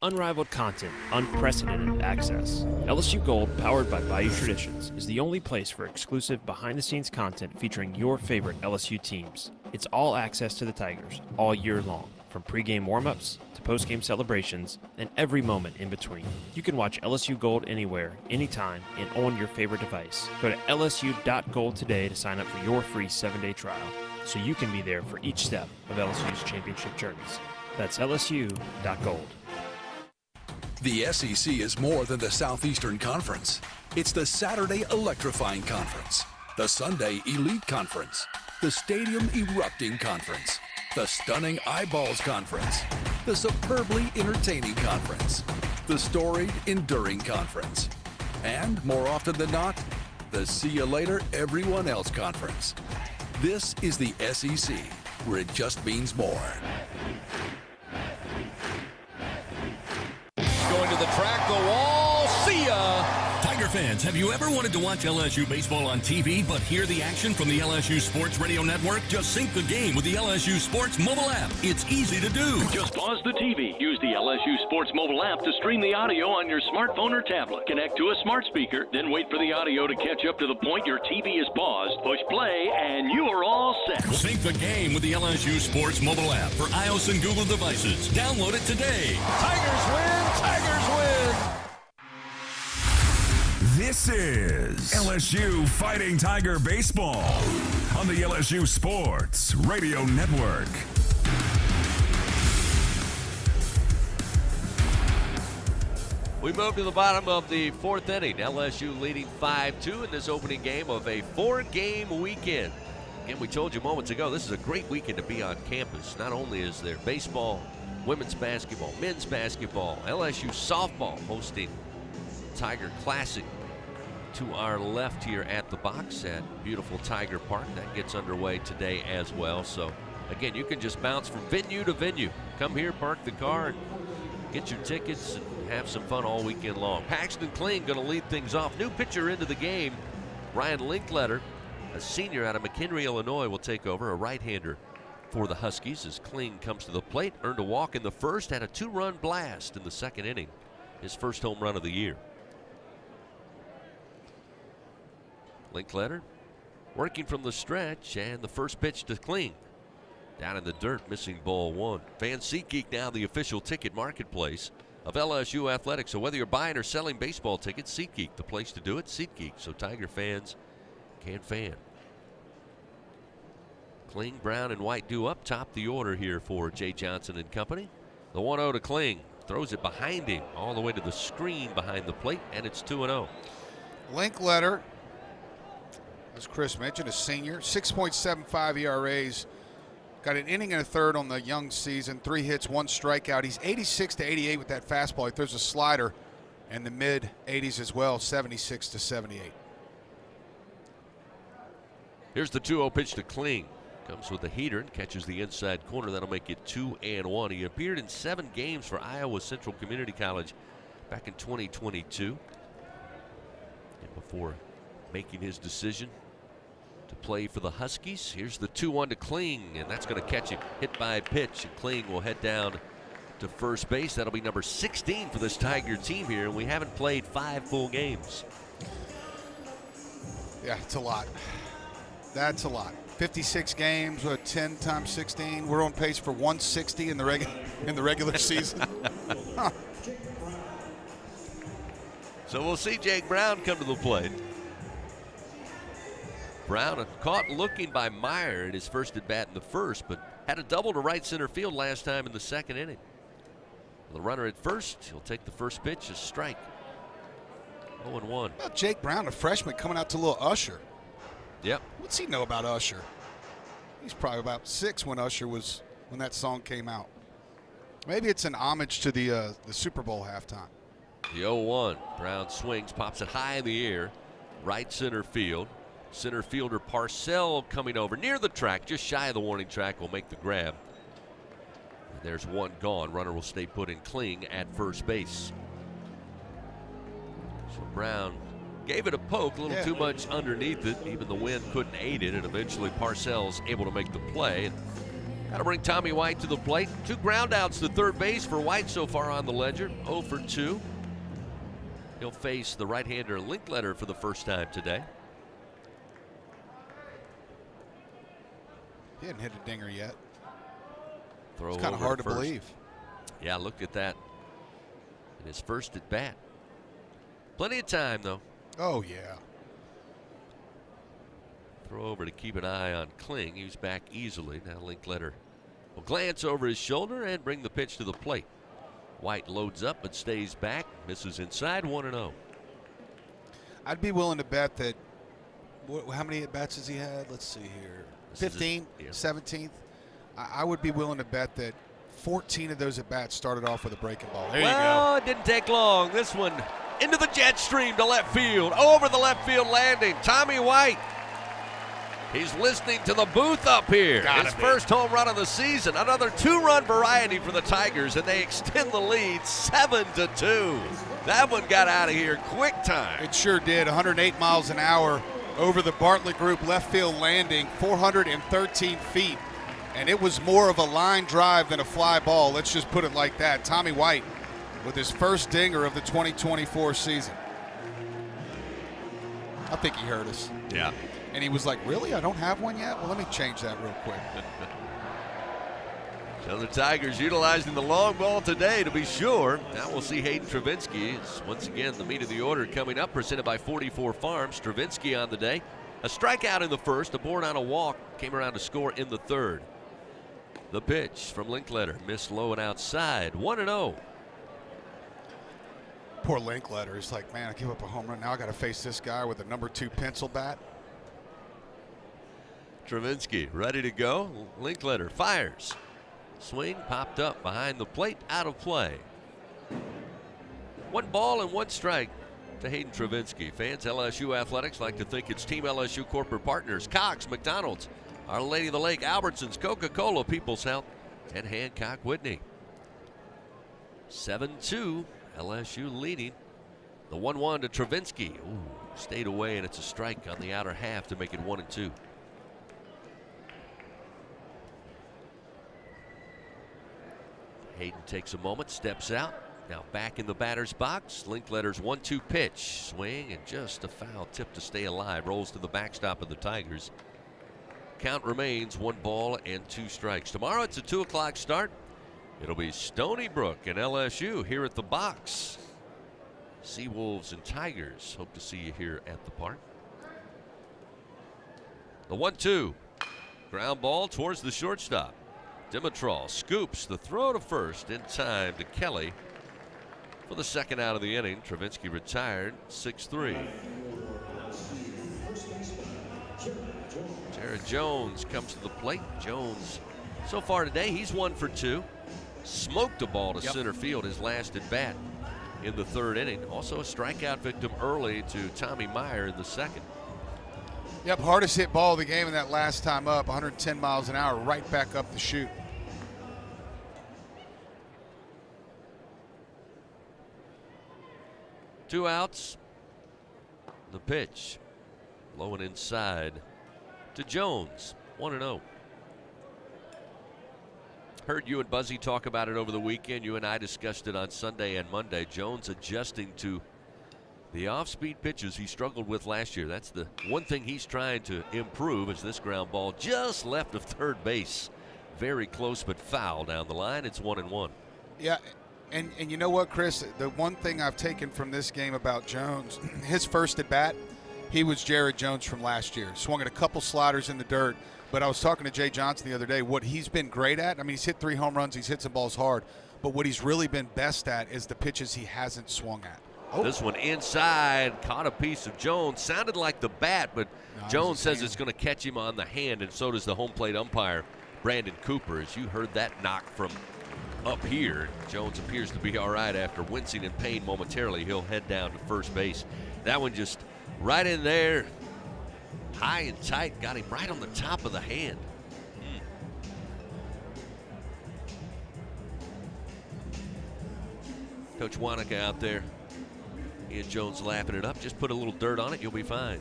Unrivaled content, unprecedented access. LSU Gold, powered by Bayou Traditions, is the only place for exclusive behind-the-scenes content featuring your favorite LSU teams. It's all access to the Tigers all year long, from pregame warm-ups to postgame celebrations and every moment in between. You can watch LSU Gold anywhere, anytime, and on your favorite device. Go to lsu.gold today to sign up for your free 7-day trial, so you can be there for each step of LSU's championship journeys. That's lsu.gold. The SEC is more than the Southeastern Conference. It's the Saturday Electrifying Conference, the Sunday Elite Conference, the Stadium Erupting Conference, the Stunning Eyeballs Conference, the Superbly Entertaining Conference, the Storied Enduring Conference, and, more often than not, the See You Later Everyone Else Conference. This is the SEC, where it just means more. Going to the track, the wall, see ya! Tiger fans, have you ever wanted to watch LSU baseball on TV but hear the action from the LSU Sports Radio Network? Just sync the game with the LSU Sports mobile app. It's easy to do. Just pause the TV. Use the LSU Sports mobile app to stream the audio on your smartphone or tablet. Connect to a smart speaker, then wait for the audio to catch up to the point your TV is paused. Push play, and you are all set. Sync the game with the LSU Sports mobile app for iOS and Google devices. Download it today. Tigers win! Tigers win! This is LSU Fighting Tiger Baseball on the LSU Sports Radio Network. We move to the bottom of the 4th inning. LSU leading 5-2 in this opening game of a 4-game weekend. Again, we told you moments ago, this is a great weekend to be on campus. Not only is there baseball, women's basketball, men's basketball, LSU softball hosting Tiger Classic to our left here at the box at beautiful Tiger Park. That gets underway today as well. So, again, you can just bounce from venue to venue. Come here, park the car, and get your tickets and have some fun all weekend long. Paxton Kling going to lead things off. New pitcher into the game, Ryan Linkletter, a senior out of McHenry, Illinois, will take over, a right-hander for the Huskies as Kling comes to the plate. Earned a walk in the first, had a 2-run blast in the 2nd inning. His first home run of the year. Linkletter working from the stretch, and the first pitch to Kling. Down in the dirt, missing ball 1. Fan SeatGeek now the official ticket marketplace of LSU Athletics. So whether you're buying or selling baseball tickets, SeatGeek, the place to do it, SeatGeek. So Tiger fans can fan. Kling, Brown, and White due up top the order here for Jay Johnson and company. The 1-0 to Kling. Throws it behind him all the way to the screen behind the plate, and it's 2-0. Linkletter, as Chris mentioned, a senior, 6.75 ERAs. Got an inning and a third on the young season, 3 hits, 1 strikeout. He's 86 to 88 with that fastball. He throws a slider in the mid 80s as well, 76 to 78. Here's the 2-0 pitch to Kling. Comes with a heater and catches the inside corner. That'll make it 2-1. He appeared in 7 games for Iowa Central Community College back in 2022. And before making his decision to play for the Huskies. Here's the 2-1 to Kling, and that's going to catch him. Hit by a pitch, and Kling will head down to first base. That'll be number 16 for this Tiger team here, and we haven't played 5 full games. Yeah, it's a lot. That's a lot. 56 games, 10 times 16. We're on pace for 160 in the regular season. Huh. So we'll see Jake Brown come to the plate. Brown caught looking by Meyer in his first at bat in the first, but had a double to right center field last time in the second inning. The runner at first, he'll take the first pitch, a strike. 0-1. About Jake Brown, a freshman, coming out to little Usher. Yep. What's he know about Usher? He's probably about 6 when that song came out. Maybe it's an homage to the Super Bowl halftime. The 0-1. Brown swings, pops it high in the air, right center field. Center fielder Parcell coming over near the track, just shy of the warning track, will make the grab. And there's one gone. Runner will stay put in Kling at first base. So Brown gave it a poke, a little too much underneath it. Even the wind couldn't aid it, and eventually Parcell's able to make the play. Got to bring Tommy White to the plate. 2 ground outs to third base for White so far on the ledger. 0 for 2. He'll face the right-hander Linkletter for the first time today. He hadn't hit a dinger yet. Throw it's kind of hard to believe. Yeah, look at that. In his first at bat. Plenty of time, though. Oh, yeah. Throw over to keep an eye on Kling. He's back easily. Now Linkletter will glance over his shoulder and bring the pitch to the plate. White loads up but stays back. Misses inside, 1-0. I'd be willing to bet that. How many at-bats has he had? Let's see here. 15, 17th. I would be willing to bet that 14 of those at-bats started off with a breaking ball. There you go. It didn't take long. This one into the jet stream to left field. Over the left field landing. Tommy White. He's listening to the booth up here. His first home run of the season. Another 2-run variety for the Tigers, and they extend the lead 7-2. That one got out of here quick time. It sure did. 108 miles an hour over the Bartlett Group left field landing, 413 feet. And it was more of a line drive than a fly ball. Let's just put it like that. Tommy White with his first dinger of the 2024 season. I think he heard us. Yeah. And he was like, really? I don't have one yet? Well, let me change that real quick. So the Tigers utilizing the long ball today to be sure. Now we'll see Hayden Travinski. It's once again the meat of the order coming up, presented by 44 Farms. Travinski on the day. A strikeout in the first, a board on a walk. Came around to score in the third. The pitch from Linkletter. Missed low and outside. 1-0. Poor Linkletter. He's like, man, I give up a home run. Now I got to face this guy with a number 2 pencil bat. Travinski ready to go. Linkletter fires. Swing popped up behind the plate, out of play. 1 ball and 1 strike to Hayden Travinski. Fans, LSU Athletics like to think it's Team LSU corporate partners. Cox, McDonald's, Our Lady of the Lake, Albertsons, Coca-Cola, People's Health, and Hancock Whitney. 7-2, LSU leading. The 1-1 to Travinski. Ooh, stayed away, and it's a strike on the outer half to make it 1-2. Hayden takes a moment, steps out. Now back in the batter's box. Linkletter's 1-2 pitch. Swing and just a foul tip to stay alive. Rolls to the backstop of the Tigers. Count remains 1 ball and 2 strikes. Tomorrow it's a 2 o'clock start. It'll be Stony Brook and LSU here at the box. Seawolves and Tigers. Hope to see you here at the park. The 1-2. Ground ball towards the shortstop. Dimitrov scoops the throw to first in time to Kelly for the second out of the inning. Travinski retired 6-3. Jared Jones comes to the plate. Jones, so far today, he's 1 for 2. Smoked a ball to center field his last at bat in the third inning. Also a strikeout victim early to Tommy Meyer in the second. Yep, hardest hit ball of the game in that last time up, 110 miles an hour, right back up the chute. Two outs. The pitch, low and inside to Jones, 1-0. Heard you and Buzzy talk about it over the weekend. You and I discussed it on Sunday and Monday. Jones adjusting to the off-speed pitches he struggled with last year. That's the one thing he's trying to improve, is this ground ball just left of third base. Very close but foul down the line. It's 1-1. Yeah, and you know what, Chris? The one thing I've taken from this game about Jones, his first at bat, he was Jared Jones from last year. Swung at a couple sliders in the dirt. But I was talking to Jay Johnson the other day. What he's been great at, I mean, he's hit 3 home runs. He's hit some balls hard. But what he's really been best at is the pitches he hasn't swung at. Oh. This one inside, caught a piece of Jones. Sounded like the bat, but Jones says it's going to catch him on the hand, and so does the home plate umpire, Brandon Cooper. As you heard that knock from up here, Jones appears to be all right after wincing in pain momentarily. He'll head down to first base. That one just right in there. High and tight, got him right on the top of the hand. Coach Wanaka out there. Ian Jones laughing it up. Just put a little dirt on it, you'll be fine.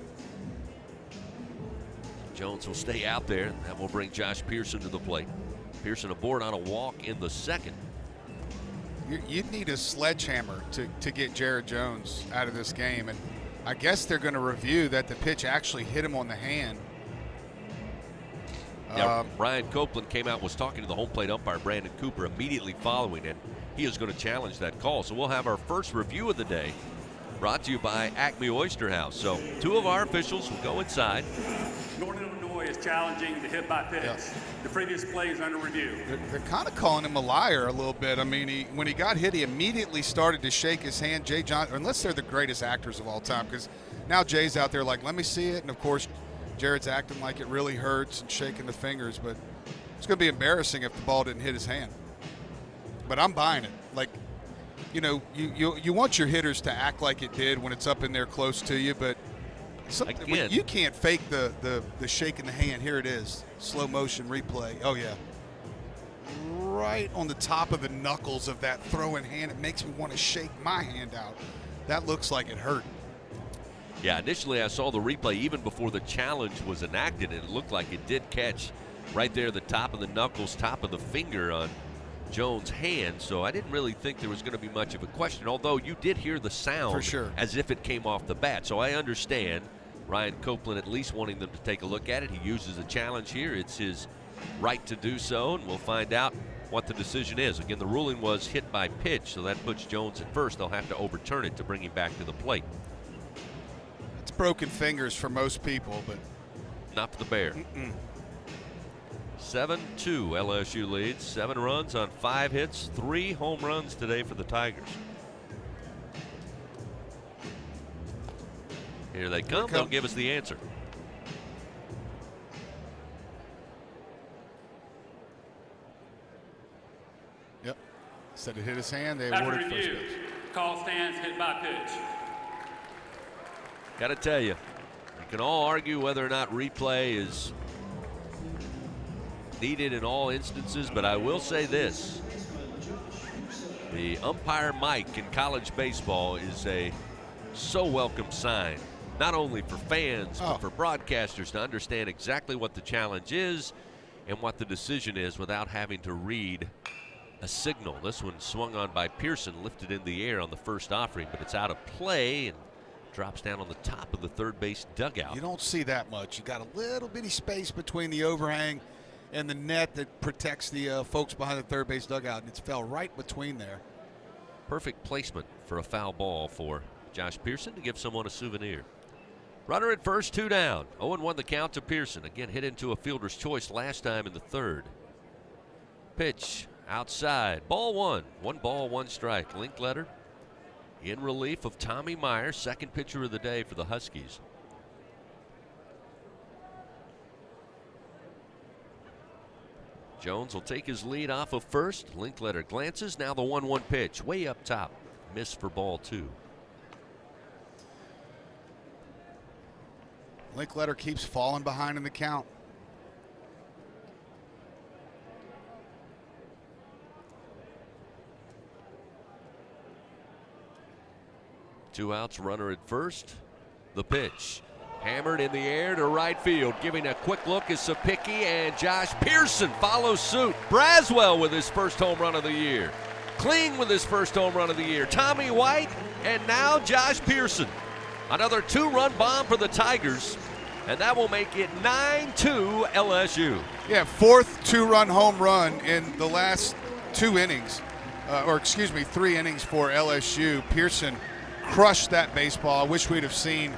Jones will stay out there, and that will bring Josh Pearson to the plate. Pearson aboard on a walk in the second. You'd need a sledgehammer to get Jared Jones out of this game, and I guess they're going to review that the pitch actually hit him on the hand. Yeah, Ryan Copeland came out, was talking to the home plate umpire, Brandon Cooper, immediately following, and he is going to challenge that call. So we'll have our first review of the day, brought to you by Acme Oyster House. So 2 of our officials will go inside. Northern Illinois is challenging the hit by pitch. Yeah. The previous play is under review. They're kind of calling him a liar a little bit. I mean, when he got hit, he immediately started to shake his hand. Jay Johnson, unless they're the greatest actors of all time, because now Jay's out there like, let me see it. And, of course, Jared's acting like it really hurts and shaking the fingers. But it's going to be embarrassing if the ball didn't hit his hand. But I'm buying it. Like, you know, you want your hitters to act like it did when it's up in there close to you, but you can't fake the shake in the hand. Here it is, slow motion replay. Oh yeah, right on the top of the knuckles of that throwing hand. It makes me want to shake my hand out. That looks like it hurt. Yeah, initially I saw the replay even before the challenge was enacted, and it looked like it did catch right there, the top of the knuckles, top of the finger on Jones' hand, so I didn't really think there was going to be much of a question, although you did hear the sound for sure, as if it came off the bat. So I understand Ryan Copeland at least wanting them to take a look at it. He uses a challenge here. It's his right to do so, and we'll find out what the decision is. Again, the ruling was hit by pitch, so that puts Jones at first. They'll have to overturn it to bring him back to the plate. It's broken fingers for most people, but not for the Bear. 7-2 LSU leads. 7 runs on 5 hits, 3 home runs today for the Tigers. Here they come. They'll give us the answer. Yep. Said it hit his hand. They After awarded review, first base. Call stands hit by pitch. Got to tell you, we can all argue whether or not replay is needed in all instances, but I will say this. The umpire mic in college baseball is a so welcome sign, not only for fans, but for broadcasters to understand exactly what the challenge is and what the decision is without having to read a signal. This one swung on by Pearson, lifted in the air on the first offering, but it's out of play and drops down on the top of the third base dugout. You don't see that much. You got a little bitty space between the overhang and the net that protects the folks behind the third base dugout, and it's fell right between there. Perfect placement for a foul ball for Josh Pearson to give someone a souvenir. Runner at first, 2 down. 0-1 the count to Pearson. Again, hit into a fielder's choice last time in the third. Pitch outside. Ball 1. 1 ball, 1 strike. Linkletter in relief of Tommy Meyer, second pitcher of the day for the Huskies. Jones will take his lead off of first. Linkletter glances. Now the 1-1 pitch. Way up top. Miss for ball 2. Linkletter keeps falling behind in the count. Two outs, runner at first. The pitch. Hammered in the air to right field. Giving a quick look is Sapicki, and Josh Pearson follows suit. Braswell with his first home run of the year. Kling with his first home run of the year. Tommy White, and now Josh Pearson. Another 2-run bomb for the Tigers, and that will make it 9-2 LSU. Yeah, fourth 2-run home run in the last 3 innings for LSU. Pearson crushed that baseball. I wish we'd have seen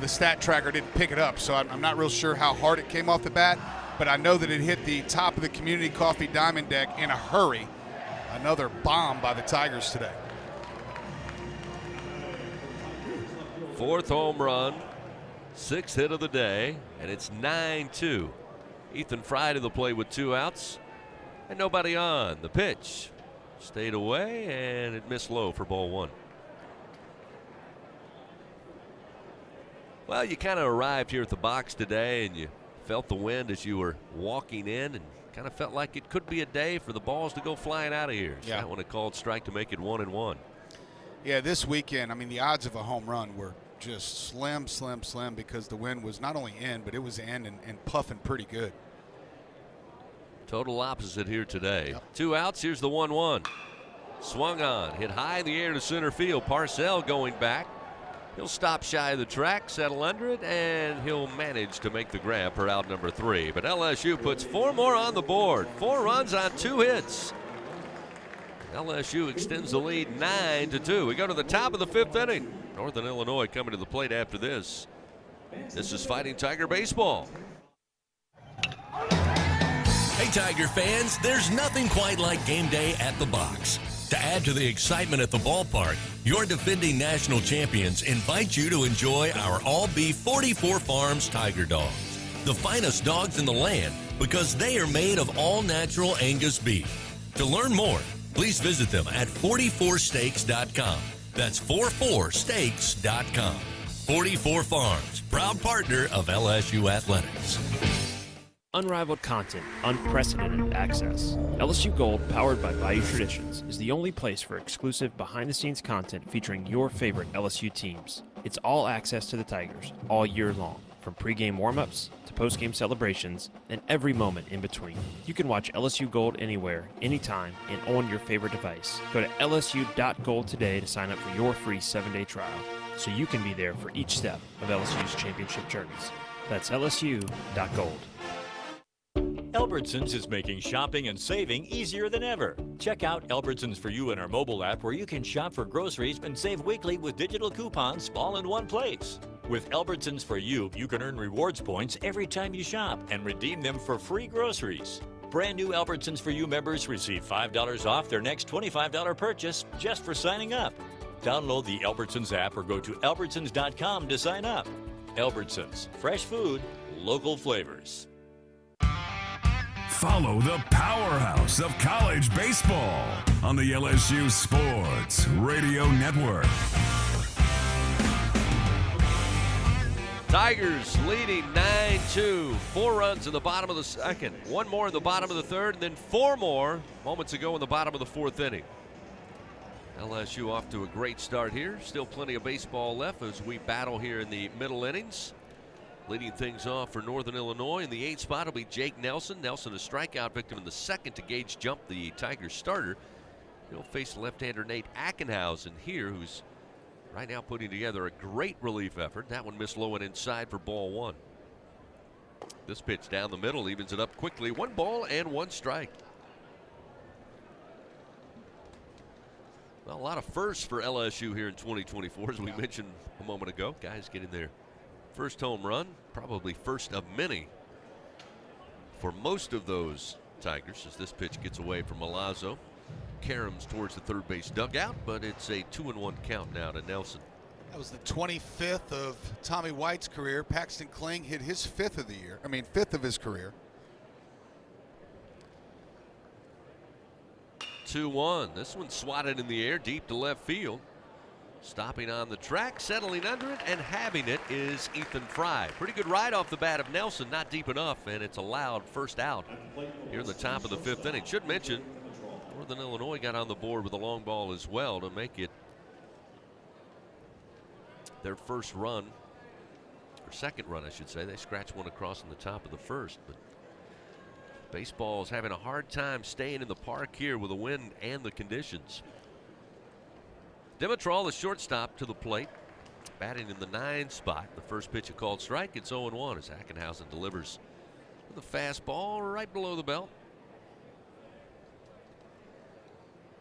the stat tracker didn't pick it up, so I'm not real sure how hard it came off the bat, but I know that it hit the top of the Community Coffee Diamond deck in a hurry. Another bomb by the Tigers today. Fourth home run, 6th hit of the day, and it's 9-2. Ethan Fry to the plate with 2 outs and nobody on. The pitch stayed away, and it missed low for ball 1. Well, you kind of arrived here at the box today, and you felt the wind as you were walking in, and kind of felt like it could be a day for the balls to go flying out of here. So that one, a called strike to make it 1-1. Yeah, this weekend, I mean, the odds of a home run were just slim because the wind was not only in, but it was in and puffing pretty good. Total opposite here today. Yep. 2 outs. Here's the 1-1. Swung on, hit high in the air to center field. Parcell going back. He'll stop shy of the track, settle under it, and he'll manage to make the grab for out number 3. But LSU puts 4 more on the board. 4 runs on 2 hits. LSU extends the lead 9-2. We go to the top of the 5th inning. Northern Illinois coming to the plate after this. This is Fighting Tiger Baseball. Hey, Tiger fans, there's nothing quite like game day at the box. To add to the excitement at the ballpark, your defending national champions invite you to enjoy our all-beef 44 Farms Tiger Dogs, the finest dogs in the land because they are made of all-natural Angus beef. To learn more, please visit them at 44steaks.com. That's 44steaks.com. 44 Farms, proud partner of LSU Athletics. Unrivaled content, unprecedented access. LSU Gold, powered by Bayou Traditions, is the only place for exclusive behind-the-scenes content featuring your favorite LSU teams. It's all access to the Tigers, all year long, from pregame warm-ups to postgame celebrations and every moment in between. You can watch LSU Gold anywhere, anytime, and on your favorite device. Go to lsu.gold today to sign up for your free 7-day trial, so you can be there for each step of LSU's championship journeys. That's lsu.gold. Albertsons is making shopping and saving easier than ever. Check out Albertsons For You in our mobile app, where you can shop for groceries and save weekly with digital coupons all in one place. With Albertsons For You, you can earn rewards points every time you shop and redeem them for free groceries. Brand new Albertsons For You members receive $5 off their next $25 purchase just for signing up. Download the Albertsons app or go to albertsons.com to sign up. Albertsons, fresh food, local flavors. Follow the powerhouse of college baseball on the LSU Sports Radio Network. Tigers leading 9-2. 4 runs in the bottom of the 2nd. 1 more in the bottom of the 3rd, and then 4 more moments ago in the bottom of the 4th inning. LSU off to a great start here. Still plenty of baseball left as we battle here in the middle innings. Leading things off for Northern Illinois in the 8th spot will be Jake Nelson. Nelson, a strikeout victim in the 2nd to Gage Jump, the Tigers starter. He'll face left-hander Nate Ackenhausen here, who's right now putting together a great relief effort. That one missed low and inside for ball 1. This pitch down the middle evens it up quickly. 1 ball and 1 strike. Well, a lot of firsts for LSU here in 2024, as we mentioned a moment ago. Guys getting their first home run, probably first of many for most of those Tigers, as this pitch gets away from Milazzo. Karams towards the 3rd base dugout, but it's a 2-1 count now to Nelson. That was the 25th of Tommy White's career. Paxton Kling hit his 5th of the year. 5th of his career. 2-1. This one swatted in the air deep to left field. Stopping on the track, settling under it, and having it is Ethan Fry. Pretty good ride off the bat of Nelson, not deep enough, and it's allowed first out here in the top of the 5th inning. Should mention, Northern Illinois got on the board with a long ball as well to make it their first run, or second run, I should say. They scratched one across in the top of the first. But baseball's having a hard time staying in the park here with the wind and the conditions. Dimitrol, the shortstop, to the plate, batting in the 9 spot. The first pitch a called strike. It's 0-1 as Ackenhausen delivers with a fastball right below the belt.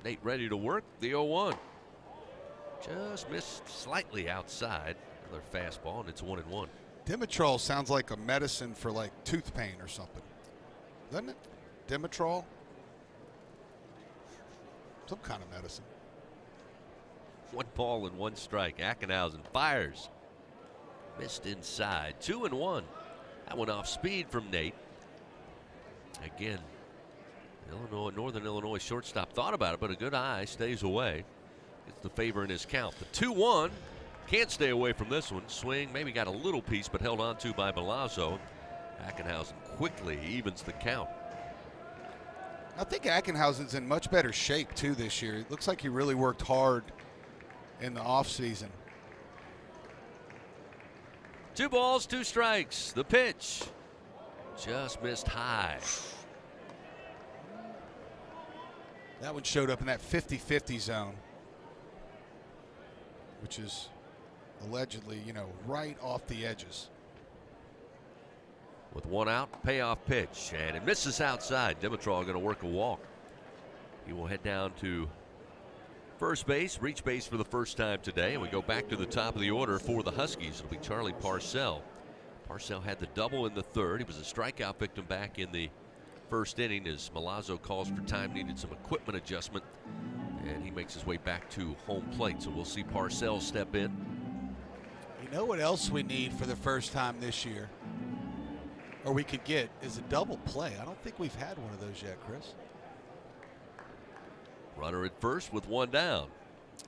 Nate ready to work. The 0-1. Just missed slightly outside. Another fastball, and it's 1-1. Dimitrol sounds like a medicine for like tooth pain or something, doesn't it? Dimitrol? Some kind of medicine. 1 ball and 1 strike. Ackenhausen fires. Missed inside. 2-1. That one off speed from Nate. Again, Northern Illinois shortstop thought about it, but a good eye stays away. Gets the favor in his count. The 2-1. Can't stay away from this one. Swing, maybe got a little piece, but held on to by Milazzo. Ackenhausen quickly evens the count. I think Ackenhausen's in much better shape, too, this year. It looks like he really worked hard in the offseason. 2 balls, 2 strikes. The pitch just missed high. That one showed up in that 50-50 zone, which is allegedly, right off the edges. With 1 out, payoff pitch, and it misses outside. Dimitrol going to work a walk. He will head down to first base, reach base for the first time today, and we go back to the top of the order for the Huskies. It'll be Charlie Parcell. Parcell had the double in the 3rd. He was a strikeout victim back in the 1st inning as Milazzo calls for time, needed some equipment adjustment, and he makes his way back to home plate. So we'll see Parcell step in. You know what else we need for the first time this year, or we could get, is a double play. I don't think we've had one of those yet, Chris. Runner at first with 1 down.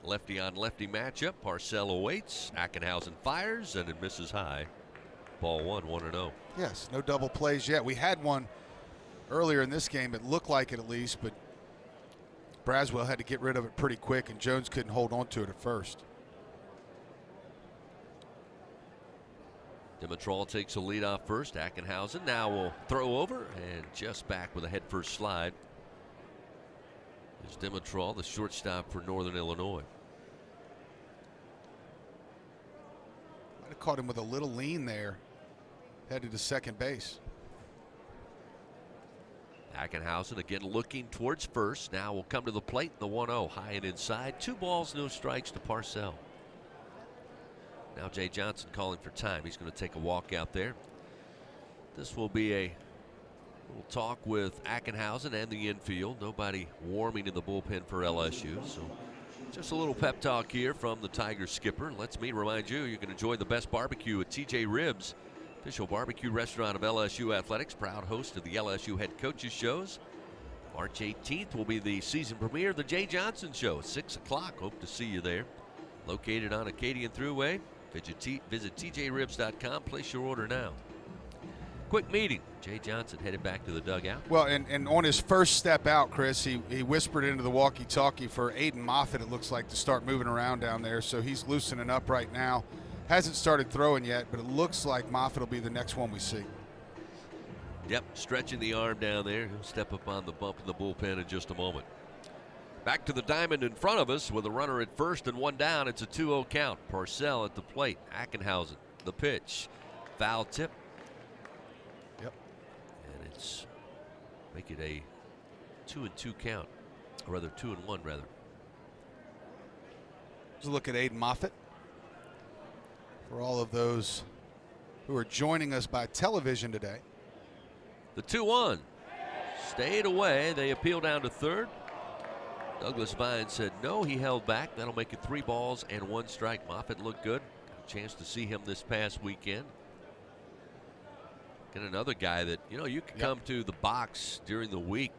Lefty on lefty matchup. Parcell awaits. Ackenhausen fires and it misses high. Ball 1, 1-0. Yes, no double plays yet. We had one earlier in this game. It looked like it at least, but Braswell had to get rid of it pretty quick, and Jones couldn't hold on to it at first. Dimitrol takes a lead off first. Ackenhausen now will throw over and just back with a head first slide. Is Dimitrol, the shortstop for Northern Illinois. Might have caught him with a little lean there, headed to second base. Ackenhausen again looking towards first. Now will come to the plate. The 1-0 high and inside. 2 balls, no strikes to Parcell. Now Jay Johnson calling for time. He's going to take a walk out there. This will be a little talk with Ackenhausen and the infield. Nobody warming in the bullpen for LSU. So just a little pep talk here from the Tiger skipper. Let's remind you can enjoy the best barbecue at TJ Ribs, official barbecue restaurant of LSU Athletics, proud host of the LSU head coaches shows. March 18th will be the season premiere of the Jay Johnson Show, 6 o'clock. Hope to see you there. Located on Acadian Thruway. Visit tjribs.com. Place your order now. Quick meeting. Jay Johnson headed back to the dugout. Well, and on his first step out, Chris, he whispered into the walkie-talkie for Aiden Moffitt, it looks like, to start moving around down there. So he's loosening up right now. Hasn't started throwing yet, but it looks like Moffitt will be the next one we see. Yep, stretching the arm down there. He'll step up on the bump in the bullpen in just a moment. Back to the diamond in front of us with a runner at first and 1 down. It's a 2-0 count. Parcell at the plate. Ackenhausen, the pitch. Foul tip. Yep. And it's make it a 2-2 count. Or rather 2-1 rather. Let's look at Aiden Moffitt. For all of those who are joining us by television today. The 2-1. Stayed away. They appeal down to third. Douglas Vine said no, he held back. That'll make it 3 balls and 1 strike. Moffitt looked good. Got a chance to see him this past weekend. And another guy that, you could come to the box during the week.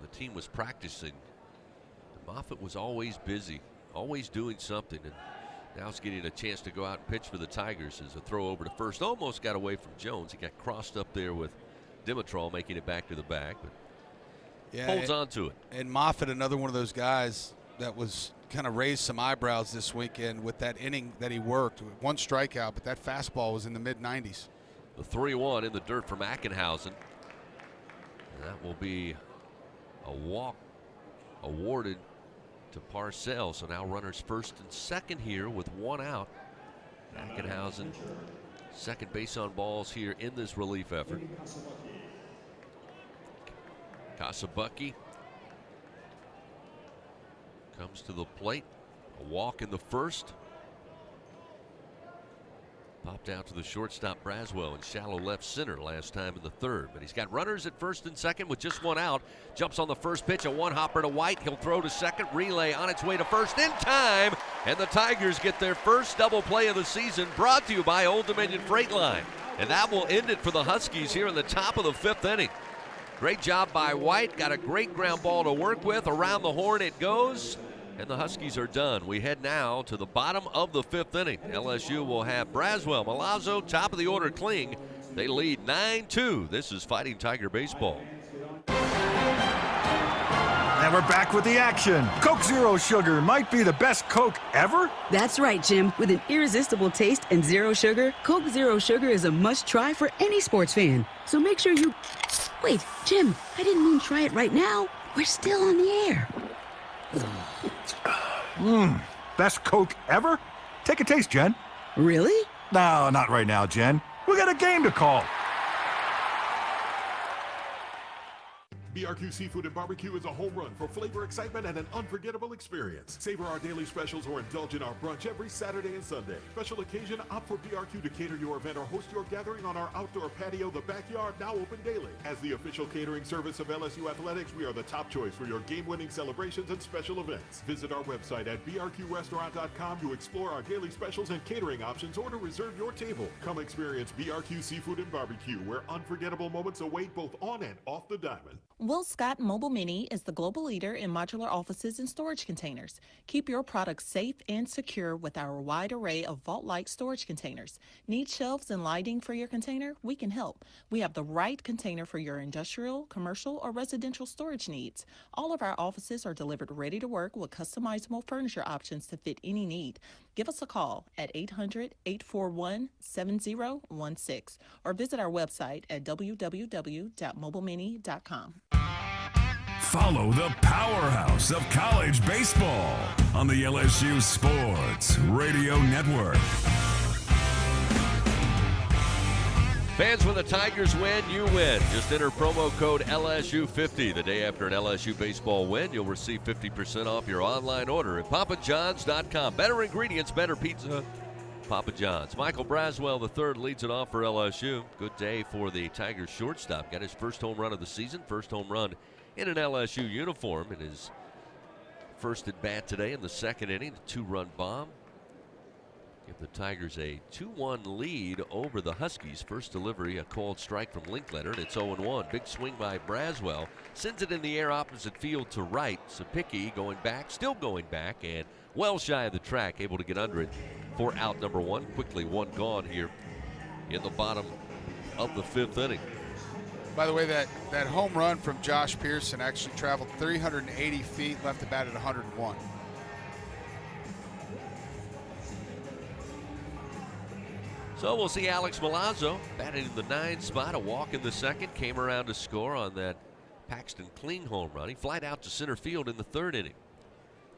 The team was practicing. Moffitt was always busy, always doing something. And now he's getting a chance to go out and pitch for the Tigers as a throw over to first. Almost got away from Jones. He got crossed up there with Dimitrol, making it back to the bag. But holds on to it. And Moffitt, another one of those guys, that was kind of raised some eyebrows this weekend with that inning that he worked. One strikeout, but that fastball was in the mid-90s. The 3-1 in the dirt from Ackenhausen. That will be a walk awarded to Parcells. So now runners first and second here with one out. Ackenhausen, second base on balls here in this relief effort. Kasabucky comes to the plate. A walk in the first. Popped out to the shortstop Braswell in shallow left center last time in the third. But he's got runners at first and second with just one out. Jumps on the first pitch, a one-hopper to White. He'll throw to second. Relay on its way to first in time. And the Tigers get their first double play of the season, brought to you by Old Dominion Freight Line. And that will end it for the Huskies here in the top of the fifth inning. Great job by White. Got a great ground ball to work with. Around the horn it goes. And the Huskies are done. We head now to the bottom of the fifth inning. LSU will have Braswell, Milazzo, top of the order, Kling. They lead 9-2. This is Fighting Tiger Baseball. And we're back with the action. Coke Zero Sugar might be the best Coke ever. That's right, Jim. With an irresistible taste and zero sugar, Coke Zero Sugar is a must-try for any sports fan. So make sure you... Wait, Jim, I didn't mean try it right now. We're still on the air. Best Coke ever? Take a taste, Jen. Really? No, not right now, Jen. We got a game to call. BRQ Seafood and Barbecue is a home run for flavor, excitement, and an unforgettable experience. Savor our daily specials or indulge in our brunch every Saturday and Sunday. Special occasion, opt for BRQ to cater your event or host your gathering on our outdoor patio, The Backyard, now open daily. As the official catering service of LSU Athletics, we are the top choice for your game-winning celebrations and special events. Visit our website at brqrestaurant.com to explore our daily specials and catering options or to reserve your table. Come experience BRQ Seafood and Barbecue, where unforgettable moments await both on and off the diamond. Will Scott Mobile Mini is the global leader in modular offices and storage containers. Keep your products safe and secure with our wide array of vault-like storage containers. Need shelves and lighting for your container? We can help. We have the right container for your industrial, commercial, or residential storage needs. All of our offices are delivered ready to work with customizable furniture options to fit any need. Give us a call at 800-841-7016 or visit our website at www.mobilemini.com. Follow the powerhouse of college baseball on the LSU Sports Radio Network. Fans, when the Tigers win, you win. Just enter promo code LSU50. The day after an LSU baseball win, you'll receive 50% off your online order at papajohns.com. Better ingredients, better pizza. Papa John's. Michael Braswell III leads it off for LSU. Good day for the Tigers shortstop. Got his first home run of the season, first home run in an LSU uniform in his first at bat today in the second inning. The two-run bomb. Give the Tigers a 2-1 lead over the Huskies. First delivery, a called strike from Linkletter, and it's 0-1. Big swing by Braswell. Sends it in the air opposite field to right. Sapicki going back, still going back, and well shy of the track, able to get under it for out number one. Quickly one gone here in the bottom of the fifth inning. By the way, that home run from Josh Pearson actually traveled 380 feet, left the bat at 101. So we'll see Alex Milazzo batting in the 9 spot. A walk in the second, came around to score on that Paxton Kling home run. He flied out to center field in the third inning.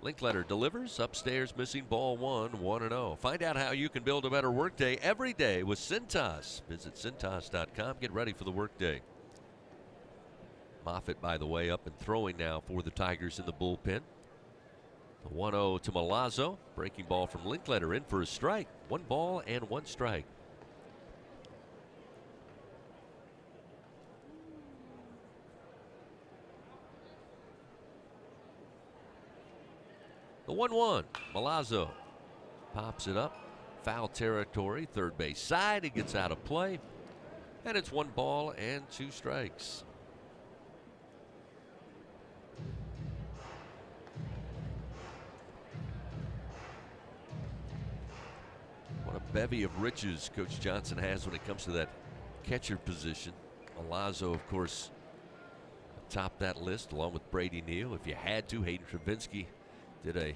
Linkletter delivers, upstairs missing ball one, 1-0. Find out how you can build a better workday every day with Cintas. Visit Cintas.com. Get ready for the workday. Moffitt, by the way, up and throwing now for the Tigers in the bullpen. The 1-0 to Milazzo. Breaking ball from Linkletter in for a strike. 1 ball and 1 strike. The 1-1. Milazzo pops it up. Foul territory, third base side. He gets out of play. And it's 1 ball and 2 strikes. What a bevy of riches Coach Johnson has when it comes to that catcher position. Milazzo, of course, atop that list along with Brady Neal. If you had to, Hayden Travinsky did a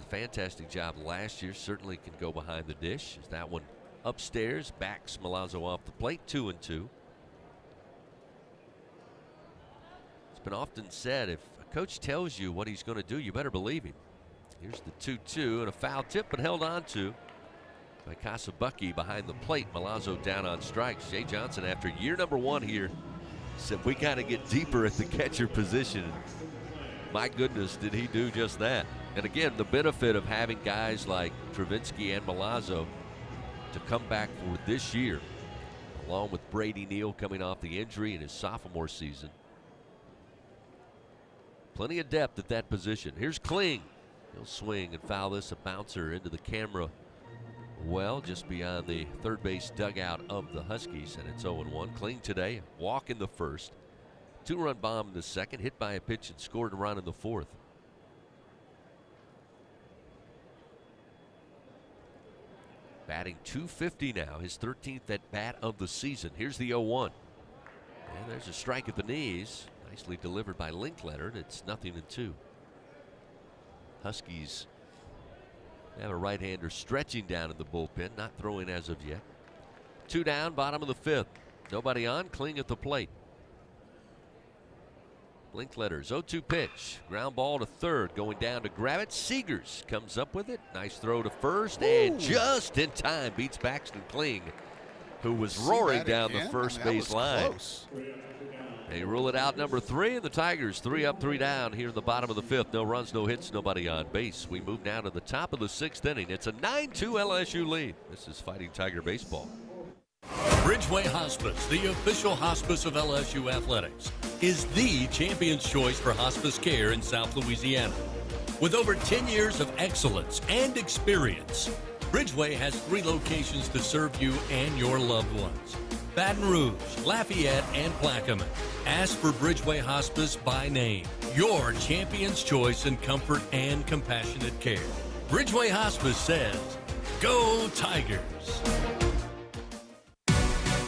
fantastic job last year. Certainly can go behind the dish. As that one upstairs backs Milazzo off the plate, 2-2. It's been often said, if a coach tells you what he's going to do, you better believe him. Here's the 2-2 and a foul tip, but held on to by Casabucky behind the plate. Milazzo down on strikes. Jay Johnson, after year number 1 here, said we got to get deeper at the catcher position. My goodness, did he do just that. And again, the benefit of having guys like Travinski and Milazzo to come back for this year, along with Brady Neal coming off the injury in his sophomore season. Plenty of depth at that position. Here's Kling. He'll swing and foul this, a bouncer into the camera well, just beyond the third base dugout of the Huskies, and it's 0-1. Kling today, walk in the first, 2-run bomb in the second, hit by a pitch and scored a run in the fourth. Batting .250 now, his 13th at bat of the season. Here's the 0-1. And there's a strike at the knees. Nicely delivered by Linkletter, and it's 0-2. Huskies have a right-hander stretching down in the bullpen, not throwing as of yet. 2 down, bottom of the 5th. Nobody on, Kling at the plate. Linkletter's 0-2 pitch. Ground ball to third, going down to grab it. Seegers comes up with it. Nice throw to first, and just in time beats Paxton Kling, who was roaring down the first base line. They rule it out, number 3, and the Tigers 3 up, 3 down here in the bottom of the 5th. No runs, no hits, nobody on base. We move now to the top of the 6th inning. It's a 9-2 LSU lead. This is Fighting Tiger Baseball. Bridgeway Hospice, the official hospice of LSU athletics, is the champion's choice for hospice care in South Louisiana. With over 10 years of excellence and experience, Bridgeway has 3 locations to serve you and your loved ones: Baton Rouge, Lafayette, and Plaquemine. Ask for Bridgeway Hospice by name. Your champion's choice in comfort and compassionate care. Bridgeway Hospice says, go Tigers!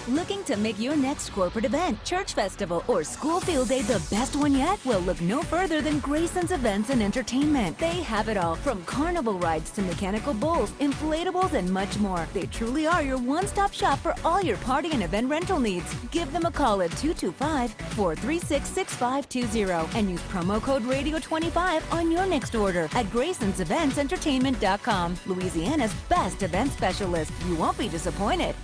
Looking to make your next corporate event, church festival, or school field day the best one yet? Well, look no further than Grayson's Events and Entertainment. They have it all, from carnival rides to mechanical bulls, inflatables, and much more. They truly are your one-stop shop for all your party and event rental needs. Give them a call at 225-436-6520 and use promo code Radio25 on your next order at Grayson'sEventsEntertainment.com. Louisiana's best event specialist. You won't be disappointed.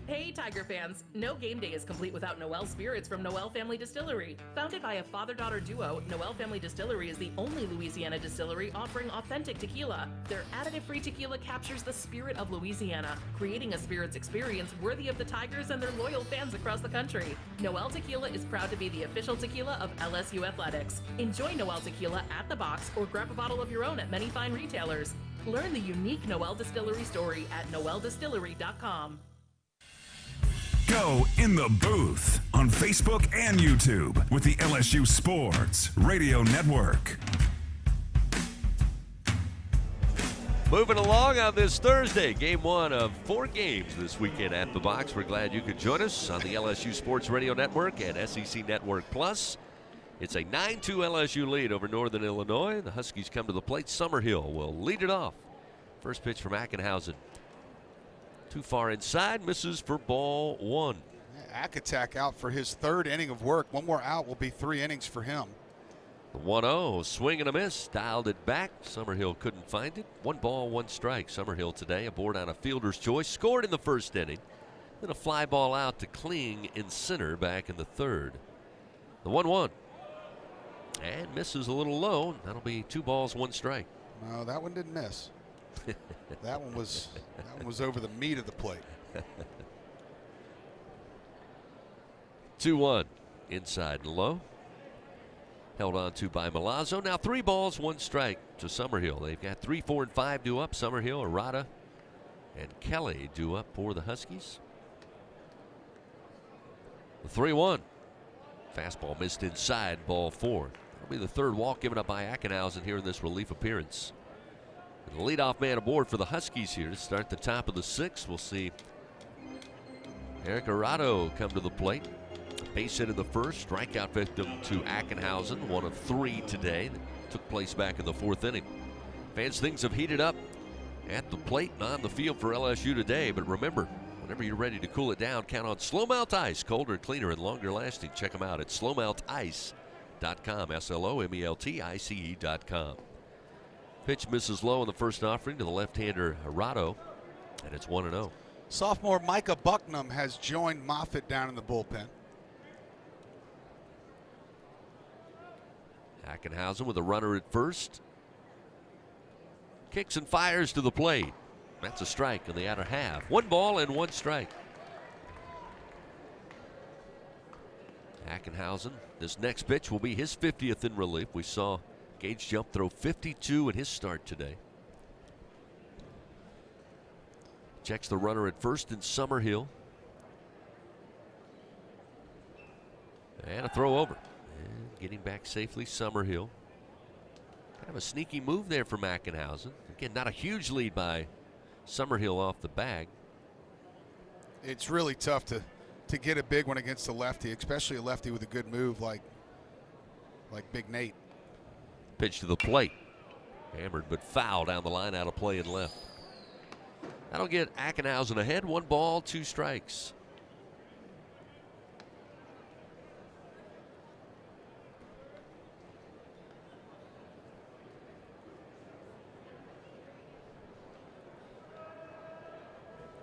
Hey Tiger fans, no game day is complete without Noel Spirits from Noel Family Distillery. Founded by a father-daughter duo, Noel Family Distillery is the only Louisiana distillery offering authentic tequila. Their additive-free tequila captures the spirit of Louisiana, creating a spirits experience worthy of the Tigers and their loyal fans across the country. Noel Tequila is proud to be the official tequila of LSU Athletics. Enjoy Noel Tequila at the box or grab a bottle of your own at many fine retailers. Learn the unique Noel Distillery story at noeldistillery.com. Go in the booth on Facebook and YouTube with the LSU Sports Radio Network. Moving along on this Thursday, game 1 of 4 games this weekend at the box. We're glad you could join us on the LSU Sports Radio Network and SEC Network Plus. It's a 9-2 LSU lead over Northern Illinois. The Huskies come to the plate. Summerhill will lead it off. First pitch from Ackenhausen. Too far inside, misses for ball 1. Akatak out for his 3rd inning of work. One more out will be 3 innings for him. The 1-0, swing and a miss, dialed it back. Summerhill couldn't find it. 1 ball, 1 strike. Summerhill today aboard on a fielder's choice. Scored in the 1st inning. Then a fly ball out to Kling in center back in the 3rd. The 1-1. And misses a little low. That'll be 2 balls, 1 strike. No, that one didn't miss. That one was over the meat of the plate. 2-1 inside and low. Held on to by Milazzo. Now 3 balls, 1 strike to Summerhill. They've got 3, 4, and 5 due up. Summerhill, Arata, and Kelly due up for the Huskies. The 3-1. Fastball missed inside, ball 4. That'll be the 3rd walk given up by Ackenhausen here in this relief appearance. The leadoff man aboard for the Huskies here to start the top of the 6th. We'll see Eric Arado come to the plate. Base hit in the first, strikeout victim to Ackenhausen, one of 3 today that took place back in the 4th inning. Fans, things have heated up at the plate and on the field for LSU today, but remember, whenever you're ready to cool it down, count on Slow Melt Ice, colder, cleaner, and longer lasting. Check them out at slowmeltice.com, SLOMELTICE.com. Pitch misses low in the first offering to the left-hander Arado, and it's 1-0. Sophomore Micah Bucknam has joined Moffitt down in the bullpen. Ackenhausen with a runner at first. Kicks and fires to the plate. That's a strike in the outer half. 1 ball and 1 strike. Ackenhausen, this next pitch will be his 50th in relief. We saw Gage Jump throw 52 in his start today. Checks the runner at first in Summerhill. And a throw over. And getting back safely, Summerhill. Kind of a sneaky move there from Ackenhausen. Again, not a huge lead by Summerhill off the bag. It's really tough to get a big one against a lefty, especially a lefty with a good move like Big Nate. Pitch to the plate. Hammered but foul down the line, out of play and left. That'll get Ackenhausen ahead. 1 ball, 2 strikes.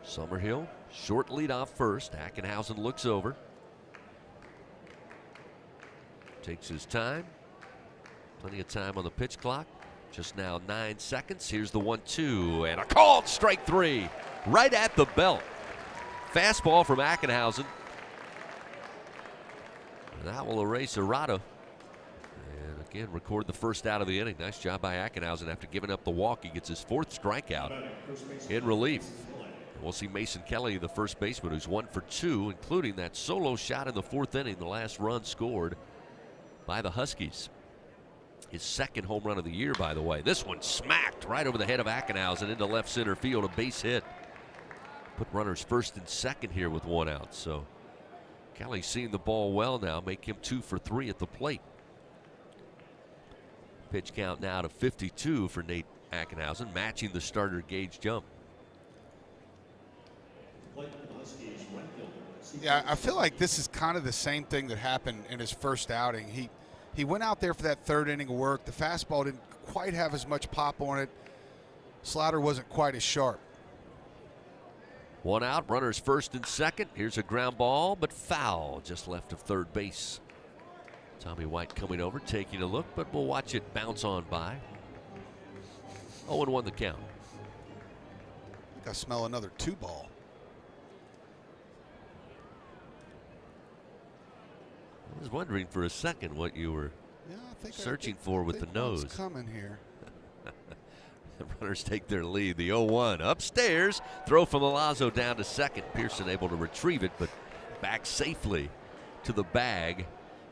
Summerhill, short lead off first. Ackenhausen looks over. Takes his time. Plenty of time on the pitch clock. Just now 9 seconds. Here's the 1-2 and a called strike 3 right at the belt. Fastball from Ackenhausen. And that will erase Arado. And again, record the first out of the inning. Nice job by Ackenhausen. After giving up the walk, he gets his 4th strikeout in relief. And we'll see Mason Kelly, the first baseman, who's 1 for 2, including that solo shot in the 4th inning, the last run scored by the Huskies. His 2nd home run of the year, by the way. This one smacked right over the head of Ackenhausen into left center field, a base hit. Put runners first and second here with 1 out. So Kelly's seeing the ball well now, make him 2 for 3 at the plate. Pitch count now to 52 for Nate Ackenhausen, matching the starter Gage Jump. Yeah, I feel like this is kind of the same thing that happened in his first outing. He went out there for that 3rd inning of work. The fastball didn't quite have as much pop on it. Slider wasn't quite as sharp. 1 out, runners first and second. Here's a ground ball, but foul just left of third base. Tommy White coming over, taking a look, but we'll watch it bounce on by. 0-1 the count. I think I smell another 2 ball. I was wondering for a second what you were searching for with the nose. What's coming here? The runners take their lead. The 0-1 upstairs. Throw from Milazzo down to second. Pearson able to retrieve it, but back safely to the bag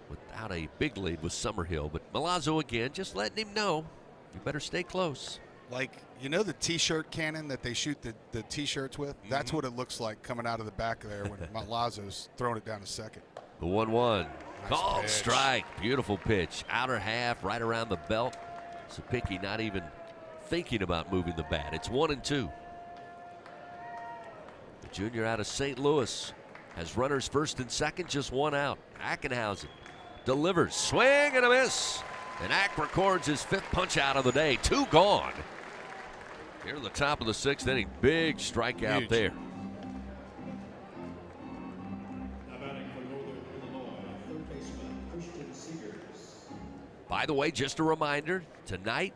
without a big lead with Summerhill. But Milazzo again, just letting him know you better stay close. Like, you know the T-shirt cannon that they shoot the T-shirts with? Mm-hmm. That's what it looks like coming out of the back there when Milazzo's throwing it down to second. The 1-1. Nice Called pitch. strike. Beautiful pitch. Outer half, right around the belt. Sapicki not even thinking about moving the bat. It's 1-2. The junior out of St. Louis has runners first and second, just 1 out. Ackenhausen delivers. Swing and a miss. And Ack records his 5th punch out of the day. 2 gone. Here at the top of the 6th inning. Big strikeout there. By the way, just a reminder, tonight,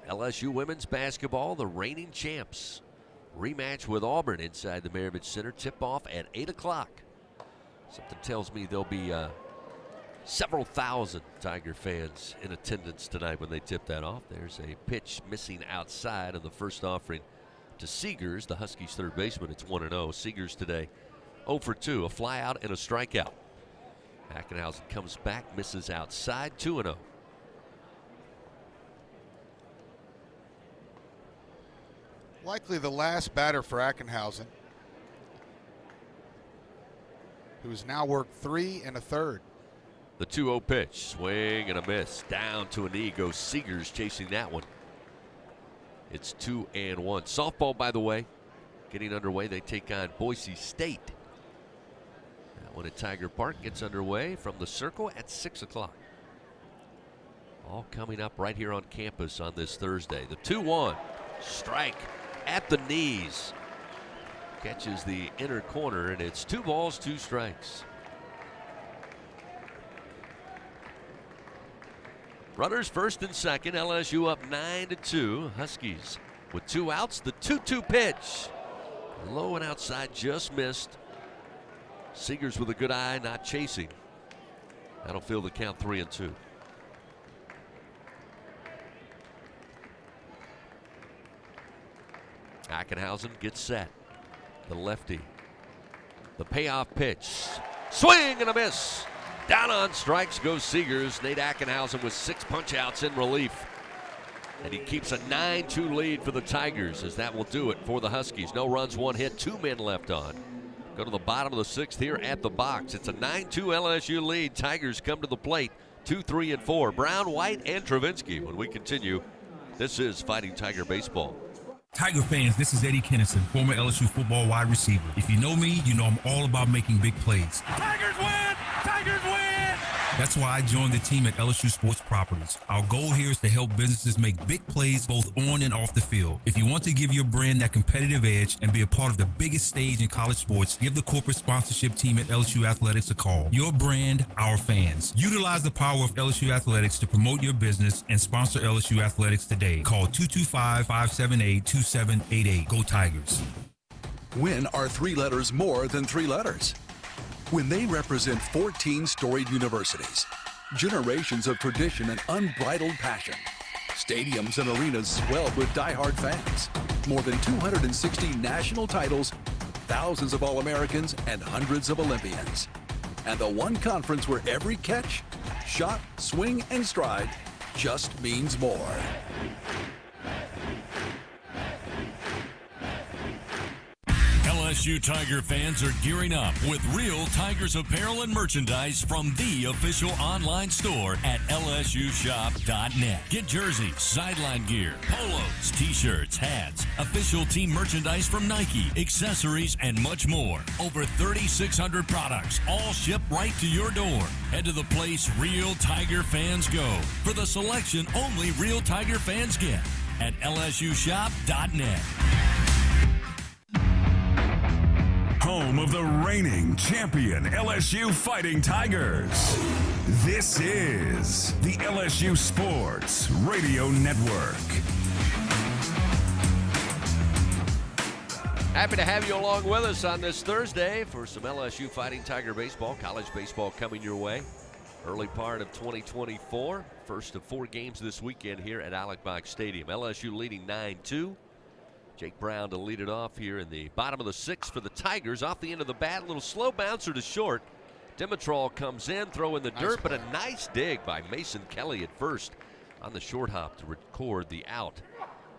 LSU women's basketball, the reigning champs. Rematch with Auburn inside the Maravich Center. Tip-off at 8 o'clock. Something tells me there'll be several thousand Tiger fans in attendance tonight when they tip that off. There's a pitch missing outside of the first offering to Seegers, the Huskies' third baseman. It's 1-0. Seegers today 0 for 2, a fly out and a strikeout. Ackenhausen comes back, misses outside, 2-0. Likely the last batter for Ackenhausen. who's now worked 3 1/3. The 2-0 pitch, swing and a miss. Down to a knee goes Seegers chasing that one. It's 2-1. Softball, by the way, getting underway. They take on Boise State. That one at Tiger Park gets underway from the circle at 6 o'clock. All coming up right here on campus on this Thursday. The 2-1, strike at the knees. Catches the inner corner, and it's 2 balls, 2 strikes. Runners first and second. LSU up 9-2. Huskies with 2 outs. The 2-2 pitch. Low and outside, just missed. Seegers with a good eye, not chasing. That'll fill the count 3-2. Ackenhausen gets set. The lefty. The payoff pitch. Swing and a miss. Down on strikes goes Seegers. Nate Ackenhausen with 6 punch-outs in relief. And he keeps a 9-2 lead for the Tigers, as that will do it for the Huskies. No runs, 1 hit, 2 men left on. Go to the bottom of the 6th here at the box. It's a 9-2 LSU lead. Tigers come to the plate 2, 3, and 4. Brown, White, and Travinsky. When we continue, this is Fighting Tiger Baseball. Tiger fans, this is Eddie Kennison, former LSU football wide receiver. If you know me, you know I'm all about making big plays. Tigers win! Tigers win! That's why I joined the team at LSU Sports Properties. Our goal here is to help businesses make big plays both on and off the field. If you want to give your brand that competitive edge and be a part of the biggest stage in college sports, give the corporate sponsorship team at LSU Athletics a call. Your brand, our fans. Utilize the power of LSU Athletics to promote your business and sponsor LSU Athletics today. Call 225-578-2788. Go Tigers. When are 3 letters more than 3 letters? When they represent 14 storied universities, generations of tradition and unbridled passion, stadiums and arenas swelled with diehard fans, more than 260 national titles, thousands of All-Americans, and hundreds of Olympians. And the one conference where every catch, shot, swing, and stride just means more. LSU Tiger fans are gearing up with real Tigers apparel and merchandise from the official online store at lsushop.net. Get jerseys, sideline gear, polos, t-shirts, hats, official team merchandise from Nike, accessories, and much more. Over 3,600 products, all shipped right to your door. Head to the place real Tiger fans go for the selection only real Tiger fans get at lsushop.net. Home of the reigning champion LSU Fighting Tigers. This is the LSU Sports Radio Network. Happy to have you along with us on this Thursday for some LSU Fighting Tiger baseball. College baseball coming your way. Early part of 2024. First of 4 games this weekend here at Alex Box Stadium. LSU leading 9-2. Jake Brown to lead it off here in the bottom of the 6th for the Tigers. Off the end of the bat, a little slow bouncer to short. Dimitrol comes in, throw in the dirt, but a nice dig by Mason Kelly at first on the short hop to record the out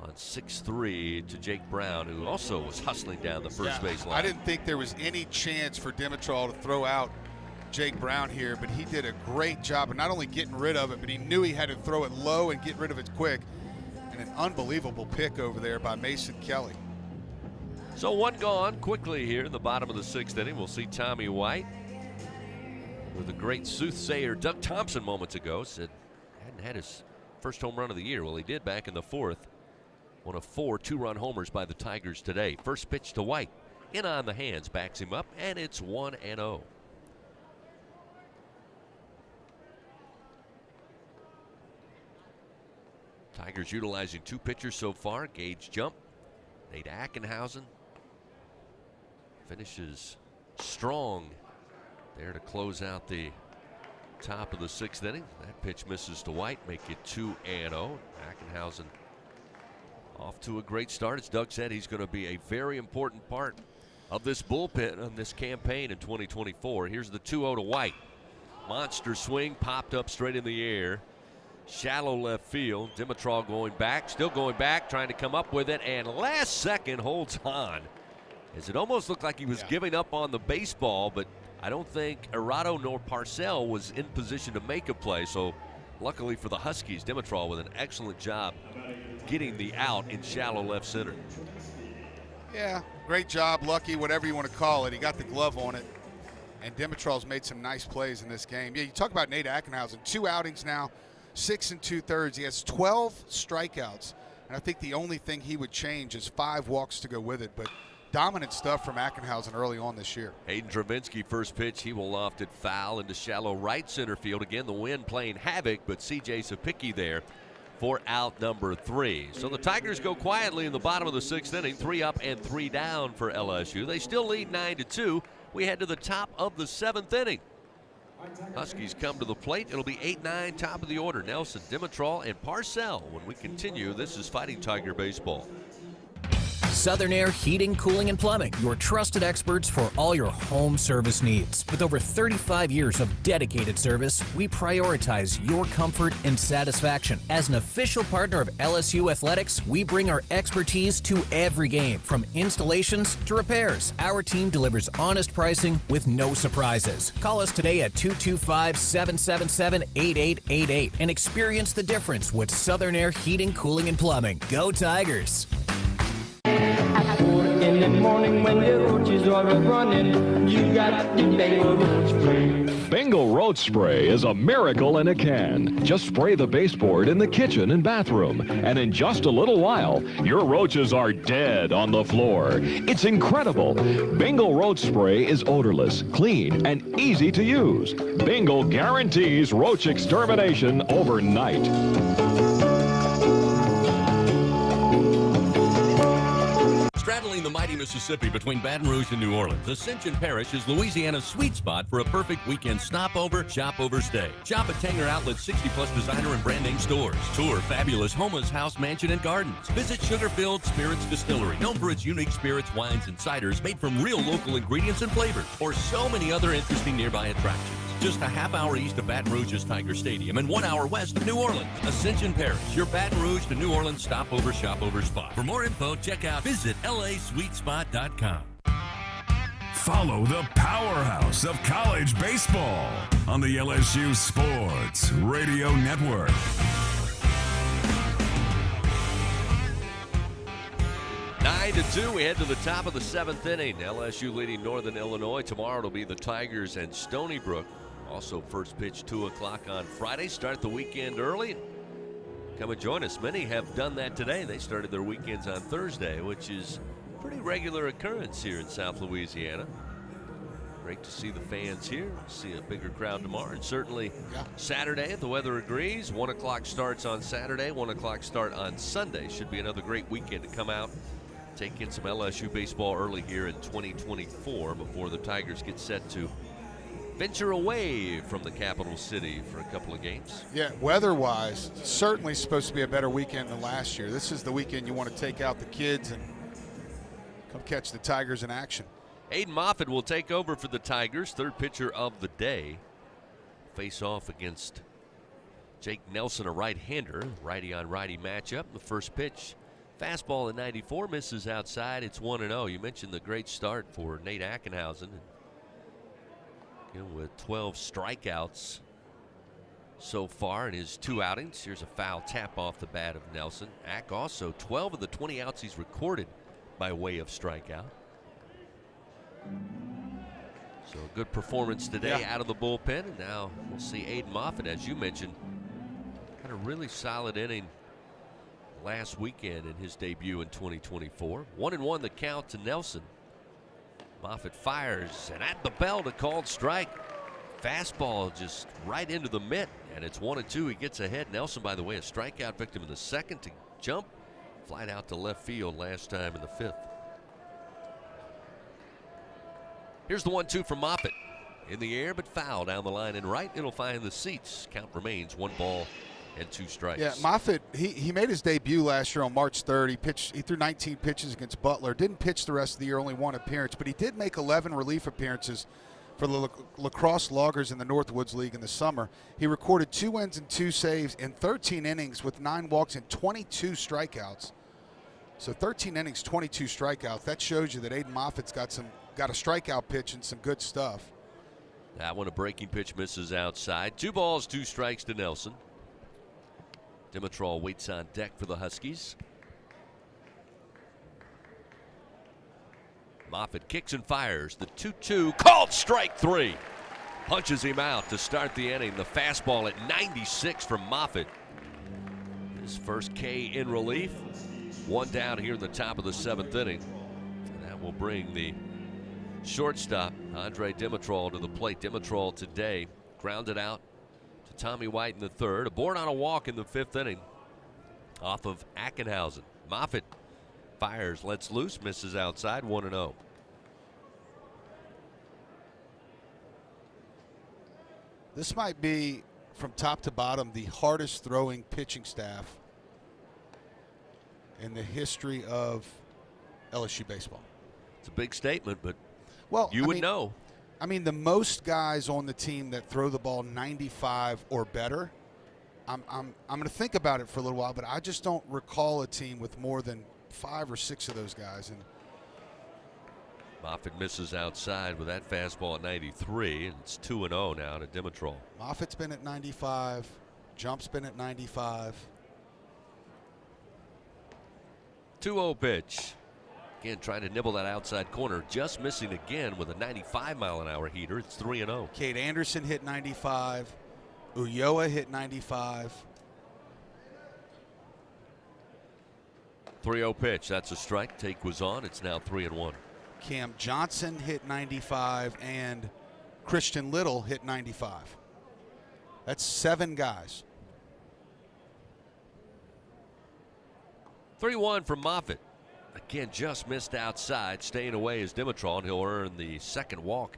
on 6-3 to Jake Brown, who also was hustling down the first base line. I didn't think there was any chance for Dimitrol to throw out Jake Brown here, but he did a great job of not only getting rid of it, but he knew he had to throw it low and get rid of it quick. And an unbelievable pick over there by Mason Kelly. So 1 gone quickly here in the bottom of the 6th inning. We'll see Tommy White with a great soothsayer Doug Thompson moments ago said hadn't had his first home run of the year. Well, he did back in the 4th. One of 4 2-run homers by the Tigers today. First pitch to White. In on the hands, backs him up, and it's 1-0. Tigers utilizing 2 pitchers so far. Gage jump. Nate Ackenhausen finishes strong there to close out the top of the 6th inning. That pitch misses to White, make it 2-0. Ackenhausen off to a great start. As Doug said, he's going to be a very important part of this bullpen on this campaign in 2024. Here's the 2-0 to White. Monster swing, popped up straight in the air. Shallow left field. Dimitrol going back, still going back, trying to come up with it, and last second holds on. As it almost looked like he was giving up on the baseball, but I don't think Arado nor Parcell was in position to make a play, so luckily for the Huskies, Dimitrov with an excellent job getting the out in shallow left center. Yeah, great job, lucky, whatever you want to call it. He got the glove on it, and Dimitrov's made some nice plays in this game. Yeah, you talk about Nate Ackenhausen, 2 outings now, 6 2/3. He has 12 strikeouts, and I think the only thing he would change is 5 walks to go with it, but dominant stuff from Ackenhausen early on this year. Hayden Travinsky, first pitch, he will loft it foul into shallow right center field. Again, the wind playing havoc, but C.J. Sapicki there for out number 3. So the Tigers go quietly in the bottom of the 6th inning, 3 up and 3 down for LSU. They still lead 9-2. We head to the top of the 7th inning. Huskies come to the plate. It'll be 8-9, top of the order. Nelson, Dimitrov, and Parcell. When we continue, this is Fighting Tiger Baseball. Southern Air Heating, Cooling, and Plumbing, your trusted experts for all your home service needs. With over 35 years of dedicated service, we prioritize your comfort and satisfaction. As an official partner of LSU Athletics, we bring our expertise to every game, from installations to repairs. Our team delivers honest pricing with no surprises. Call us today at 225-777-8888 and experience the difference with Southern Air Heating, Cooling, and Plumbing. Go Tigers! In the morning when the roaches are running, you got the Bengal roach spray. Bengal roach spray is a miracle in a can. Just spray the baseboard in the kitchen and bathroom, and in just a little while, your roaches are dead on the floor. It's incredible. Bengal roach spray is odorless, clean, and easy to use. Bengal guarantees roach extermination overnight. Straddling the mighty Mississippi between Baton Rouge and New Orleans, Ascension Parish is Louisiana's sweet spot for a perfect weekend stopover, shop-over stay. Shop at Tanger Outlet's 60-plus designer and brand name stores. Tour fabulous Homa's House, Mansion, and Gardens. Visit Sugar-Filled Spirits Distillery, known for its unique spirits, wines, and ciders made from real local ingredients and flavors, or so many other interesting nearby attractions. Just a half hour east of Baton Rouge's Tiger Stadium and 1 hour west of New Orleans. Ascension Parish, your Baton Rouge to New Orleans stopover, shop-over spot. For more info, visit LASweetspot.com. Follow the powerhouse of college baseball on the LSU Sports Radio Network. Nine to 2, we head to the top of the 7th inning. LSU leading Northern Illinois. Tomorrow it'll be the Tigers and Stony Brook. Also first pitch 2 o'clock on Friday. Start the weekend early. Come and join us. Many have done that today. They started their weekends on Thursday, which is a pretty regular occurrence here in South Louisiana. Great to see the fans here. See a bigger crowd tomorrow. And certainly Saturday, if the weather agrees. 1 o'clock starts on Saturday. 1 o'clock start on Sunday. Should be another great weekend to come out. Take in some LSU baseball early here in 2024 before the Tigers get set to venture away from the capital city for a couple of games. Yeah, weather-wise, certainly supposed to be a better weekend than last year. This is the weekend you want to take out the kids and come catch the Tigers in action. Aiden Moffitt will take over for the Tigers, third pitcher of the day. Face off against Jake Nelson, a right-hander. Righty-on-righty matchup. The first pitch, fastball at 94, misses outside. It's 1-0. You mentioned the great start for Nate Ackenhausen. With 12 strikeouts so far in his 2 outings. Here's a foul tap off the bat of Nelson. Ack also 12 of the 20 outs he's recorded by way of strikeout. So a good performance today out of the bullpen. And now we'll see Aiden Moffitt, as you mentioned, had a really solid inning last weekend in his debut in 2024. 1-1 the count to Nelson. Moffitt fires, and at the belt, a called strike. Fastball just right into the mitt, and it's 1-2. He gets ahead. Nelson, by the way, a strikeout victim in the second to jump. Flied out to left field last time in the 5th. Here's the 1-2 from Moffitt. In the air, but foul down the line and right. It'll find the seats. Count remains 1 ball and 2 strikes. Yeah, Moffitt, he made his debut last year on March 3rd. He threw 19 pitches against Butler. Didn't pitch the rest of the year, only 1 appearance, but he did make 11 relief appearances for the lacrosse loggers in the Northwoods League in the summer. He recorded 2 wins and 2 saves in 13 innings with 9 walks and 22 strikeouts. So 13 innings, 22 strikeouts. That shows you that Aiden Moffitt's got a strikeout pitch and some good stuff. That one, a breaking pitch, misses outside. 2 balls, 2 strikes to Nelson. Dimitrov waits on deck for the Huskies. Moffitt kicks and fires. The 2-2, called strike 3. Punches him out to start the inning. The fastball at 96 from Moffitt. His first K in relief. 1 down here in the top of the 7th inning. And that will bring the shortstop, Andre Dimitrov, to the plate. Dimitrov today grounded out to Tommy White in the 3rd. Aboard on a walk in the 5th inning off of Ackenhausen. Moffitt fires, lets loose, misses outside, 1-0. This might be, from top to bottom, the hardest throwing pitching staff in the history of LSU baseball. It's a big statement, but you would know. I mean, the most guys on the team that throw the ball 95 or better, I'm going to think about it for a little while, but I just don't recall a team with more than 5 or 6 of those guys. And Moffitt misses outside with that fastball at 93, and it's 2-0 now to Dimitrov. Moffitt's been at 95. Jump's been at 95. 2-0 pitch. Again, trying to nibble that outside corner. Just missing again with a 95-mile-an-hour heater. It's 3-0. Cade Anderson hit 95. Ulloa hit 95. 3-0 pitch. That's a strike. Take was on. It's now 3-1. Cam Johnson hit 95, and Christian Little hit 95. That's 7 guys. 3-1 from Moffitt. Again, just missed outside. Staying away is Dimitrov, and he'll earn the 2nd walk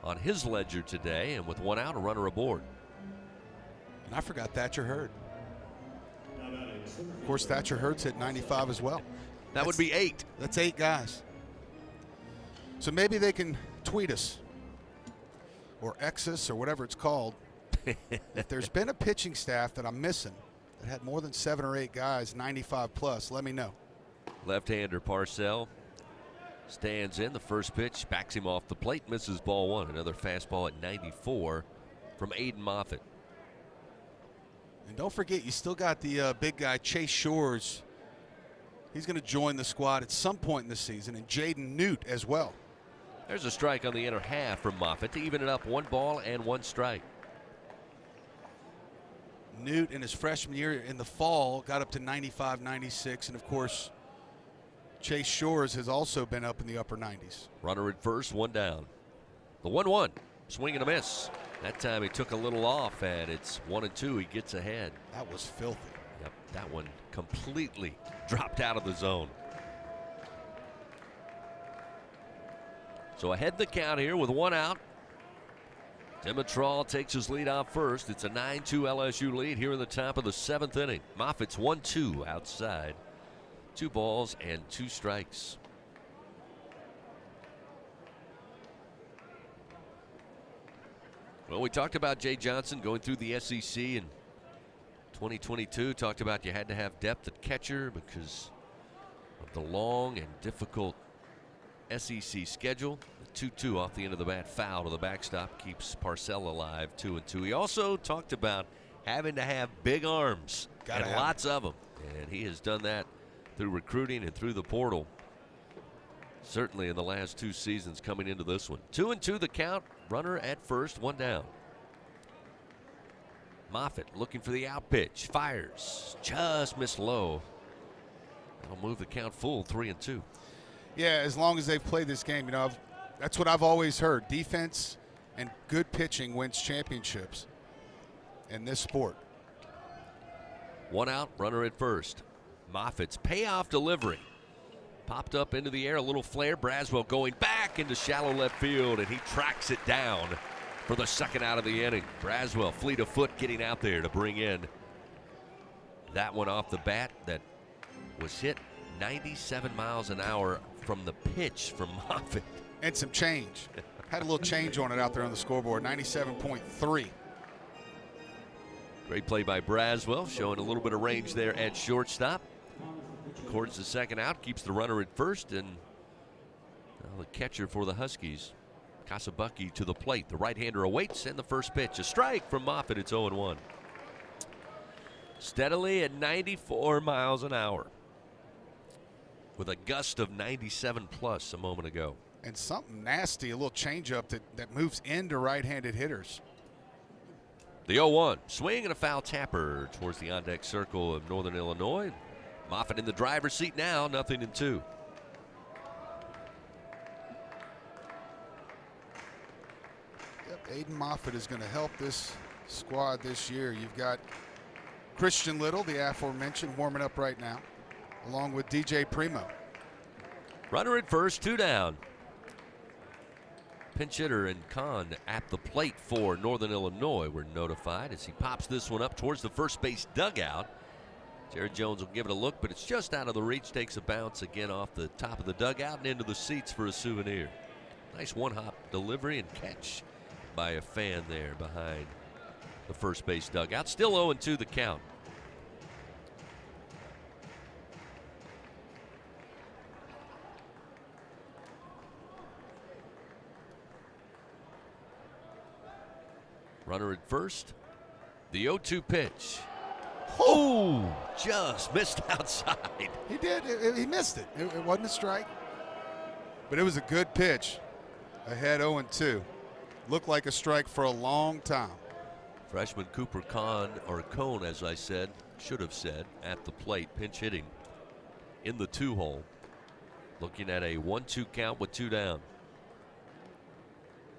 on his ledger today. And with 1 out, a runner aboard. And I forgot Thatcher Hurd. Of course, Thatcher Hurd's hit 95 as well. That would be 8. That's 8 guys. So maybe they can tweet us or X us or whatever it's called. If there's been a pitching staff that I'm missing that had more than 7 or 8 guys 95 plus, let me know. Left-hander Parcell stands in. The first pitch backs him off the plate, misses ball 1. Another fastball at 94 from Aiden Moffitt. And don't forget, you still got the big guy Chase Shores. He's going to join the squad at some point in the season, and Jaden Newt as well. There's a strike on the inner half from Moffitt to even it up. 1 ball and 1 strike. Newt in his freshman year in the fall got up to 95, 96, and of course Chase Shores has also been up in the upper 90s. Runner at first, 1 down. The 1-1, swing and a miss. That time he took a little off, and it's 1-2. He gets ahead. That was filthy. Yep, that one completely dropped out of the zone. So ahead the count here with 1 out. Dimitrov takes his lead off first. It's a 9-2 LSU lead here in the top of the 7th inning. Moffitt's 1-2 outside. 2 balls and 2 strikes. Well, we talked about Jay Johnson going through the SEC in 2022. Talked about you had to have depth at catcher because of the long and difficult SEC schedule. The 2-2 off the end of the bat, foul to the backstop, keeps Parcell alive, 2-2. He also talked about having to have big arms and lots of them, and he has done that through recruiting and through the portal. Certainly in the last 2 seasons coming into this one. 2-2 the count, runner at first, 1 down. Moffitt looking for the out pitch, fires, just missed low. That'll move the count full, 3-2. Yeah, as long as they've played this game, you know, that's what I've always heard. Defense and good pitching wins championships in this sport. 1 out, runner at first. Moffitt's payoff delivery. Popped up into the air, a little flare. Braswell going back into shallow left field, and he tracks it down for the 2nd out of the inning. Braswell, fleet of foot, getting out there to bring in that one off the bat that was hit 97 miles an hour from the pitch from Moffitt. And some change. Had a little change on it out there on the scoreboard, 97.3. Great play by Braswell, showing a little bit of range there at shortstop. Records the 2nd out, keeps the runner at first, and the catcher for the Huskies Kasabucky to the plate. The right-hander awaits, and the first pitch. A strike from Moffitt. It's 0-1. Steadily at 94 miles an hour with a gust of 97 plus a moment ago. And something nasty, a little changeup that moves into right-handed hitters. The 0-1. Swing and a foul tapper towards the on-deck circle of Northern Illinois. Moffitt in the driver's seat now, 0-2. Yep, Aiden Moffitt is going to help this squad this year. You've got Christian Little, the aforementioned, warming up right now, along with DJ Primo. Runner at first, 2 down. Pinch hitter and Kahn at the plate for Northern Illinois. We're notified as he pops this one up towards the first base dugout. Jared Jones will give it a look, but it's just out of the reach. Takes a bounce again off the top of the dugout and into the seats for a souvenir. Nice one-hop delivery and catch by a fan there behind the first base dugout. Still 0-2 the count. Runner at first. The 0-2 pitch. Oh, just missed outside. He did. He missed it. It wasn't a strike, but it was a good pitch. Ahead 0-2. Looked like a strike for a long time. Freshman Cooper Cone, as I said, should have said, at the plate, pinch hitting in the 2-hole. Looking at a 1-2 count with 2 down.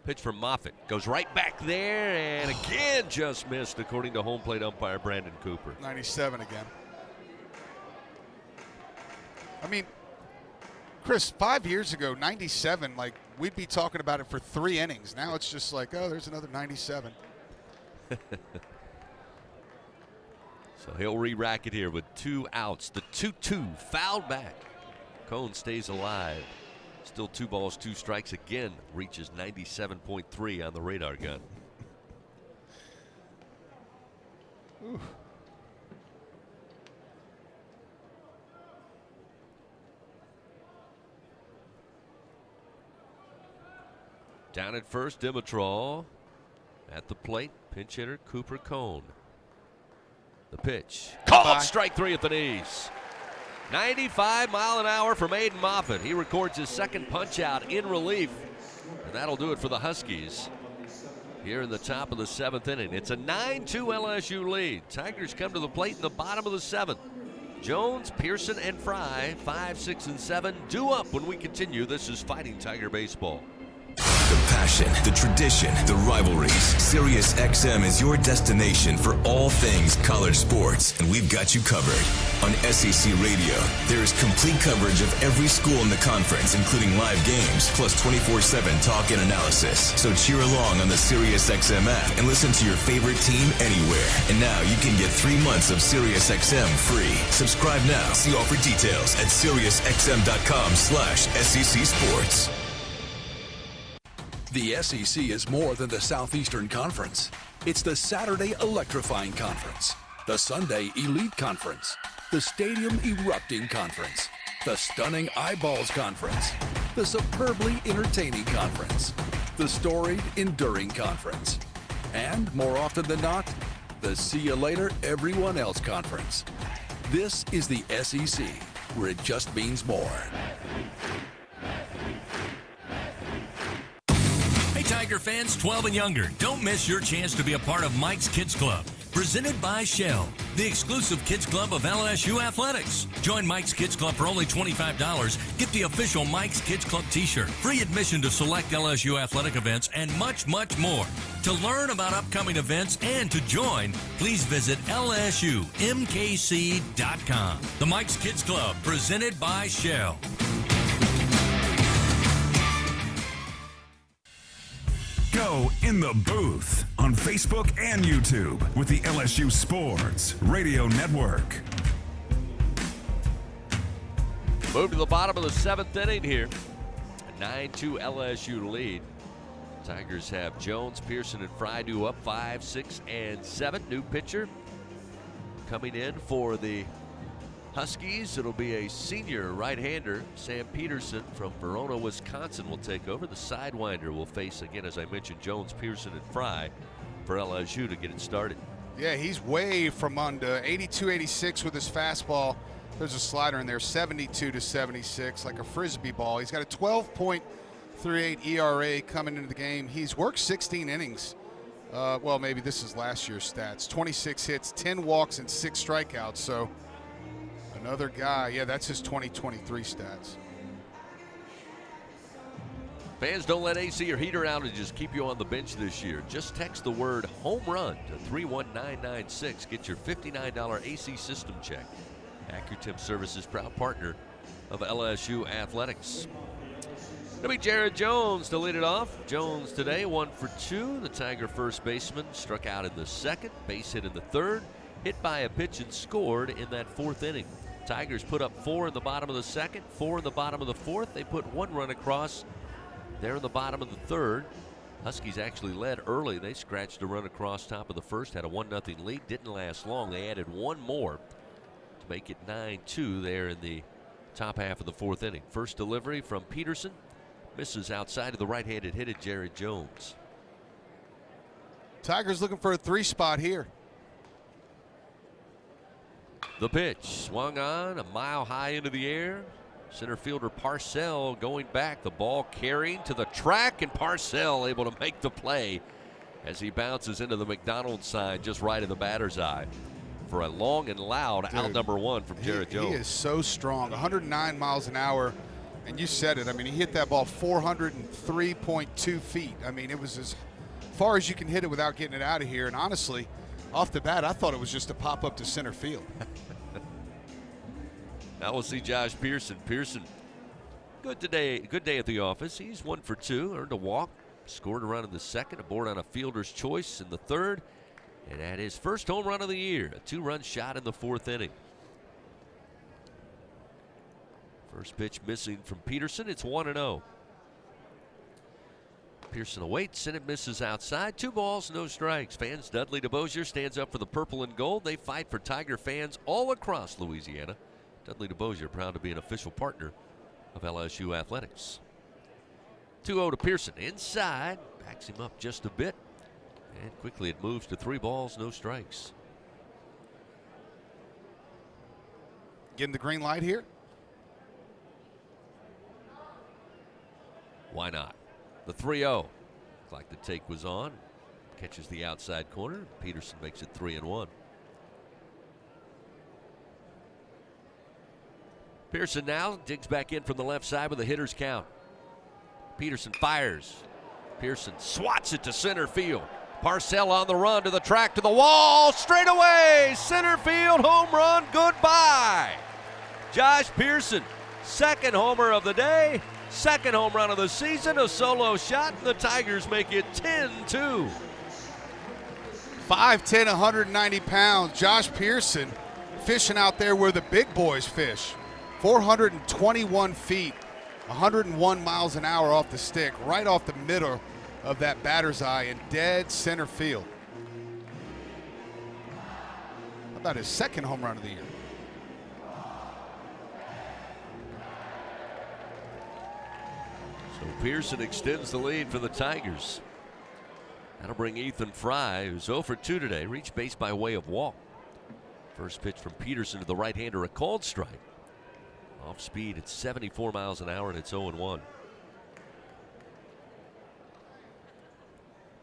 Pitch from Moffitt. Goes right back there and again just missed, according to home plate umpire Brandon Cooper. 97 again. I mean, Chris, 5 years ago, 97, like we'd be talking about it for 3 innings. Now it's just like, oh, there's another 97. So he'll re-rack it here with 2 outs. The 2-2 fouled back. Cone stays alive. Still 2 balls, 2 strikes. Again, reaches 97.3 on the radar gun. Ooh. Down at first, Dimitrov. At the plate, pinch hitter Cooper Cone. The pitch. Called strike 3 at the knees. 95 mile an hour from Aiden Moffitt. He records his second punch out in relief. And that'll do it for the Huskies here in the top of the 7th inning. It's a 9-2 LSU lead. Tigers come to the plate in the bottom of the 7th. Jones, Pearson, and Fry, 5, 6, and 7, due up when we continue. This is Fighting Tiger Baseball. The passion, the tradition, the rivalries. Sirius XM is your destination for all things college sports, and we've got you covered. On SEC Radio, there is complete coverage of every school in the conference, including live games, plus 24/7 talk and analysis. So cheer along on the Sirius XM app and listen to your favorite team anywhere. And now you can get 3 months of Sirius XM free. Subscribe now. See all for details at SiriusXM.com/SEC Sports. The SEC is more than the Southeastern Conference. It's the Saturday Electrifying Conference, the Sunday Elite Conference, the Stadium Erupting Conference, the Stunning Eyeballs Conference, the Superbly Entertaining Conference, the Storied Enduring Conference, and, more often than not, the See You Later Everyone Else Conference. This is the SEC, where it just means more. Hey, Tiger fans 12 and younger, don't miss your chance to be a part of Mike's Kids Club. Presented by Shell, the exclusive kids club of LSU Athletics. Join Mike's Kids Club for only $25. Get the official Mike's Kids Club t-shirt, free admission to select LSU athletic events, and much, much more. To learn about upcoming events and to join, please visit LSUMKC.com. The Mike's Kids Club, presented by Shell. Go in the booth on Facebook and YouTube with the LSU Sports Radio Network. Move to the bottom of the 7th inning here. A 9-2 LSU lead. Tigers have Jones, Pearson, and Fry due up 5, 6, and 7. New pitcher coming in for the Huskies, it'll be a senior right-hander. Sam Peterson from Verona, Wisconsin will take over. The sidewinder will face, again, as I mentioned, Jones, Pearson, and Fry for LSU to get it started. Yeah, he's way from under 82-86 with his fastball. There's a slider in there, 72-76, like a frisbee ball. He's got a 12.38 ERA coming into the game. He's worked 16 innings. Well, maybe this is last year's stats. 26 hits, 10 walks, and 6 strikeouts. So another guy. Yeah, that's his 2023 stats. Fans, don't let AC or heater outages keep you on the bench this year. Just text the word home run to 31996. Get your $59 AC system check. AccuTemp Services, proud partner of LSU Athletics. It'll be Jared Jones to lead it off. Jones today 1 for 2. The Tiger first baseman struck out in the second, base hit in the third, hit by a pitch and scored in that fourth inning. Tigers put up 4 in the bottom of the second, 4 in the bottom of the fourth. They put 1 run across there in the bottom of the third. Huskies actually led early. They scratched a run across top of the first, had a 1-0 lead. Didn't last long. They added 1 more to make it 9-2 there in the top half of the fourth inning. First delivery from Peterson. Misses outside of the right-handed hitter, Jared Jones. Tigers looking for a 3 spot here. The pitch swung on a mile high into the air. Center fielder Parcell going back. The ball carrying to the track, and Parcell able to make the play as he bounces into the McDonald's sign just right in the batter's eye for a long and loud out number 1 from Jared Jones. He is so strong, 109 miles an hour. And you said it. I mean, he hit that ball 403.2 feet. I mean, it was as far as you can hit it without getting it out of here. And honestly, off the bat, I thought it was just a pop up to center field. Now we'll see Josh Pearson. Pearson, good day at the office. He's 1 for 2, earned a walk, scored a run in the second, aboard on a fielder's choice in the third, and had his first home run of the year, a 2-run shot in the fourth inning. First pitch missing from Peterson. It's 1-0. Pearson awaits, and it misses outside. 2 balls, no strikes. Fans, Dudley DeBosier stands up for the purple and gold. They fight for Tiger fans all across Louisiana. Dudley DeBosier proud to be an official partner of LSU Athletics. 2-0 to Pearson. Inside, backs him up just a bit. And quickly it moves to 3 balls, no strikes. Getting the green light here. Why not? The 3-0. Looked like the take was on. Catches the outside corner. Peterson makes it 3-1. Pearson now digs back in from the left side with a hitter's count. Peterson fires. Pearson swats it to center field. Parcell on the run to the track, to the wall, straight away. Center field home run, goodbye. Josh Pearson, second homer of the day. Second home run of the season, a solo shot, and the Tigers make it 10-2. 5'10", 190 pounds. Josh Pearson fishing out there where the big boys fish. 421 feet, 101 miles an hour off the stick, right off the middle of that batter's eye in dead center field. How about his second home run of the year? So Pearson extends the lead for the Tigers. That'll bring Ethan Fry, who's 0 for 2 today, reach base by way of walk. First pitch from Peterson to the right-hander, a called strike. Off speed at 74 miles an hour, and it's 0-1.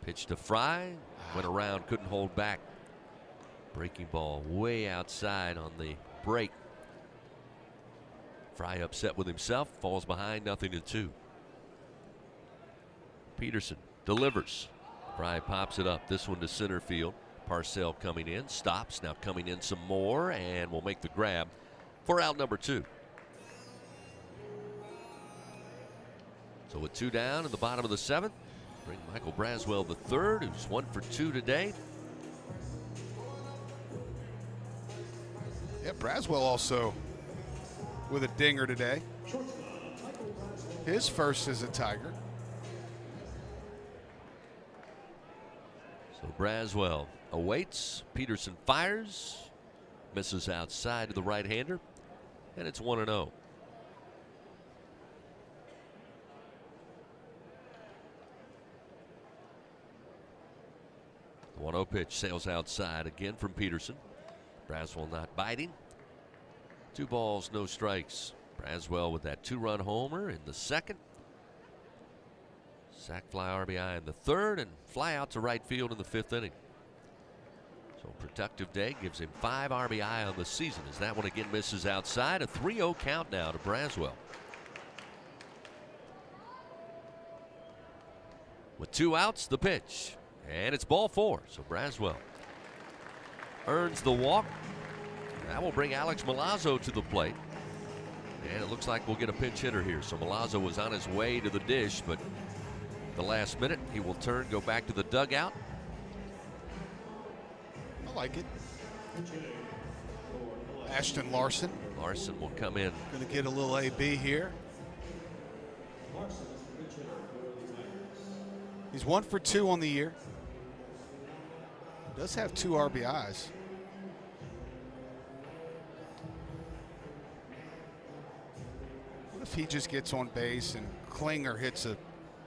Pitch to Fry, went around, couldn't hold back. Breaking ball way outside on the break. Fry upset with himself, falls behind, 0-2. Peterson delivers. Fry pops it up. This one to center field. Parcell coming in, stops, now coming in some more, and will make the grab for out number 2. So with 2 down in the bottom of the 7th, bring Michael Braswell the third, who's 1 for 2 today. Yeah, Braswell also with a dinger today. His first as a Tiger. So Braswell awaits. Peterson fires. Misses outside to the right-hander. and it's 1-0. The 1-0 pitch sails outside again from Peterson. Braswell not biting. 2 balls, no strikes. Braswell with that 2-run homer in the second. Sac fly RBI in the third, and fly out to right field in the 5th inning. So productive day gives him 5 RBI on the season as that one again misses outside. A 3-0 count now to Braswell. With 2 outs, the pitch. And it's ball 4, so Braswell earns the walk. That will bring Alex Milazzo to the plate. And it looks like we'll get a pinch hitter here. So Milazzo was on his way to the dish, but the last minute he will turn, go back to the dugout. I like it. Ashton Larson. Larson will come in. Going to get a little AB here. He's 1 for 2 on the year. Does have 2 RBIs. What if he just gets on base and Klinger hits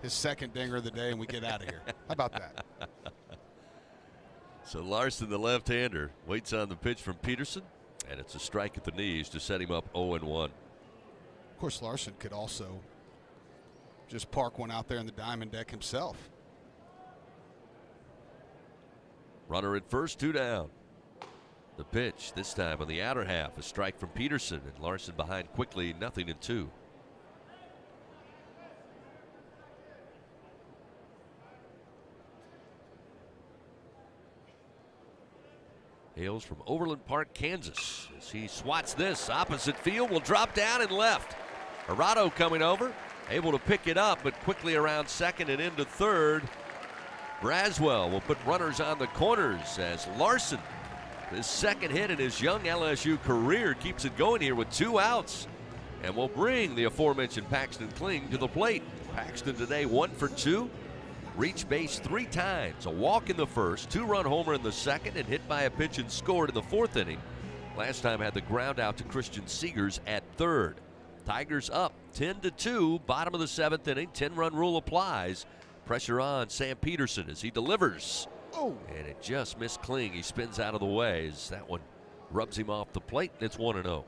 his second dinger of the day and we get out of here? How about that? So Larson, the left-hander, waits on the pitch from Peterson, and it's a strike at the knees to set him up 0-1. Of course, Larson could also just park one out there in the diamond deck himself. Runner at first, 2 down. The pitch, this time on the outer half, a strike from Peterson, and Larson behind quickly, 0-2. Hails from Overland Park, Kansas, as he swats this. Opposite field, will drop down and left. Arado coming over, able to pick it up, but quickly around second and into third. Braswell will put runners on the corners as Larson, his second hit in his young LSU career, keeps it going here with 2 outs and will bring the aforementioned Paxton Kling to the plate. Paxton today 1 for 2, reached base 3 times, a walk in the first, 2-run homer in the second, and hit by a pitch and scored in the 4th inning. Last time had the ground out to Christian Seegers at third. Tigers up 10-2, bottom of the 7th inning, 10-run rule applies. Pressure on Sam Peterson as he delivers. Oh. And it just missed Kling. He spins out of the way as that one rubs him off the plate. It's 1-0.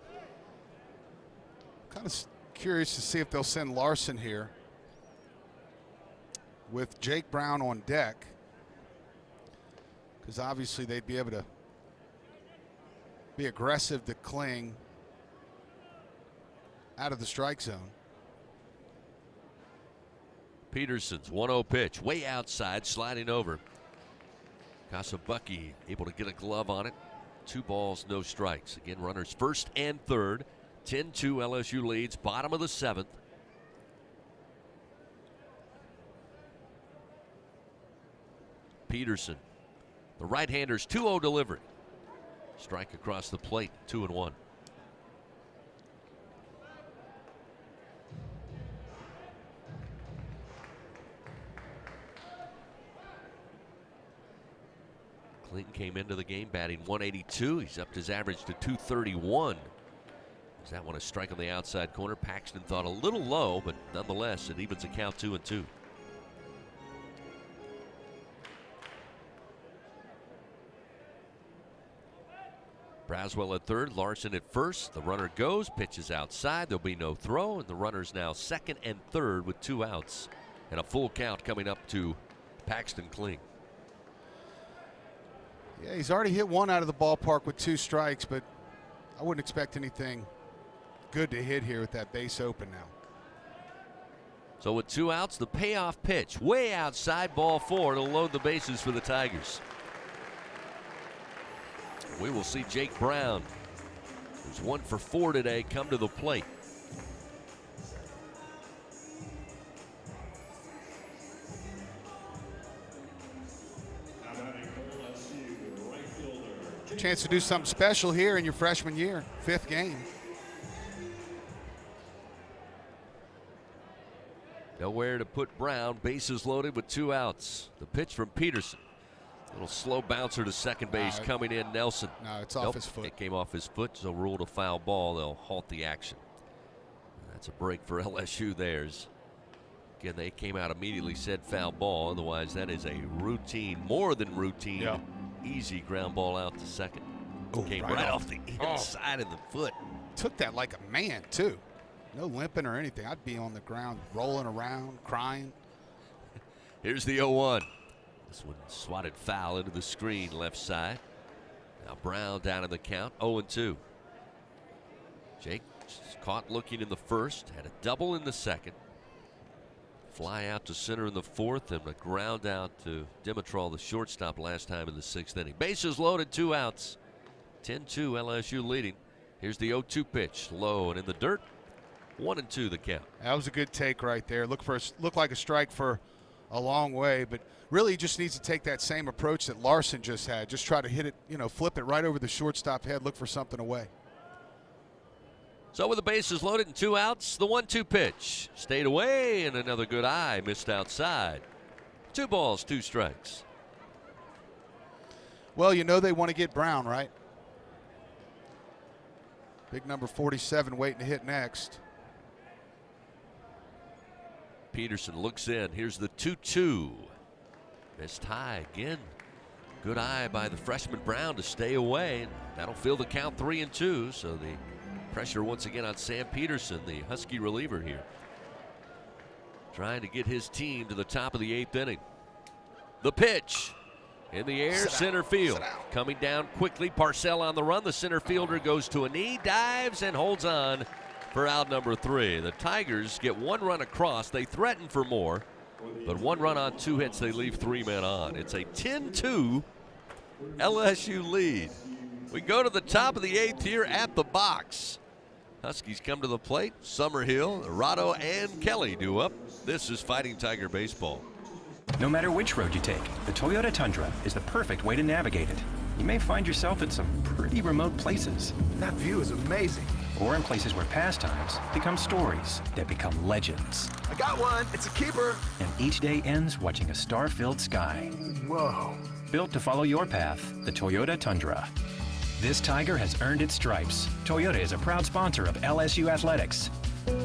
Kind of curious to see if they'll send Larson here with Jake Brown on deck, because obviously they'd be able to be aggressive to Kling out of the strike zone. Peterson's 1-0 pitch, way outside, sliding over. Kasabucky able to get a glove on it. 2 balls, no strikes. Again, runners first and third. 10-2 LSU leads, bottom of the 7th. Peterson, the right-hander's 2-0 delivery. Strike across the plate, 2-1. Clinton came into the game batting .182. He's upped his average to .231. Is that one a strike on the outside corner? Paxton thought a little low, but nonetheless, it evens the count 2-2. Braswell at third, Larson at first. The runner goes, pitches outside. There'll be no throw, and the runner's now second and third with 2 outs. And a full count coming up to Paxton Kling. Yeah, he's already hit 1 out of the ballpark with 2 strikes, but I wouldn't expect anything good to hit here with that base open now. So with 2 outs, the payoff pitch, way outside, ball 4 to load the bases for the Tigers. We will see Jake Brown, who's 1 for 4 today, come to the plate. Chance to do something special here in your freshman year, 5th game. Nowhere to put Brown, bases loaded with 2 outs. The pitch from Peterson. Little slow bouncer to second base coming in, Nelson. No, it's off his foot. It came off his foot, so ruled a foul ball. They'll halt the action. That's a break for LSU theirs. Again, they came out immediately, said foul ball. Otherwise, that is a routine, more than routine, easy ground ball out to second. Came right off the inside of the foot. Took that like a man, too. No limping or anything. I'd be on the ground rolling around, crying. Here's the 0-1. This one swatted foul into the screen left side. Now Brown down in the count, 0-2. Jake caught looking in the first, had a double in the second. Fly out to center in the fourth, and a ground out to Dimitrov, the shortstop, last time in the sixth inning. Bases loaded, 2 outs. 10-2 LSU leading. Here's the 0-2 pitch, low and in the dirt. 1-2 the count. That was a good take right there. Looked like a strike for a long way, but really just needs to take that same approach that Larson just had. Just try to hit it, flip it right over the shortstop head, look for something away. So with the bases loaded and 2 outs, the 1-2 pitch stayed away, and another good eye missed outside. 2 balls, 2 strikes. Well, they want to get Brown, right? Big number 47 waiting to hit next. Peterson looks in. Here's the 2-2. Missed high again. Good eye by the freshman Brown to stay away. And that'll fill the count 3-2. So the pressure once again on Sam Peterson, the Husky reliever here. Trying to get his team to the top of the 8th inning. The pitch in the air, center field. Coming down quickly, Parcell on the run. The center fielder goes to a knee, dives, and holds on for out number 3. The Tigers get 1 run across. They threaten for more, but 1 run on 2 hits. They leave 3 men on. It's a 10-2 LSU lead. We go to the top of the 8th here at the box. Huskies come to the plate. Summerhill, Arado, and Kelly do up. This is Fighting Tiger Baseball. No matter which road you take, the Toyota Tundra is the perfect way to navigate it. You may find yourself in some pretty remote places. That view is amazing. Or in places where pastimes become stories that become legends. I got one. It's a keeper. And each day ends watching a star-filled sky. Whoa. Built to follow your path, the Toyota Tundra. This Tiger has earned its stripes. Toyota is a proud sponsor of LSU Athletics.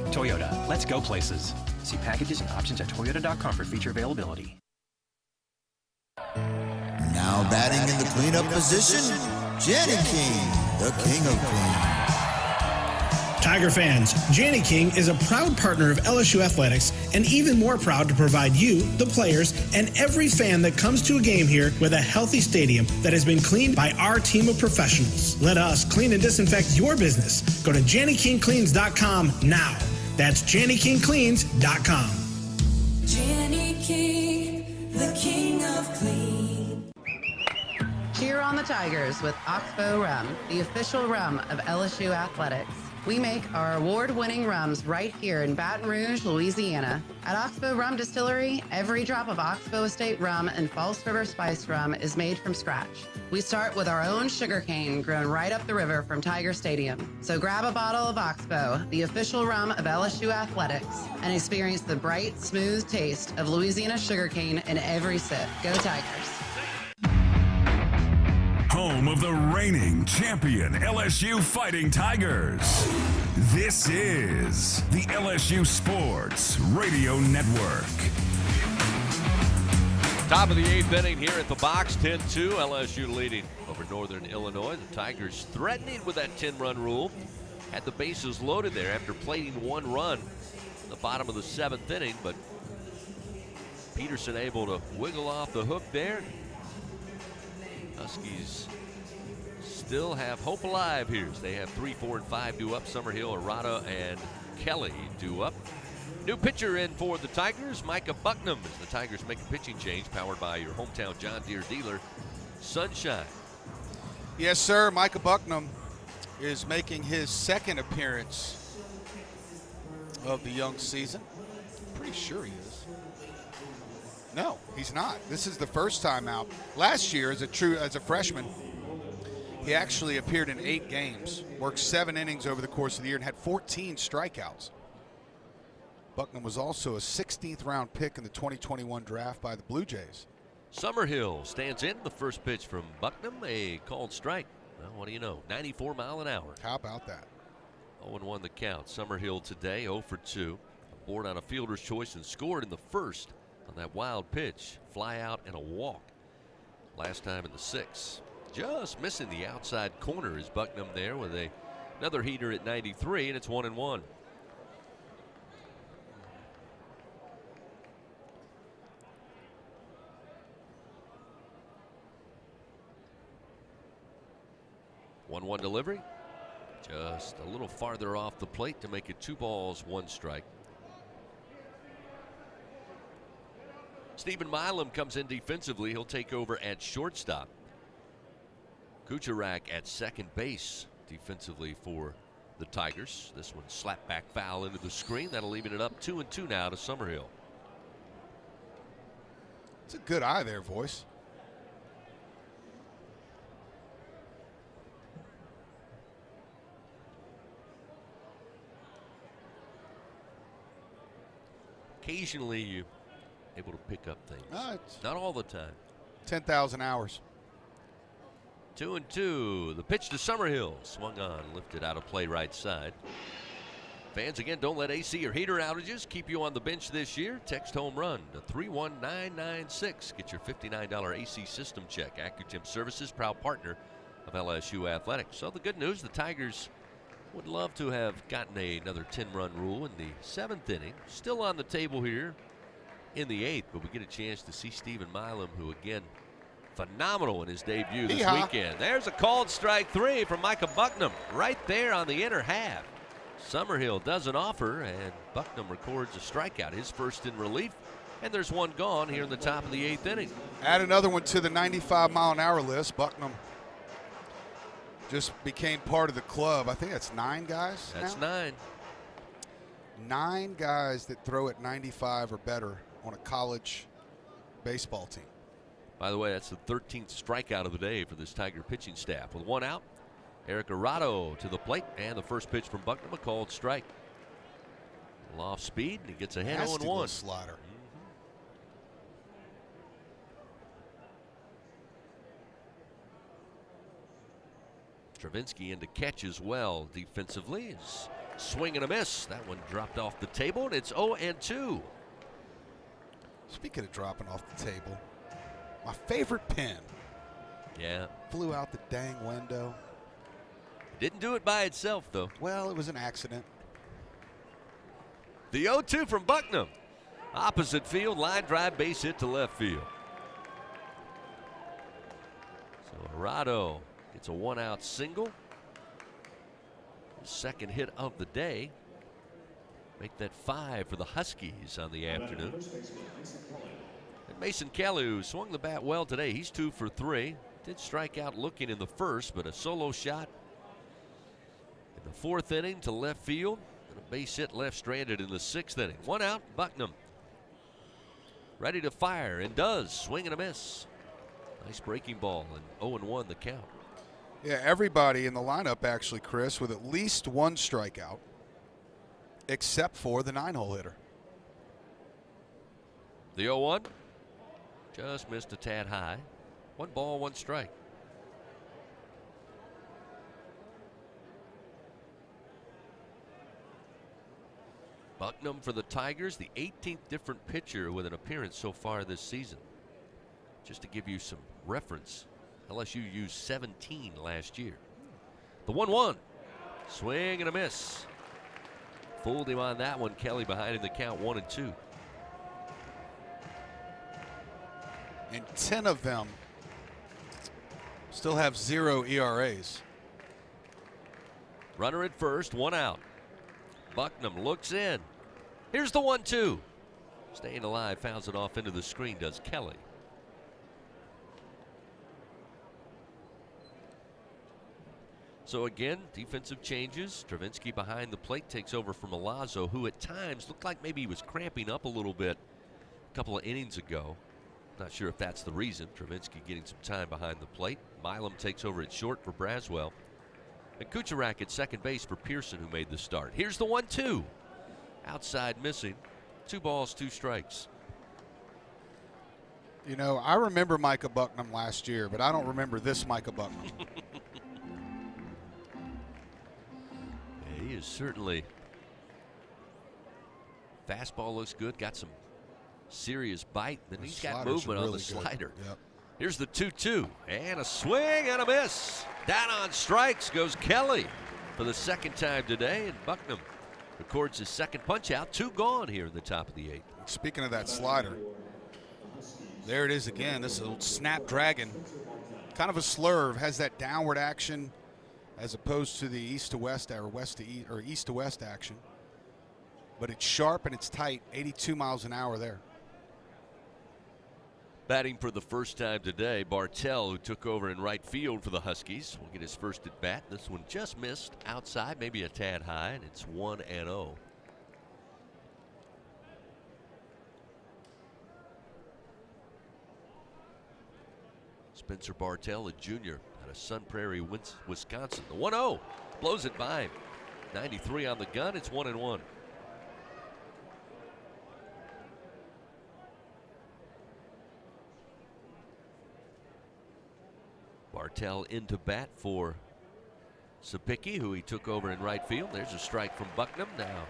Toyota, let's go places. See packages and options at toyota.com for feature availability. Now batting in the cleanup position, Janny King, the king of clean. Tiger fans, Janny King is a proud partner of LSU Athletics and even more proud to provide you, the players, and every fan that comes to a game here with a healthy stadium that has been cleaned by our team of professionals. Let us clean and disinfect your business. Go to JannyKingCleans.com now. That's JannyKingCleans.com. Janny King, the king of clean. Cheer on the Tigers with Oxbow Rum, the official rum of LSU Athletics. We make our award-winning rums right here in Baton Rouge, Louisiana. At Oxbow Rum Distillery, every drop of Oxbow Estate rum and False River Spice rum is made from scratch. We start with our own sugarcane grown right up the river from Tiger Stadium. So grab a bottle of Oxbow, the official rum of LSU Athletics, and experience the bright, smooth taste of Louisiana sugarcane in every sip. Go Tigers. Home of the reigning champion LSU Fighting Tigers. This is the LSU Sports Radio Network. Top of the 8th inning here at the box, 10-2. LSU leading over Northern Illinois. The Tigers threatening with that 10-run rule. Had the bases loaded there after plating 1 run in the bottom of the 7th inning, but Peterson able to wiggle off the hook there. Huskies still have hope alive here. They have 3, 4, and 5 due up. Summerhill, Arado, and Kelly due up. New pitcher in for the Tigers, Micah Bucknam, as the Tigers make a pitching change, powered by your hometown John Deere dealer, Sunshine. Yes, sir. Micah Bucknam is making his 2nd appearance of the young season. Pretty sure he is. No, he's not. This is the first time out. Last year, as a freshman, he actually appeared in 8 games, worked 7 innings over the course of the year, and had 14 strikeouts. Bucknam was also a 16th round pick in the 2021 draft by the Blue Jays. Summerhill stands in. The first pitch from Bucknam, a called strike. Well, what do you know? 94 mile an hour. How about that? 0-1 the count. Summerhill today 0 for 2. Aboard on a fielder's choice and scored in the first on that wild pitch. Fly out and a walk. Last time in the 6th. Just missing the outside corner is Bucknam there with another heater at 93, and it's 1-1. One delivery. Just a little farther off the plate to make it 2 balls, 1 strike. Stephen Milam comes in defensively. He'll take over at shortstop. Kucharak at second base defensively for the Tigers. This one slapped back foul into the screen. That'll leave it up 2-2 now to Summerhill. It's a good eye there, Voice. Occasionally you're able to pick up things. Not all the time. 10,000 hours. 2-2. The pitch to Summerhill. Swung on, lifted out of play right side. Fans, again, don't let AC or heater outages keep you on the bench this year. Text home run to 31996. Get your $59 AC system check. AccuTemp Services, proud partner of LSU Athletics. So the good news, the Tigers would love to have gotten another 10-run rule in the 7th inning. Still on the table here in the 8th, but we get a chance to see Stephen Milam, who, again, phenomenal in his debut this weekend. There's a called strike 3 from Micah Bucknam right there on the inner half. Summerhill doesn't offer, and Bucknam records a strikeout, his first in relief, and there's one gone here in the top of the 8th inning. Add another one to the 95-mile-an-hour list. Bucknam just became part of the club. I think that's 9 guys. That's now? 9. 9 guys that throw at 95 or better on a college baseball team. By the way, that's the 13th strikeout of the day for this Tiger pitching staff. With 1 out, Eric Arado to the plate, and the first pitch from Bucknam, a called strike. Off speed, and he gets ahead 0-1. Slider. Travinsky in to catch as well defensively. Swing and a miss. That one dropped off the table, and it's 0-2. Speaking of dropping off the table, my favorite pen. Yeah. Flew out the dang window. Didn't do it by itself, though. Well, it was an accident. The 0-2 from Bucknam. Opposite field, line drive, base hit to left field. So Arado gets a 1-out single. His second hit of the day. Make that 5 for the Huskies on the afternoon. And Mason Kelly, who swung the bat well today, he's 2 for 3. Did strike out looking in the first, but a solo shot in the 4th inning to left field. And a base hit left stranded in the 6th inning. 1 out, Bucknam. Ready to fire, and does. Swing and a miss. Nice breaking ball, and 0-1 the count. Yeah, everybody in the lineup actually, Chris, with at least 1 strikeout, except for the 9-hole hitter. The 0-1 just missed a tad high. 1 ball, 1 strike. Bucknam for the Tigers, the 18th different pitcher with an appearance so far this season. Just to give you some reference, LSU used 17 last year. The 1-1, swing and a miss. Fooled him on that one. Kelly behind in the count, 1-2. And 10 of them still have 0 ERAs. Runner at first, 1 out. Bucknam looks in. Here's the 1-2. Staying alive, fouls it off into the screen, does Kelly. So again, defensive changes. Travinsky behind the plate takes over from Milazzo, who at times looked like maybe he was cramping up a little bit a couple of innings ago. Not sure if that's the reason. Travinsky getting some time behind the plate. Milam takes over at short for Braswell. And Kucharak at second base for Pearson, who made the start. Here's the 1-2. Outside missing. 2 balls, 2 strikes. You know, I remember Micah Bucknam last year, but I don't remember this Micah Bucknam. Yeah, he is certainly. Fastball looks good. Got some serious bite. Then he's got movement on the slider. Yep. Here's the 2-2. And a swing and a miss. Down on strikes goes Kelly for the second time today. And Bucknam records his second punch out. 2 gone here in the top of the 8th. Speaking of that slider, there it is again. This is a snapdragon. Kind of a slurve. Has that downward action as opposed to the east to west or west to east or east to west action. But it's sharp and it's tight. 82 miles an hour there. Batting for the first time today, Bartell, who took over in right field for the Huskies, will get his first at bat. This one just missed outside, maybe a tad high, and it's 1-0. Spencer Bartell, a junior out of Sun Prairie, Wisconsin. The 1-0 blows it by him. 93 on the gun. It's 1-1. Bartell into bat for Sapicki, who he took over in right field. There's a strike from Bucknam. Now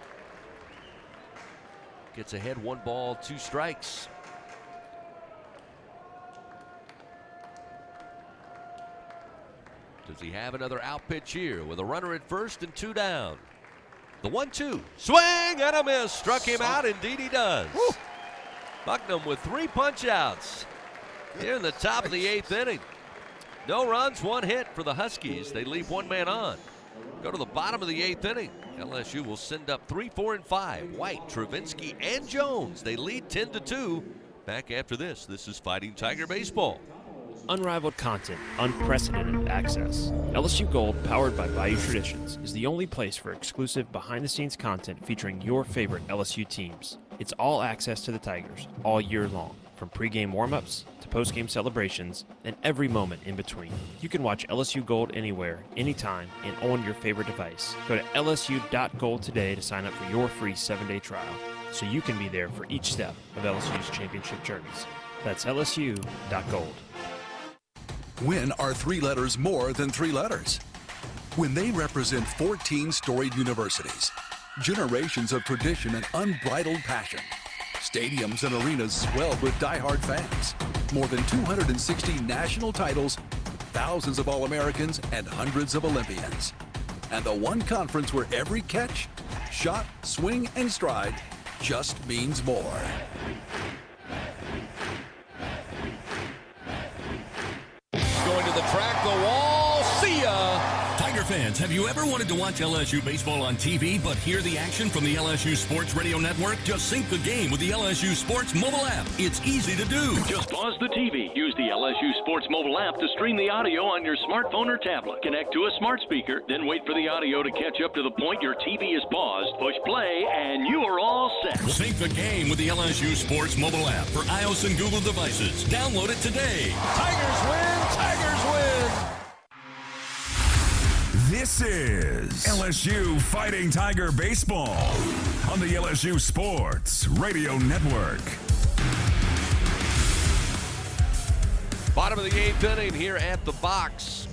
gets ahead, 1 ball, 2 strikes. Does he have another out pitch here with a runner at first and 2 down? The 1-2 swing and a miss. Struck him out. Indeed he does. Woo. Bucknam with 3 punch outs here in the top of the 8th inning. No runs, 1 hit for the Huskies. They leave 1 man on. Go to the bottom of the 8th inning. LSU will send up 3, 4, and 5. White, Travinsky, and Jones. They lead 10-2. Back after this. This is Fighting Tiger Baseball. Unrivaled content, unprecedented access. LSU Gold, powered by Bayou Traditions, is the only place for exclusive behind-the-scenes content featuring your favorite LSU teams. It's all access to the Tigers all year long, from pregame warm-ups to postgame celebrations and every moment in between. You can watch LSU Gold anywhere, anytime, and on your favorite device. Go to lsu.gold today to sign up for your free 7-day trial, so you can be there for each step of LSU's championship journeys. That's lsu.gold. When are 3 letters more than 3 letters? When they represent 14 storied universities, generations of tradition and unbridled passion, stadiums and arenas swelled with diehard fans, more than 260 national titles, thousands of All-Americans, and hundreds of Olympians. And the one conference where every catch, shot, swing, and stride just means more. Going to the track, the wall, see ya! Tiger fans, have you ever wanted to watch LSU baseball on TV but hear the action from the LSU Sports Radio Network? Just sync the game with the LSU Sports mobile app. It's easy to do. Just pause the TV. Use the LSU Sports mobile app to stream the audio on your smartphone or tablet. Connect to a smart speaker, then wait for the audio to catch up to the point your TV is paused. Push play, and you are all set. Sync the game with the LSU Sports mobile app for iOS and Google devices. Download it today. Tigers win! Tigers win! This is LSU Fighting Tiger Baseball on the LSU Sports Radio Network. Bottom of the 8th inning here at the box.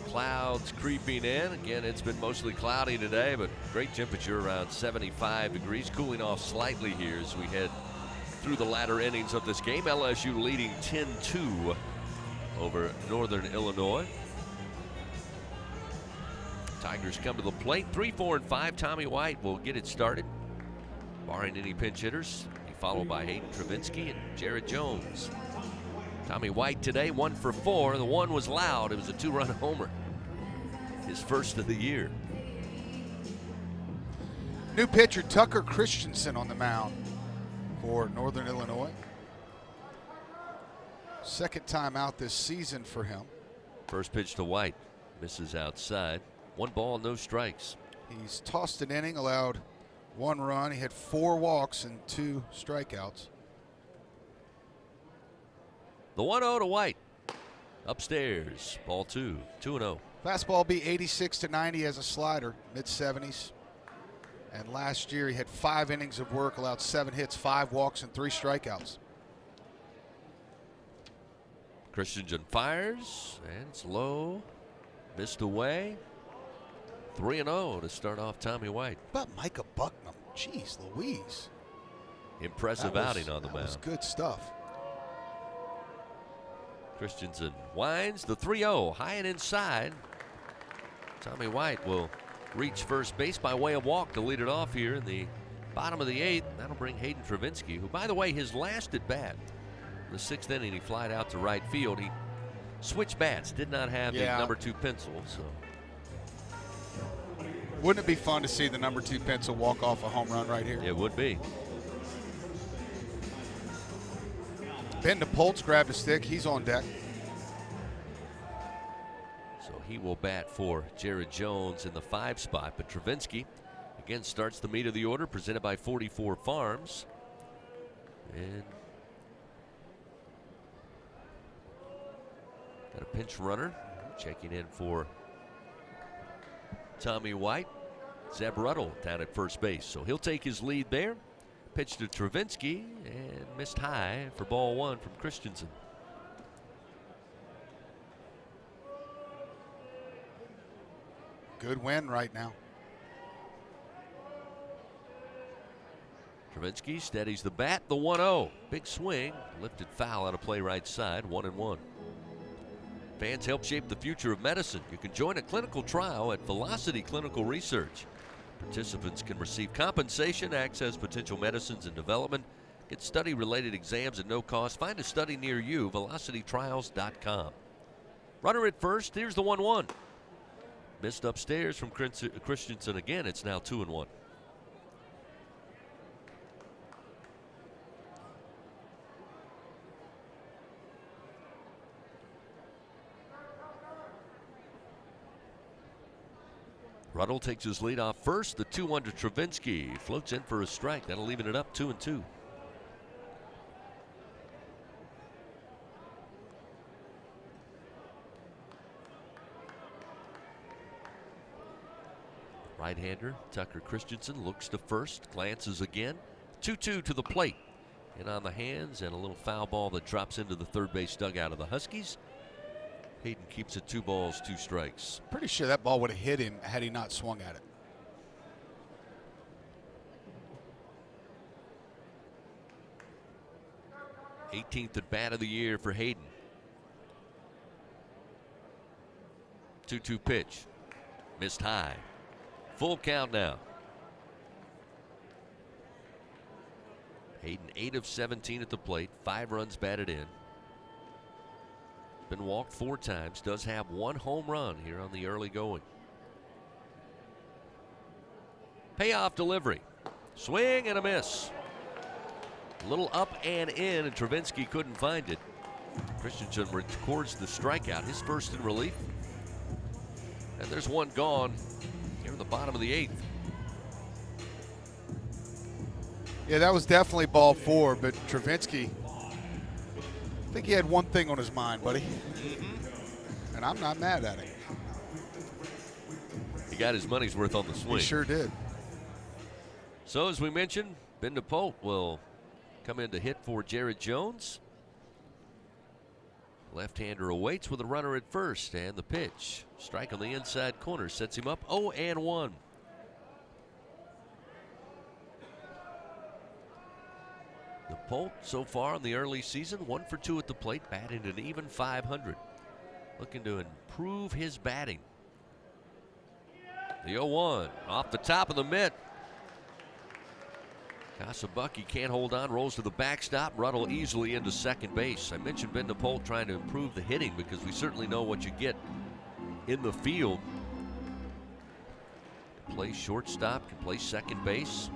Clouds creeping in. Again, it's been mostly cloudy today, but great temperature around 75 degrees. Cooling off slightly here as we head through the latter innings of this game. LSU leading 10-2 over Northern Illinois. Tigers come to the plate. 3, 4, and 5. Tommy White will get it started, barring any pinch hitters. He followed by Hayden Travinsky and Jared Jones. Tommy White today 1 for 4. The one was loud. It was a 2-run homer. His first of the year. New pitcher Tucker Christensen on the mound for Northern Illinois. Second time out this season for him. First pitch to White. Misses outside. 1 ball, no strikes. He's tossed an inning, allowed 1 run. He had 4 walks and 2 strikeouts. The 1-0 to White. Upstairs, ball 2, 2-0. Fastball be 86 to 90 as a slider, mid-70s. And last year he had 5 innings of work, allowed 7 hits, 5 walks, and 3 strikeouts. Christensen fires, and it's low. Missed away. 3-0 to start off Tommy White. How about Micah Bucknam? Jeez Louise. Impressive outing on the mound. That was good stuff. Christensen winds the 3-0, high and inside. Tommy White will reach first base by way of walk to lead it off here in the bottom of the 8th. That'll bring Hayden Travinski, who, by the way, his last at bat, in the 6th inning, he flied out to right field. He switched bats, did not have the number 2 pencil. So, wouldn't it be fun to see the number 2 pencil walk off a home run right here? It would be. Ben DePolt's grabbed a stick. He's on deck. So he will bat for Jared Jones in the 5 spot. But Travinski again starts the meat of the order, presented by 44 Farms. And got a pinch runner checking in for Tommy White. Zeb Ruddle down at first base. So he'll take his lead there. Pitch to Travinski and missed high for ball 1 from Christensen. Good win right now. Travinski steadies the bat, the 1-0. Big swing, lifted foul out of play right side, 1-1. Fans help shape the future of medicine. You can join a clinical trial at Velocity Clinical Research. Participants can receive compensation, access potential medicines in development, get study-related exams at no cost. Find a study near you, velocitytrials.com. Runner at first, here's the 1-1. Missed upstairs from Christensen again. It's now 2-1. Ruddle takes his lead off first. The 2-1 to Travinski. Floats in for a strike. That'll leave it up 2-2. Right-hander Tucker Christensen looks to first, glances again. 2-2 to the plate. And on the hands, and a little foul ball that drops into the third base dugout of the Huskies. Hayden keeps it 2 balls, 2 strikes. Pretty sure that ball would have hit him had he not swung at it. '18th at bat of the year for Hayden. 2-2 pitch. Missed high. Full count now. Hayden 8 of 17 at the plate, 5 runs batted in. Been walked 4 times, does have 1 home run here on the early going. Payoff delivery. Swing and a miss. A little up and in, and Travinski couldn't find it. Christensen records the strikeout, his first in relief. And there's 1 gone here in the bottom of the 8th. Yeah, that was definitely ball 4, but Travinski, I think he had one thing on his mind, buddy. And I'm not mad at him. He got his money's worth on the swing. He sure did. So as we mentioned, Ben DePolt will come in to hit for Jared Jones. Left-hander awaits with a runner at first, and the pitch. Strike on the inside corner sets him up 0-1. DePolt so far in the early season, 1 for 2 at the plate, batting an even .500. Looking to improve his batting. The 0-1 off the top of the mitt. Casabucky can't hold on, rolls to the backstop. Ruddle easily into second base. I mentioned Ben DePolt trying to improve the hitting because we certainly know what you get in the field. Can play shortstop, can play second base,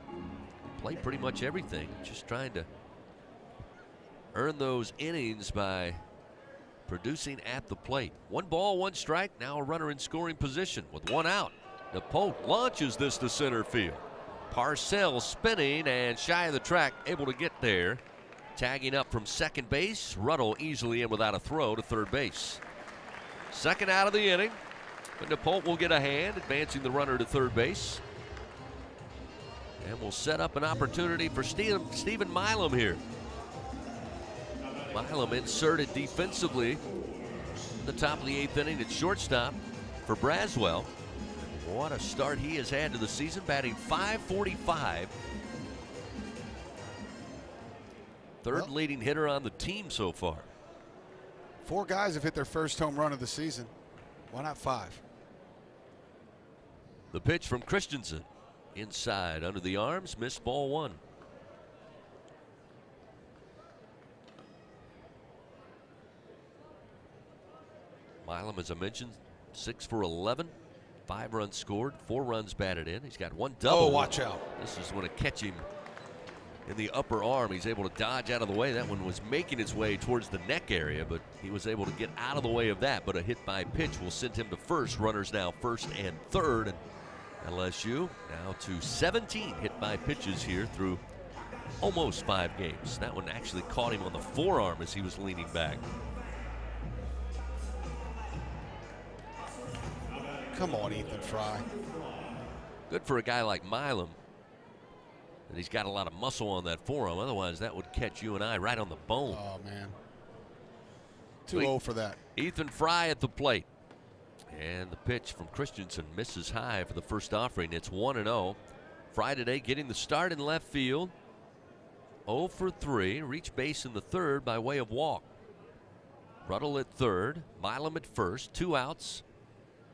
can play pretty much everything. Just trying to earn those innings by producing at the plate. 1 ball, 1 strike. Now a runner in scoring position with 1 out. DePolt launches this to center field. Parcells spinning and shy of the track, able to get there. Tagging up from second base. Ruddle easily in without a throw to third base. Second out of the inning. But DePolt will get a hand, advancing the runner to third base. And will set up an opportunity for Stephen Milam here. Milam inserted defensively at the top of the 8th inning at shortstop for Braswell. What a start he has had to the season, batting .545. Third leading hitter on the team so far. 4 guys have hit their first home run of the season. Why not 5? The pitch from Christensen. Inside, under the arms, missed ball 1. Milam, as I mentioned, 6 for 11. 5 runs scored, 4 runs batted in. He's got 1 double. Oh, watch out. This is going to catch him in the upper arm. He's able to dodge out of the way. That one was making its way towards the neck area, but he was able to get out of the way of that. But a hit by pitch will send him to first. Runners now first and third. And LSU now to 17 hit by pitches here through almost 5 games. That one actually caught him on the forearm as he was leaning back. Come on, Ethan Fry. Good for a guy like Milam. And he's got a lot of muscle on that forearm. Otherwise, that would catch you and I right on the bone. Oh, man. Too old for that. Ethan Fry at the plate. And the pitch from Christensen misses high for the first offering. It's 1-0. Fry today getting the start in left field. 0 for 3. Reach base in the third by way of walk. Ruddle at third. Milam at first. 2 outs.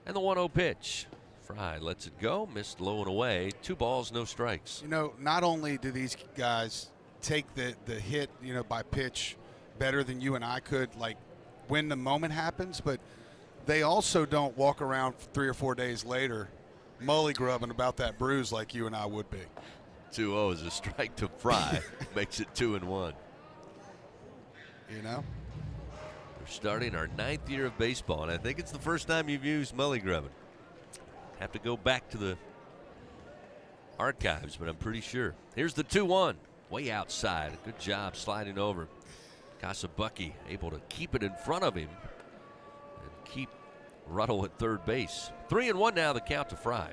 And the 1-0 pitch. Fry lets it go, missed low and away. 2 balls, no strikes. You know, not only do these guys take the hit, by pitch better than you and I could, like when the moment happens, but they also don't walk around 3 or 4 days later mully-grubbing about that bruise like you and I would be. 2-0 is a strike to Fry. Makes it 2-1. We're starting our 9th year of baseball, and I think it's the first time you've used mully-grubbing. Have to go back to the archives, but I'm pretty sure. Here's the 2-1, way outside. Good job sliding over. Kasabucky able to keep it in front of him and keep Ruddle at third base. 3-1 now, the count to Fry.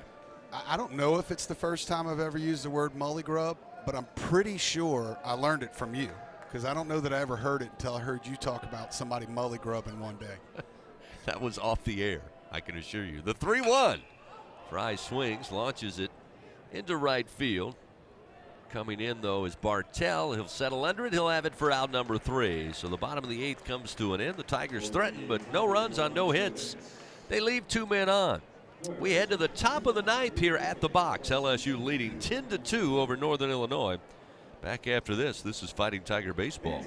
I don't know if it's the first time I've ever used the word mully-grub, but I'm pretty sure I learned it from you, because I don't know that I ever heard it until I heard you talk about somebody mully-grubbing one day. That was off the air, I can assure you. The 3-1. Fry swings, launches it into right field. Coming in, though, is Bartell. He'll settle under it. He'll have it for out number 3. So the bottom of the 8th comes to an end. The Tigers threaten, but no runs on no hits. They leave 2 men on. We head to the top of the 9th here at the box. LSU leading 10-2 over Northern Illinois. Back after this. This is Fighting Tiger Baseball.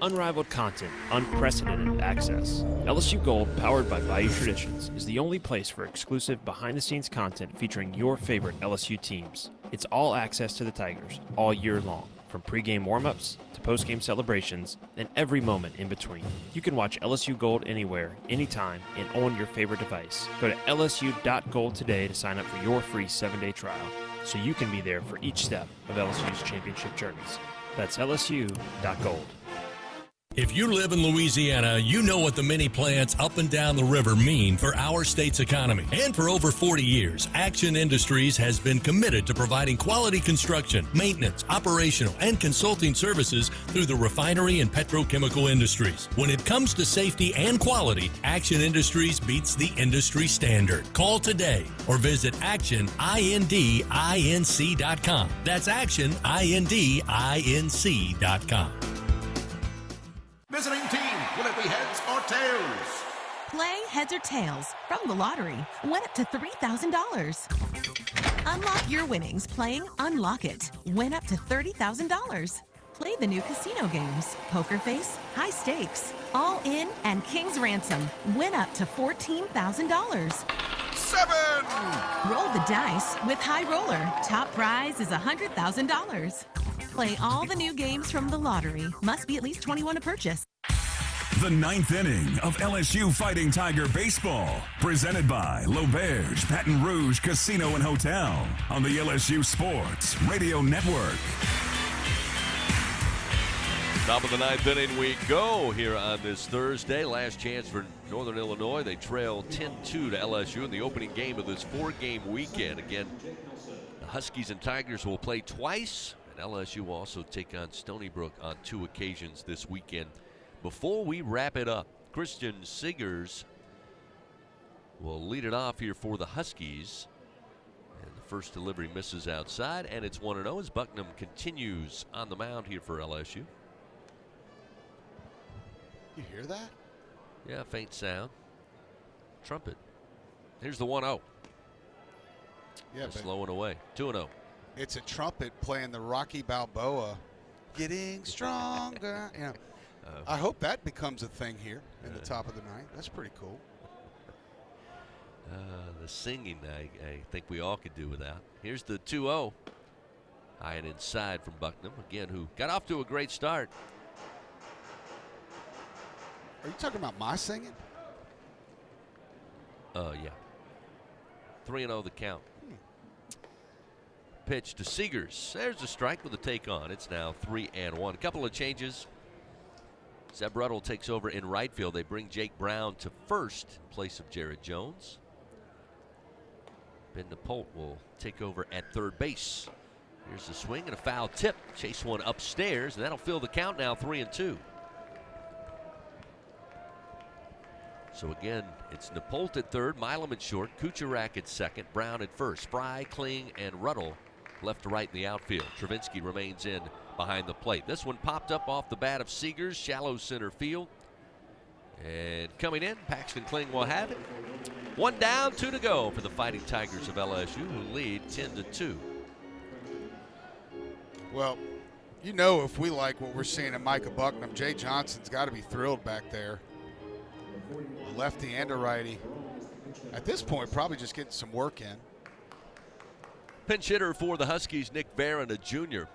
Unrivaled content, unprecedented access. LSU Gold, powered by Bayou Traditions, is the only place for exclusive behind-the-scenes content featuring your favorite LSU teams. It's all access to the Tigers all year long, from pregame warm-ups to postgame celebrations and every moment in between. You can watch LSU Gold anywhere, anytime, and on your favorite device. Go to lsu.gold today to sign up for your free 7-day trial, so you can be there for each step of LSU's championship journeys. That's lsu.gold. If you live in Louisiana, you know what the mini plants up and down the river mean for our state's economy. And for over 40 years, Action Industries has been committed to providing quality construction, maintenance, operational, and consulting services through the refinery and petrochemical industries. When it comes to safety and quality, Action Industries beats the industry standard. Call today or visit actionindinc.com. That's actionindinc.com. Visiting team, will it be heads or tails? Play heads or tails from the lottery. Win up to $3,000. Unlock your winnings playing Unlock It. Win up to $30,000. Play the new casino games, Poker Face, High Stakes, All In, and King's Ransom. Win up to $14,000. 7! Roll the dice with High Roller. Top prize is $100,000. Play all the new games from the lottery. Must be at least 21 to purchase. The 9th inning of LSU Fighting Tiger Baseball, presented by L'Auberge Baton Rouge Casino and Hotel on the LSU Sports Radio Network. Top of the 9th inning we go here on this Thursday. Last chance for Northern Illinois. They trail 10-2 to LSU in the opening game of this 4-game weekend. Again, the Huskies and Tigers will play twice, and LSU will also take on Stony Brook on 2 occasions this weekend before we wrap it up, Christian Seegers will lead it off here for the Huskies. And the first delivery misses outside, and it's 1-0 as Bucknam continues on the mound here for LSU. You hear that? Yeah, faint sound. Trumpet. Here's the 1-0. Yeah, slowing away. 2-0. It's a trumpet playing the Rocky Balboa, getting stronger. You know, I hope that becomes a thing here in the top of the ninth. That's pretty cool. The singing, I think we all could do without. Here's the 2-0. High and inside from Bucknam, again, who got off to a great start. Are you talking about my singing? Yeah. 3-0 the count. Pitch to Seegers. There's a strike with a take on. It's now 3-1. A couple of changes. Zeb Ruddle takes over in right field. They bring Jake Brown to first in place of Jared Jones. Ben DePolt will take over at third base. Here's the swing and a foul tip. Chase one upstairs, and that'll fill the count now, 3-2. So again, it's DePolt at third, Milam at short, Kucharak at second, Brown at first. Fry, Kling, and Ruddle left to right in the outfield. Travinski remains in behind the plate. This one popped up off the bat of Seegers, shallow center field. And coming in, Paxton Kling will have it. One down, 2 to go for the Fighting Tigers of LSU, who lead 10-2. Well, you know, if we like what we're seeing at Micah Bucknam, Jay Johnson's got to be thrilled back there. A lefty and a righty. At this point, probably just getting some work in. Pinch hitter for the Huskies, Nick Barron, a junior.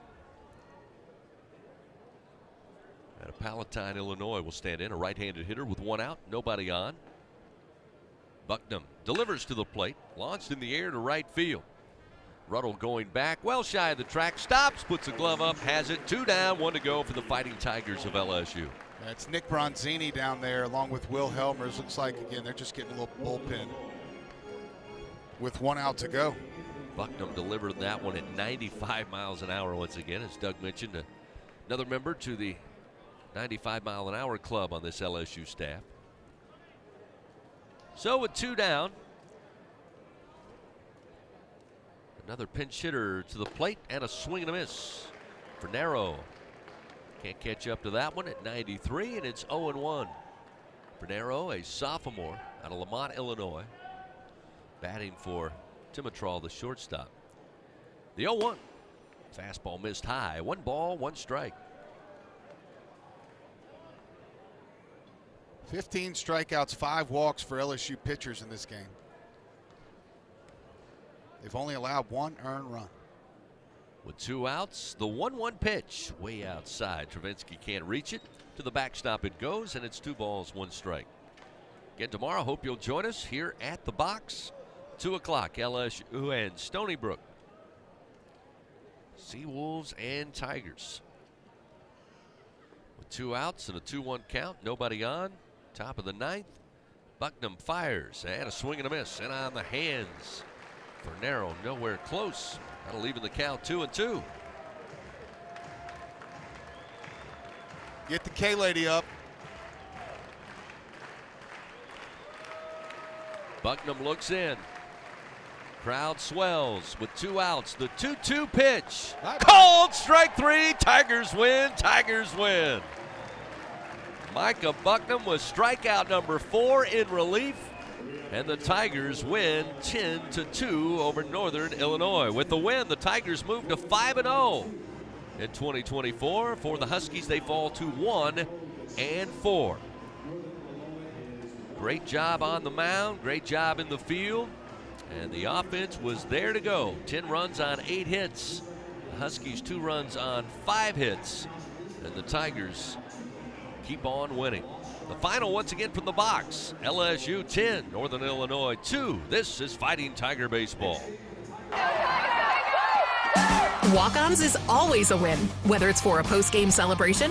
Out of Palatine, Illinois, will stand in. A right-handed hitter with one out, nobody on. Bucknam delivers to the plate, launched in the air to right field. Ruddle going back, well shy of the track, stops, puts a glove up, has it. 2 down, 1 to go for the Fighting Tigers of LSU. It's Nick Bronzini down there along with Will Helmers. Looks like, again, they're just getting a little bullpen with 1 out to go. Bucknam delivered that one at 95 miles an hour once again, as Doug mentioned, another member to the 95-mile-an-hour club on this LSU staff. So with 2 down, another pinch hitter to the plate and a swing and a miss for Narrow. Can't catch up to that one at 93, and it's 0-1. Bernero, a sophomore out of Lamont, Illinois, batting for Timotrol, the shortstop. The 0-1. Fastball missed high. 1 ball, 1 strike. 15 strikeouts, 5 walks for LSU pitchers in this game. They've only allowed 1 earned run. With 2 outs, the 1-1 pitch way outside. Travinski can't reach it. To the backstop it goes, and it's 2 balls, 1 strike. Again tomorrow, hope you'll join us here at the box. 2 o'clock, LSU and Stony Brook. Seawolves and Tigers. With 2 outs and a 2-1 count, nobody on. Top of the 9th, Bucknam fires and a swing and a miss, and on the hands for Narrow, nowhere close. That'll even the count 2-2. Get the K-Lady up. Bucknam looks in. Crowd swells with 2 outs. The 2-2 pitch. Called strike 3. Tigers win. Tigers win. Micah Bucknam was strikeout number 4 in relief. And the Tigers win 10-2 over Northern Illinois. With the win, the Tigers move to 5-0 in 2024. For the Huskies, they fall to 1-4. Great job on the mound, great job in the field, and the offense was there to go. 10 runs on 8 hits. The Huskies 2 runs on 5 hits, and the Tigers keep on winning. The final once again from the box, LSU 10, Northern Illinois 2. This is Fighting Tiger Baseball. Walk-Ons is always a win, whether it's for a post-game celebration,